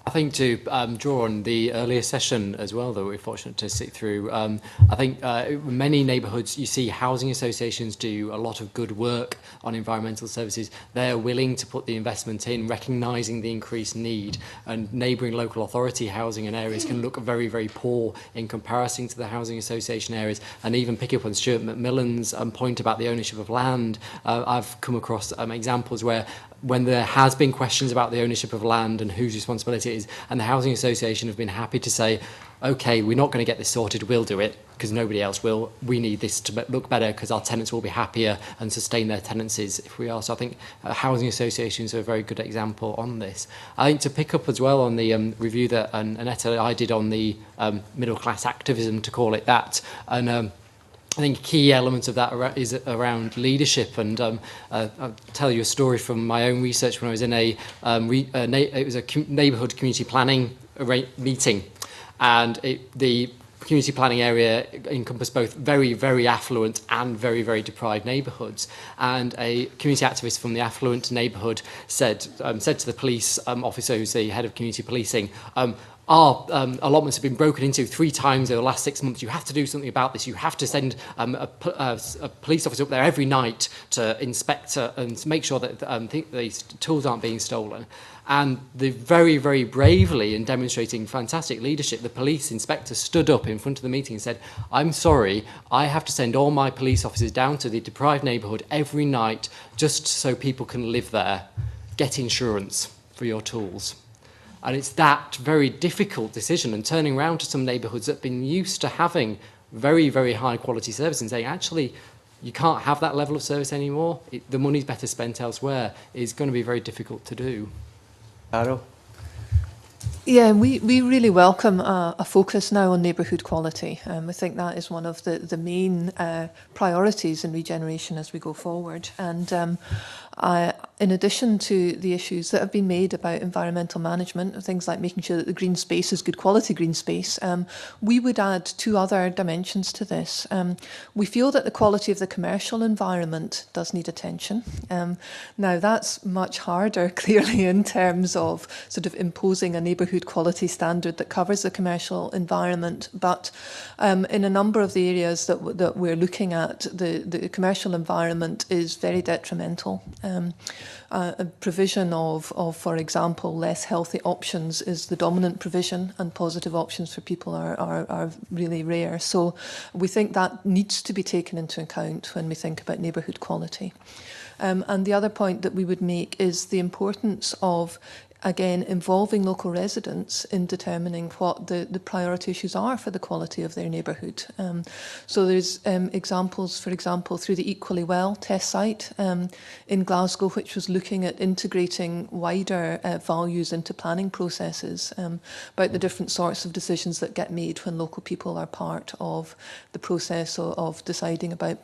I think to draw on the earlier session as well that we're fortunate to sit through, I think many neighbourhoods, you see housing associations do a lot of good work on environmental services. They're willing to put the investment in, recognising the increased need, and neighbouring local authority housing and areas can look very, very poor in comparison to the housing association areas. And even pick up on Stuart McMillan's point about the ownership of land, I've come across examples where when there has been questions about the ownership of land and whose responsibility it is, and the housing association have been happy to say, okay, we're not going to get this sorted, we'll do it, because nobody else will. We need this to look better because our tenants will be happier and sustain their tenancies if we are. So I think housing associations are a very good example on this. I think to pick up as well on the review that Annetta and I did on the middle class activism, to call it that, and I think a key element of that is around leadership, and I'll tell you a story from my own research when I was in it was a neighbourhood community planning meeting, and the community planning area encompassed both very, very affluent and very, very deprived neighbourhoods. And a community activist from the affluent neighbourhood said to the police officer, who's the head of community policing, our allotments have been broken into 3 times over the last 6 months. You have to do something about this. You have to send a police officer up there every night to inspect and make sure that these tools aren't being stolen. And the very, very bravely, in demonstrating fantastic leadership, the police inspector stood up in front of the meeting and said, I'm sorry, I have to send all my police officers down to the deprived neighbourhood every night just so people can live there. Get insurance for your tools. And it's that very difficult decision, and turning around to some neighbourhoods that have been used to having very, very high quality service and saying, actually, you can't have that level of service anymore. The money's better spent elsewhere, is going to be very difficult to do. Arrow? Yeah, we really welcome a focus now on neighbourhood quality. I think that is one of the main priorities in regeneration as we go forward. And in addition to the issues that have been made about environmental management, things like making sure that the green space is good quality green space, we would add 2 other dimensions to this. We feel that the quality of the commercial environment does need attention. Now, that's much harder, clearly, in terms of sort of imposing a neighbourhood quality standard that covers the commercial environment. But in a number of the areas that we're looking at, the commercial environment is very detrimental. A provision of, for example, less healthy options is the dominant provision, and positive options for people are really rare. So we think that needs to be taken into account when we think about neighbourhood quality. And the other point that we would make is the importance of again, involving local residents in determining what the priority issues are for the quality of their neighbourhood. So there's examples, for example, through the Equally Well test site in Glasgow, which was looking at integrating wider values into planning processes about the different sorts of decisions that get made when local people are part of the process of deciding about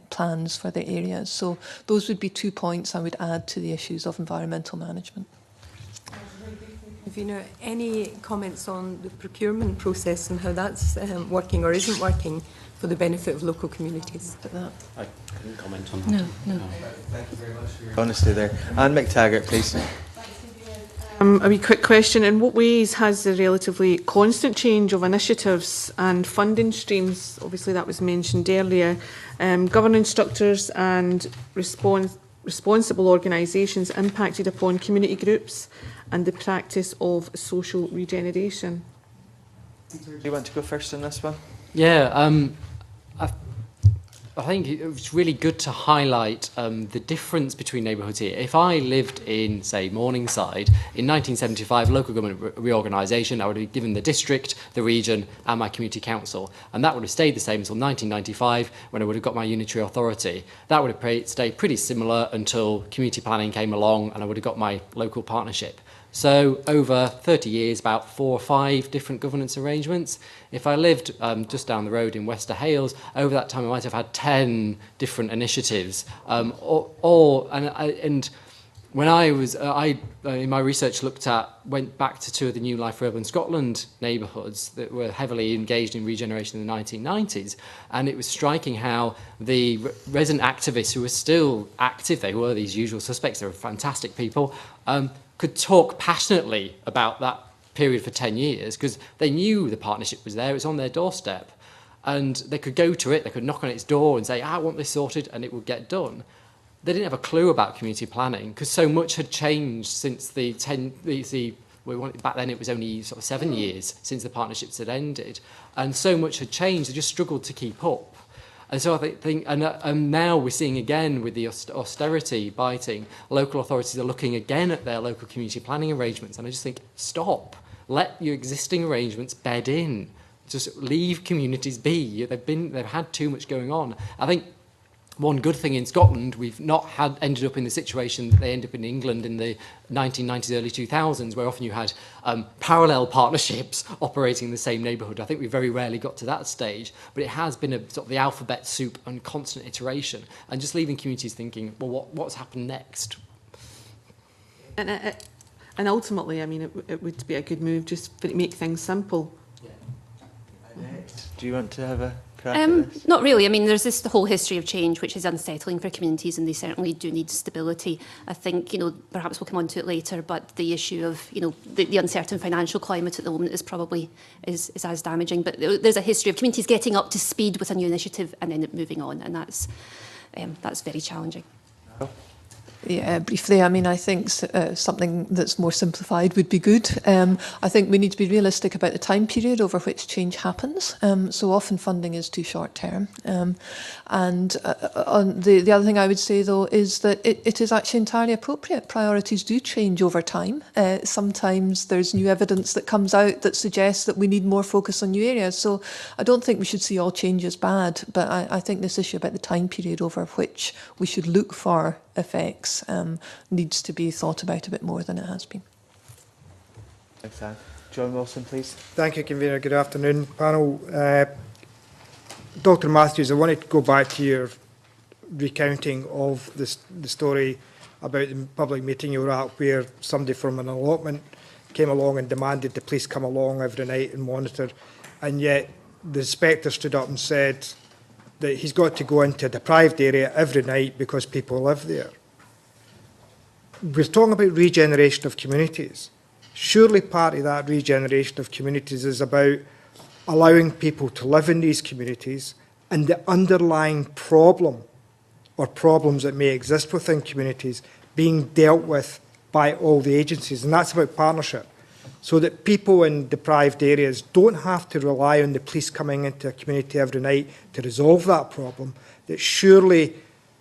plans for their areas. So those would be 2 points I would add to the issues of environmental management. Convener, any comments on the procurement process and how that's working or isn't working for the benefit of local communities? I couldn't comment on that. No. Thank you very much for your honesty there. Anne McTaggart, please. A wee quick question. In what ways has the relatively constant change of initiatives and funding streams, obviously that was mentioned earlier, governance structures and responsible organisations impacted upon community groups and the practice of social regeneration? Do you want to go first on this one? Yeah, I think it's really good to highlight the difference between neighbourhoods here. If I lived in, say, Morningside, in 1975, local government reorganisation, I would have given the district, the region and my community council. And that would have stayed the same until 1995, when I would have got my unitary authority. That would have stayed pretty similar until community planning came along and I would have got my local partnership. So over 30 years, about 4 or 5 different governance arrangements. If I lived just down the road in Wester Hales, over that time I might have had 10 different initiatives. And when I was, in my research went back to 2 of the New Life for Urban Scotland neighbourhoods that were heavily engaged in regeneration in the 1990s. And it was striking how the resident activists who were still active, they were these usual suspects, they were fantastic people, could talk passionately about that period for 10 years because they knew the partnership was there, it was on their doorstep. And they could go to it, they could knock on its door and say, I want this sorted, and it would get done. They didn't have a clue about community planning because so much had changed since back then it was only sort of 7 years since the partnerships had ended. And so much had changed, they just struggled to keep up. And so I think, and now we're seeing again with the austerity biting, local authorities are looking again at their local community planning arrangements. And I just think, stop, let your existing arrangements bed in. Just leave communities be. They've had too much going on. I think one good thing in Scotland, we've not ended up in the situation that they ended up in England in the 1990s, early 2000s, where often you had parallel partnerships operating in the same neighbourhood. I think we very rarely got to that stage, but it has been a sort of the alphabet soup and constant iteration, and just leaving communities thinking, well, what's happened next? And ultimately, I mean, it would be a good move just to make things simple. Do you want to have a crack at this? Not really. I mean, there's this whole history of change which is unsettling for communities, and they certainly do need stability. I think, perhaps we'll come on to it later, but the issue of, the uncertain financial climate at the moment is probably is as damaging. But there's a history of communities getting up to speed with a new initiative and then moving on, and that's very challenging. Yeah, briefly, I mean, I think something that's more simplified would be good. I think we need to be realistic about the time period over which change happens. So often funding is too short term. The other thing I would say, though, is that it is actually entirely appropriate. Priorities do change over time. Sometimes there's new evidence that comes out that suggests that we need more focus on new areas. So I don't think we should see all change as bad, but I think this issue about the time period over which we should look for effects needs to be thought about a bit more than it has been. Thanks, Anne. John Wilson, please. Thank you, Convener. Good afternoon, panel. Dr Matthews, I wanted to go back to your recounting of the story about the public meeting you were at where somebody from an allotment came along and demanded the police come along every night and monitor, and yet the inspector stood up and said that he's got to go into a deprived area every night because people live there. We're talking about regeneration of communities. Surely part of that regeneration of communities is about allowing people to live in these communities and the underlying problem or problems that may exist within communities being dealt with by all the agencies. And that's about partnership. So that people in deprived areas don't have to rely on the police coming into a community every night to resolve that problem. That surely,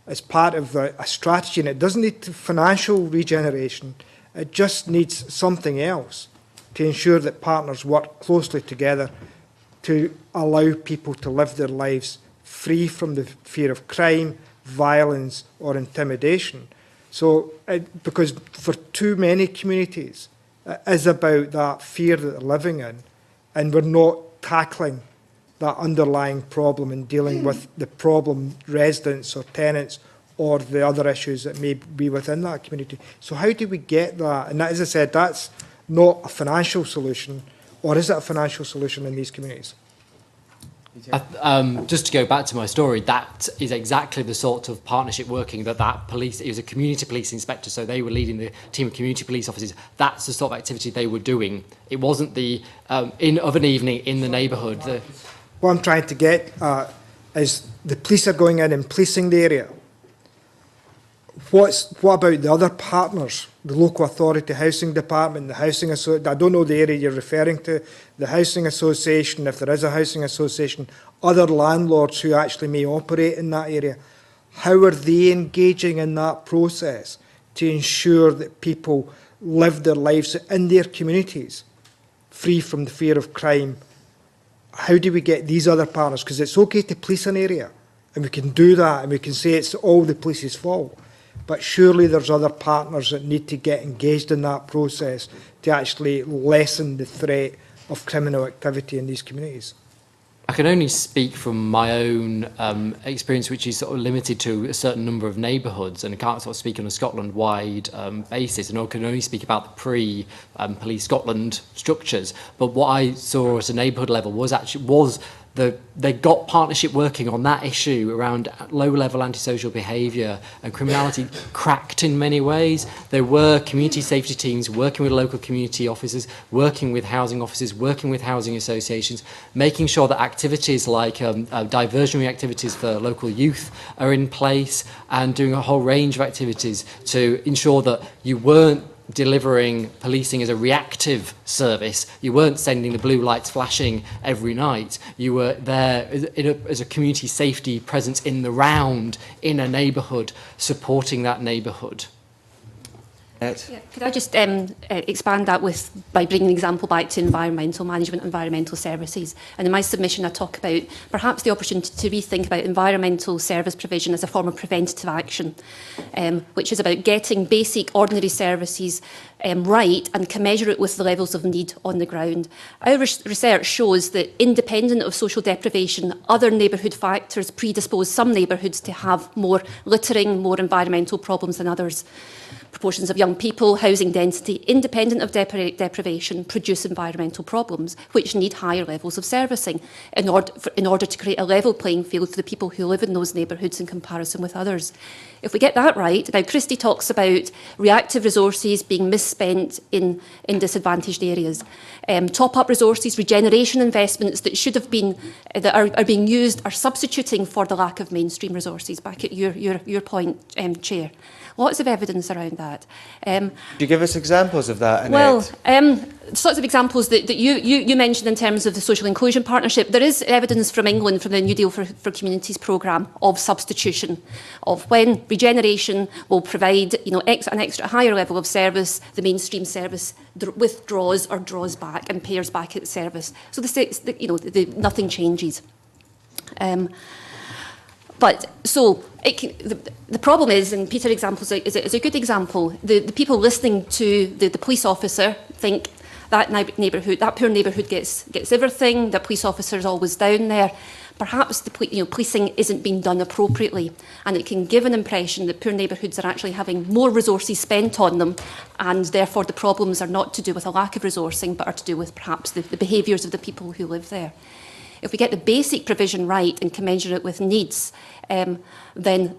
as part of a strategy, and it doesn't need financial regeneration, It just needs something else to ensure that partners work closely together to allow people to live their lives free from the fear of crime, violence or intimidation. So, because for too many communities, it is about that fear that they're living in, and we're not tackling that underlying problem and dealing with the problem residents or tenants or the other issues that may be within that community. So how do we get that? And that, as I said, that's not a financial solution, or is it a financial solution in these communities? Just to go back to my story, that is exactly the sort of partnership working that police, it was a community police inspector, so they were leading the team of community police officers. That's the sort of activity they were doing. It wasn't the, of an evening in the neighbourhood. What I'm trying to get at is the police are going in and policing the area. What about the other partners? The local authority, housing department, the housing association, I don't know the area you're referring to, the housing association, if there is a housing association, other landlords who actually may operate in that area. How are they engaging in that process to ensure that people live their lives in their communities free from the fear of crime? How do we get these other partners? Because it's okay to police an area, and we can do that, and we can say it's all the police's fault. But surely there's other partners that need to get engaged in that process to actually lessen the threat of criminal activity in these communities. I can only speak from my own experience, which is sort of limited to a certain number of neighbourhoods, and I can't sort of speak on a Scotland-wide basis, and I can only speak about the pre-Police Scotland structures. But what I saw at a neighbourhood level was they got partnership working on that issue around low-level antisocial behaviour, and criminality cracked in many ways. There were community safety teams working with local community officers, working with housing officers, working with housing associations, making sure that activities like diversionary activities for local youth are in place, and doing a whole range of activities to ensure that you weren't delivering policing as a reactive service. You weren't sending the blue lights flashing every night. You were there as a community safety presence in the round, in a neighbourhood, supporting that neighbourhood. Yeah, could I just expand that by bringing an example back to environmental management, environmental services? And in my submission, I talk about perhaps the opportunity to rethink about environmental service provision as a form of preventative action, which is about getting basic, ordinary services right and commensurate with the levels of need on the ground. Our research shows that independent of social deprivation, other neighbourhood factors predispose some neighbourhoods to have more littering, more environmental problems than others. Proportions of young people, housing density, independent of deprivation, produce environmental problems, which need higher levels of servicing in order to create a level playing field for the people who live in those neighbourhoods in comparison with others. If we get that right, now Christy talks about reactive resources being misspent in disadvantaged areas. Top-up resources, regeneration investments that should have been, that are being used, are substituting for the lack of mainstream resources, back at your point, Chair. Lots of evidence around that. Could you give us examples of that, Annette? Well, sorts of examples that you mentioned in terms of the social inclusion partnership. There is evidence from England, from the New Deal for Communities programme, of substitution, of when Regeneration will provide an extra higher level of service, the mainstream service withdraws or draws back and pares back its service. So nothing changes. The problem is, and Peter's example is a good example, the people listening to the police officer think that poor neighbourhood gets everything, the police officer is always down there. Perhaps policing isn't being done appropriately, and it can give an impression that poor neighbourhoods are actually having more resources spent on them, and therefore the problems are not to do with a lack of resourcing, but are to do with perhaps the behaviours of the people who live there. If we get the basic provision right and commensurate with needs, then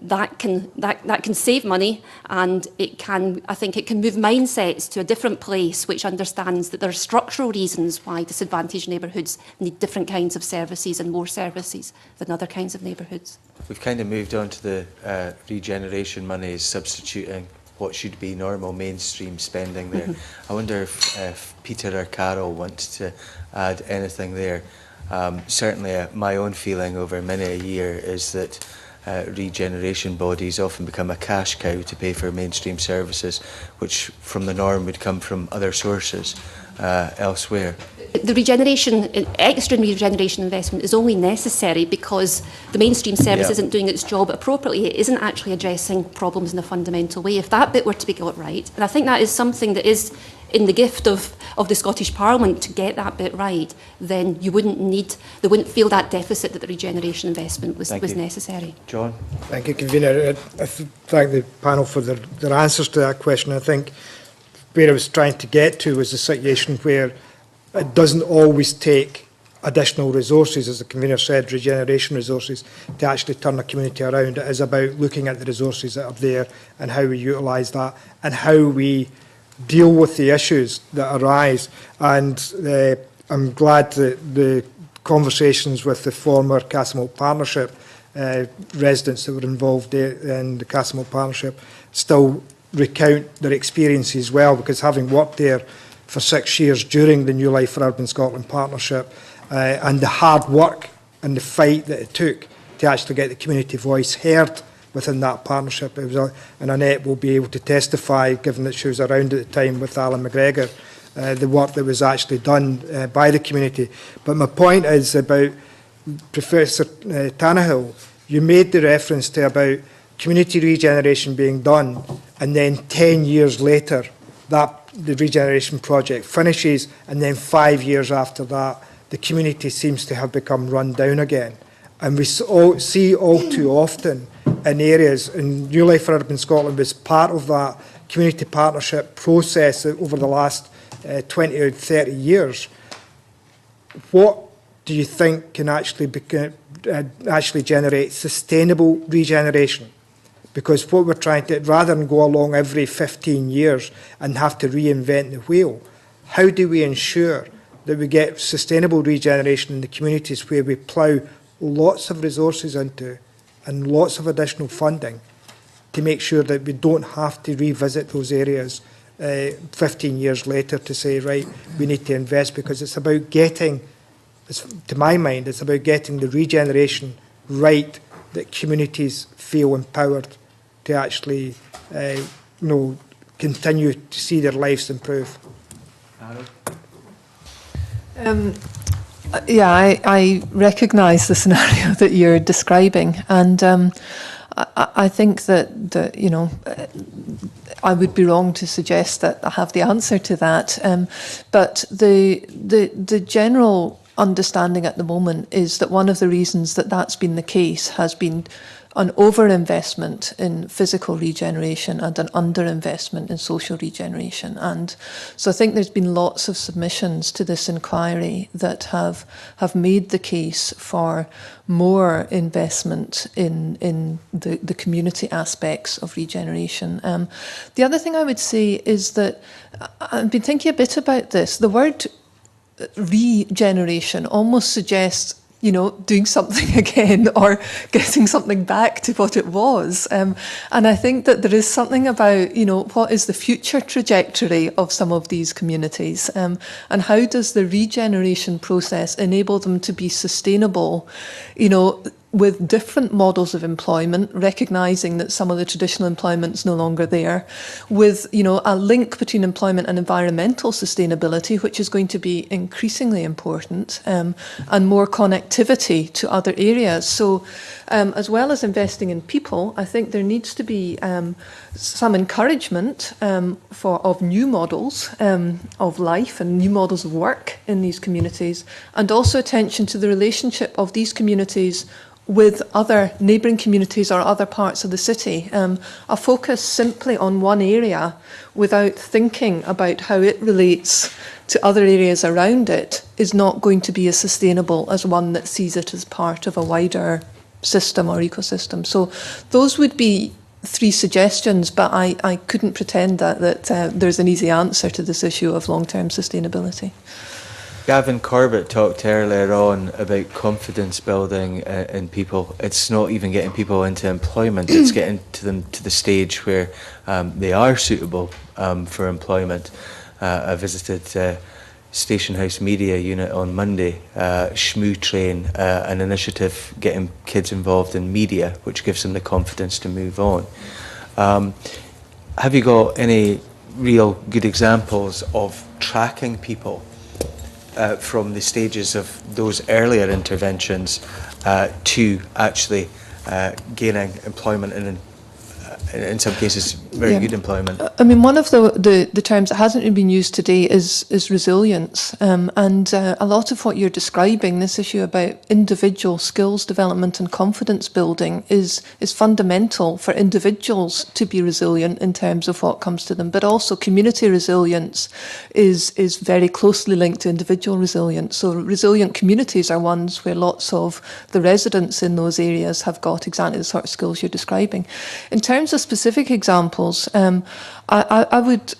that can save money, and I think it can move mindsets to a different place, which understands that there are structural reasons why disadvantaged neighbourhoods need different kinds of services and more services than other kinds of neighbourhoods. We've kind of moved on to the regeneration money substituting what should be normal mainstream spending there. I wonder if Peter or Carol want to add anything there. Certainly my own feeling over many a year is that regeneration bodies often become a cash cow to pay for mainstream services, which from the norm would come from other sources elsewhere. The extra regeneration investment is only necessary because the mainstream service isn't doing its job appropriately. It isn't actually addressing problems in a fundamental way. If that bit were to be got right, and I think that is something that is in the gift of the Scottish Parliament to get that bit right, then they wouldn't feel that deficit that the regeneration investment was necessary. John? Thank you, Convener. I thank the panel for their answers to that question. I think where I was trying to get to was a situation where it doesn't always take additional resources, as the convener said, regeneration resources, to actually turn a community around. It is about looking at the resources that are there and how we utilise that and how we deal with the issues that arise. And I'm glad that the conversations with the former Castlemilk Partnership residents that were involved in the Castlemilk Partnership still recount their experiences well, because having worked there for 6 years during the New Life for Urban Scotland Partnership and the hard work and the fight that it took to actually get the community voice heard within that partnership. And Annette will be able to testify, given that she was around at the time with Alan McGregor, the work that was actually done by the community. But my point is about Professor Tannehill. You made the reference to about community regeneration being done, and then 10 years later, the regeneration project finishes, and then 5 years after that, the community seems to have become run down again. And we see all too often in areas, and New Life for Urban Scotland was part of that community partnership process over the last 20 or 30 years. What do you think can actually generate sustainable regeneration? Because what we're trying to, rather than go along every 15 years and have to reinvent the wheel, how do we ensure that we get sustainable regeneration in the communities where we plough lots of resources into and lots of additional funding to make sure that we don't have to revisit those areas 15 years later to say, right, we need to invest, because it's about getting, to my mind, it's about getting the regeneration right that communities feel empowered to actually continue to see their lives improve. Yeah, I recognise the scenario that you're describing, and I think that I would be wrong to suggest that I have the answer to that. But the general understanding at the moment is that one of the reasons that that's been the case has been an overinvestment in physical regeneration and an underinvestment in social regeneration. And so I think there's been lots of submissions to this inquiry that have made the case for more investment in the community aspects of regeneration. The other thing I would say is that I've been thinking a bit about this. The word regeneration almost suggests doing something again or getting something back to what it was. And I think that there is something about, what is the future trajectory of some of these communities, and how does the regeneration process enable them to be sustainable, with different models of employment, recognising that some of the traditional employment is no longer there, with a link between employment and environmental sustainability, which is going to be increasingly important, and more connectivity to other areas. So as well as investing in people, I think there needs to be some encouragement of new models of life and new models of work in these communities, and also attention to the relationship of these communities with other neighbouring communities or other parts of the city. A focus simply on one area without thinking about how it relates to other areas around it is not going to be as sustainable as one that sees it as part of a wider system or ecosystem. So those would be 3 suggestions, but I couldn't pretend that there's an easy answer to this issue of long-term sustainability. Gavin Corbett talked earlier on about confidence building in people. It's not even getting people into employment, it's getting to them to the stage where they are suitable for employment. I visited Station House Media Unit on Monday, Shmoo Train, an initiative getting kids involved in media, which gives them the confidence to move on. Have you got any real good examples of tracking people from the stages of those earlier interventions to actually gaining employment and in some cases very good employment? I mean, one of the terms that hasn't been used today is resilience, and a lot of what you're describing, this issue about individual skills development and confidence building, is fundamental for individuals to be resilient in terms of what comes to them, but also community resilience is very closely linked to individual resilience. So resilient communities are ones where lots of the residents in those areas have got exactly the sort of skills you're describing. In terms of specific examples, I would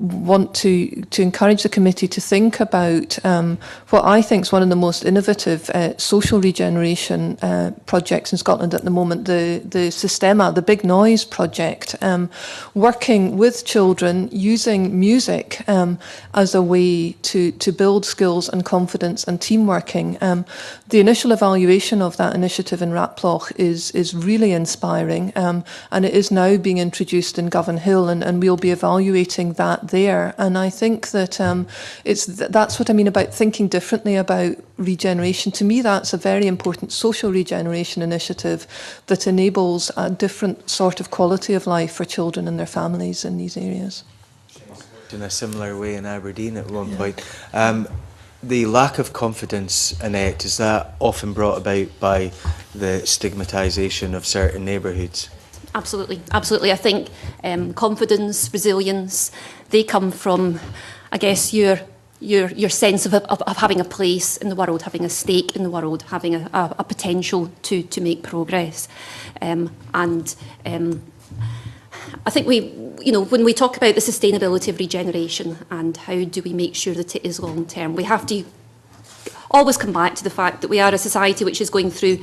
want to encourage the committee to think about what I think is one of the most innovative social regeneration projects in Scotland at the moment, the Sistema, the Big Noise project, working with children using music as a way to build skills and confidence and team working. The initial evaluation of that initiative in Raploch is really inspiring, and it is now being introduced in Govan Hill, and we'll be evaluating that there. And I think that that's what I mean about thinking differently about regeneration. To me, that's a very important social regeneration initiative that enables a different sort of quality of life for children and their families in these areas. In a similar way in Aberdeen at one point. The lack of confidence, Annette, is that often brought about by the stigmatisation of certain neighbourhoods? Absolutely, absolutely. I think confidence, resilience, they come from, I guess, your sense of having a place in the world, having a stake in the world, having a potential to make progress. I think when we talk about the sustainability of regeneration and how do we make sure that it is long term, we have to always come back to the fact that we are a society which is going through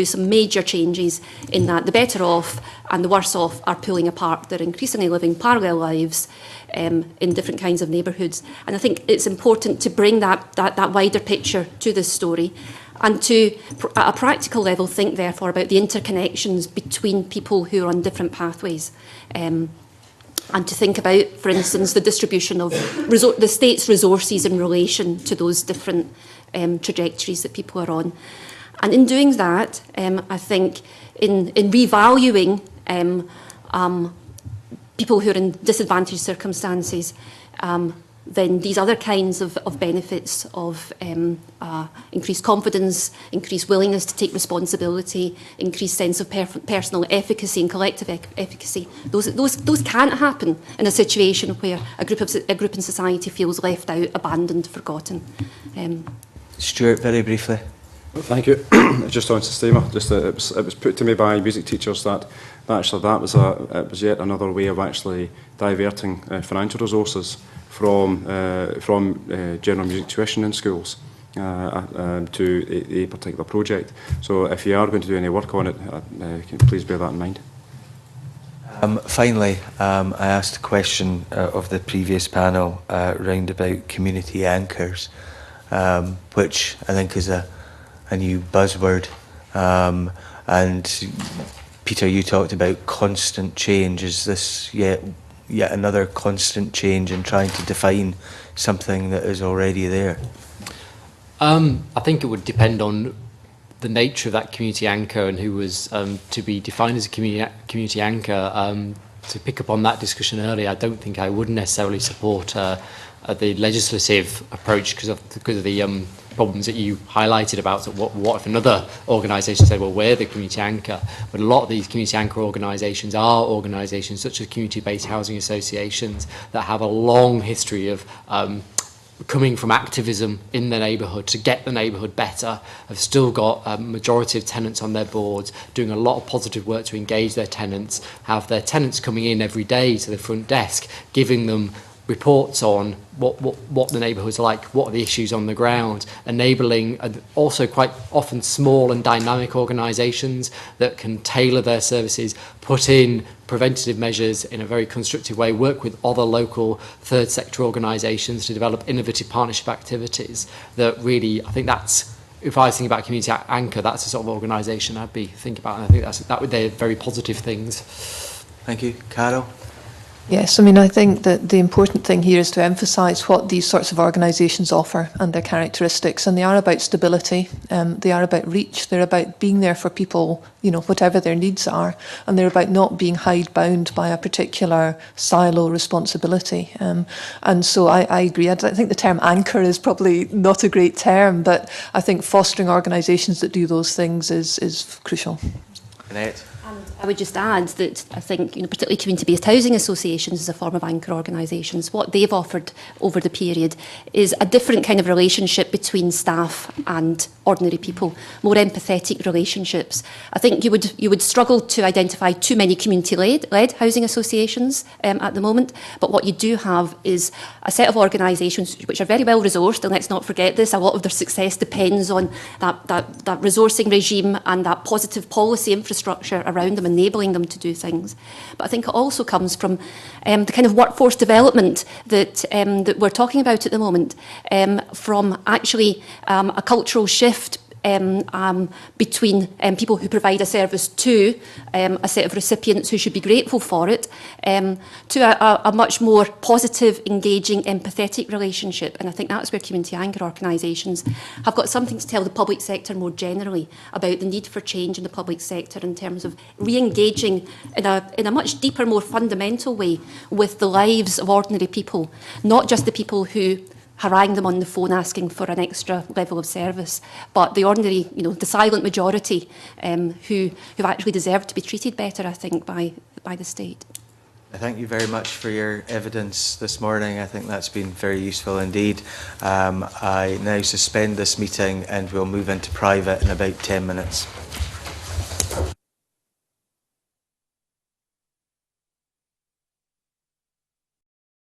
some major changes, in that the better off and the worse off are pulling apart. They're increasingly living parallel lives in different kinds of neighbourhoods. And I think it's important to bring that wider picture to this story, and to, at a practical level, think therefore about the interconnections between people who are on different pathways. And to think about, for instance, the distribution of the state's resources in relation to those different trajectories that people are on. And in doing that, I think in revaluing people who are in disadvantaged circumstances, then these other kinds of benefits of increased confidence, increased willingness to take responsibility, increased sense of personal efficacy and collective efficacy, those can't happen in a situation where a group in society feels left out, abandoned, forgotten. Stuart, very briefly. Thank you. Just on Sistema, it was put to me by music teachers that actually that was yet another way of actually diverting financial resources from general music tuition in schools to a particular project. So if you are going to do any work on it, please bear that in mind. Finally, I asked a question of the previous panel round about community anchors, which I think is a new buzzword. And Peter, you talked about constant change. Is this yet another constant change in trying to define something that is already there? I think it would depend on the nature of that community anchor and who was to be defined as a community anchor. To pick up on that discussion earlier, I don't think I would necessarily support the legislative approach because of the problems that you highlighted about what if another organisation said, well, we're the community anchor. But a lot of these community anchor organisations are organisations such as community-based housing associations that have a long history of coming from activism in the neighbourhood to get the neighbourhood better, have still got a majority of tenants on their boards, doing a lot of positive work to engage their tenants, have their tenants coming in every day to the front desk, giving them reports on what the neighbourhood's like, what are the issues on the ground, enabling also quite often small and dynamic organisations that can tailor their services, put in preventative measures in a very constructive way, work with other local third sector organisations to develop innovative partnership activities that really, I think that's, if I was thinking about Community Anchor, that's the sort of organisation I'd be thinking about, and I think they're very positive things. Thank you. Carol? Yes, I mean, I think that the important thing here is to emphasise what these sorts of organisations offer and their characteristics. And they are about stability, they are about reach, they're about being there for people, you know, whatever their needs are. And they're about not being hidebound by a particular silo responsibility. And so I agree. I think the term anchor is probably not a great term, but I think fostering organisations that do those things is crucial. Annette? I would just add that I think, particularly community-based housing associations as a form of anchor organisations, what they've offered over the period is a different kind of relationship between staff and ordinary people, more empathetic relationships. I think you would struggle to identify too many community-led housing associations at the moment, but what you do have is a set of organisations which are very well resourced, and let's not forget this, a lot of their success depends on that resourcing regime and that positive policy infrastructure around them, enabling them to do things. But I think it also comes from the kind of workforce development that we're talking about at the moment, from actually a cultural shift between people who provide a service to a set of recipients who should be grateful for it, to a much more positive, engaging, empathetic relationship. And I think that's where community anchor organisations have got something to tell the public sector more generally about the need for change in the public sector in terms of re-engaging in a much deeper, more fundamental way with the lives of ordinary people, not just the people who harangue them on the phone asking for an extra level of service, but the ordinary, the silent majority who actually deserve to be treated better, I think, by the state. I thank you very much for your evidence this morning. I think that's been very useful indeed. I now suspend this meeting and we'll move into private in about 10 minutes.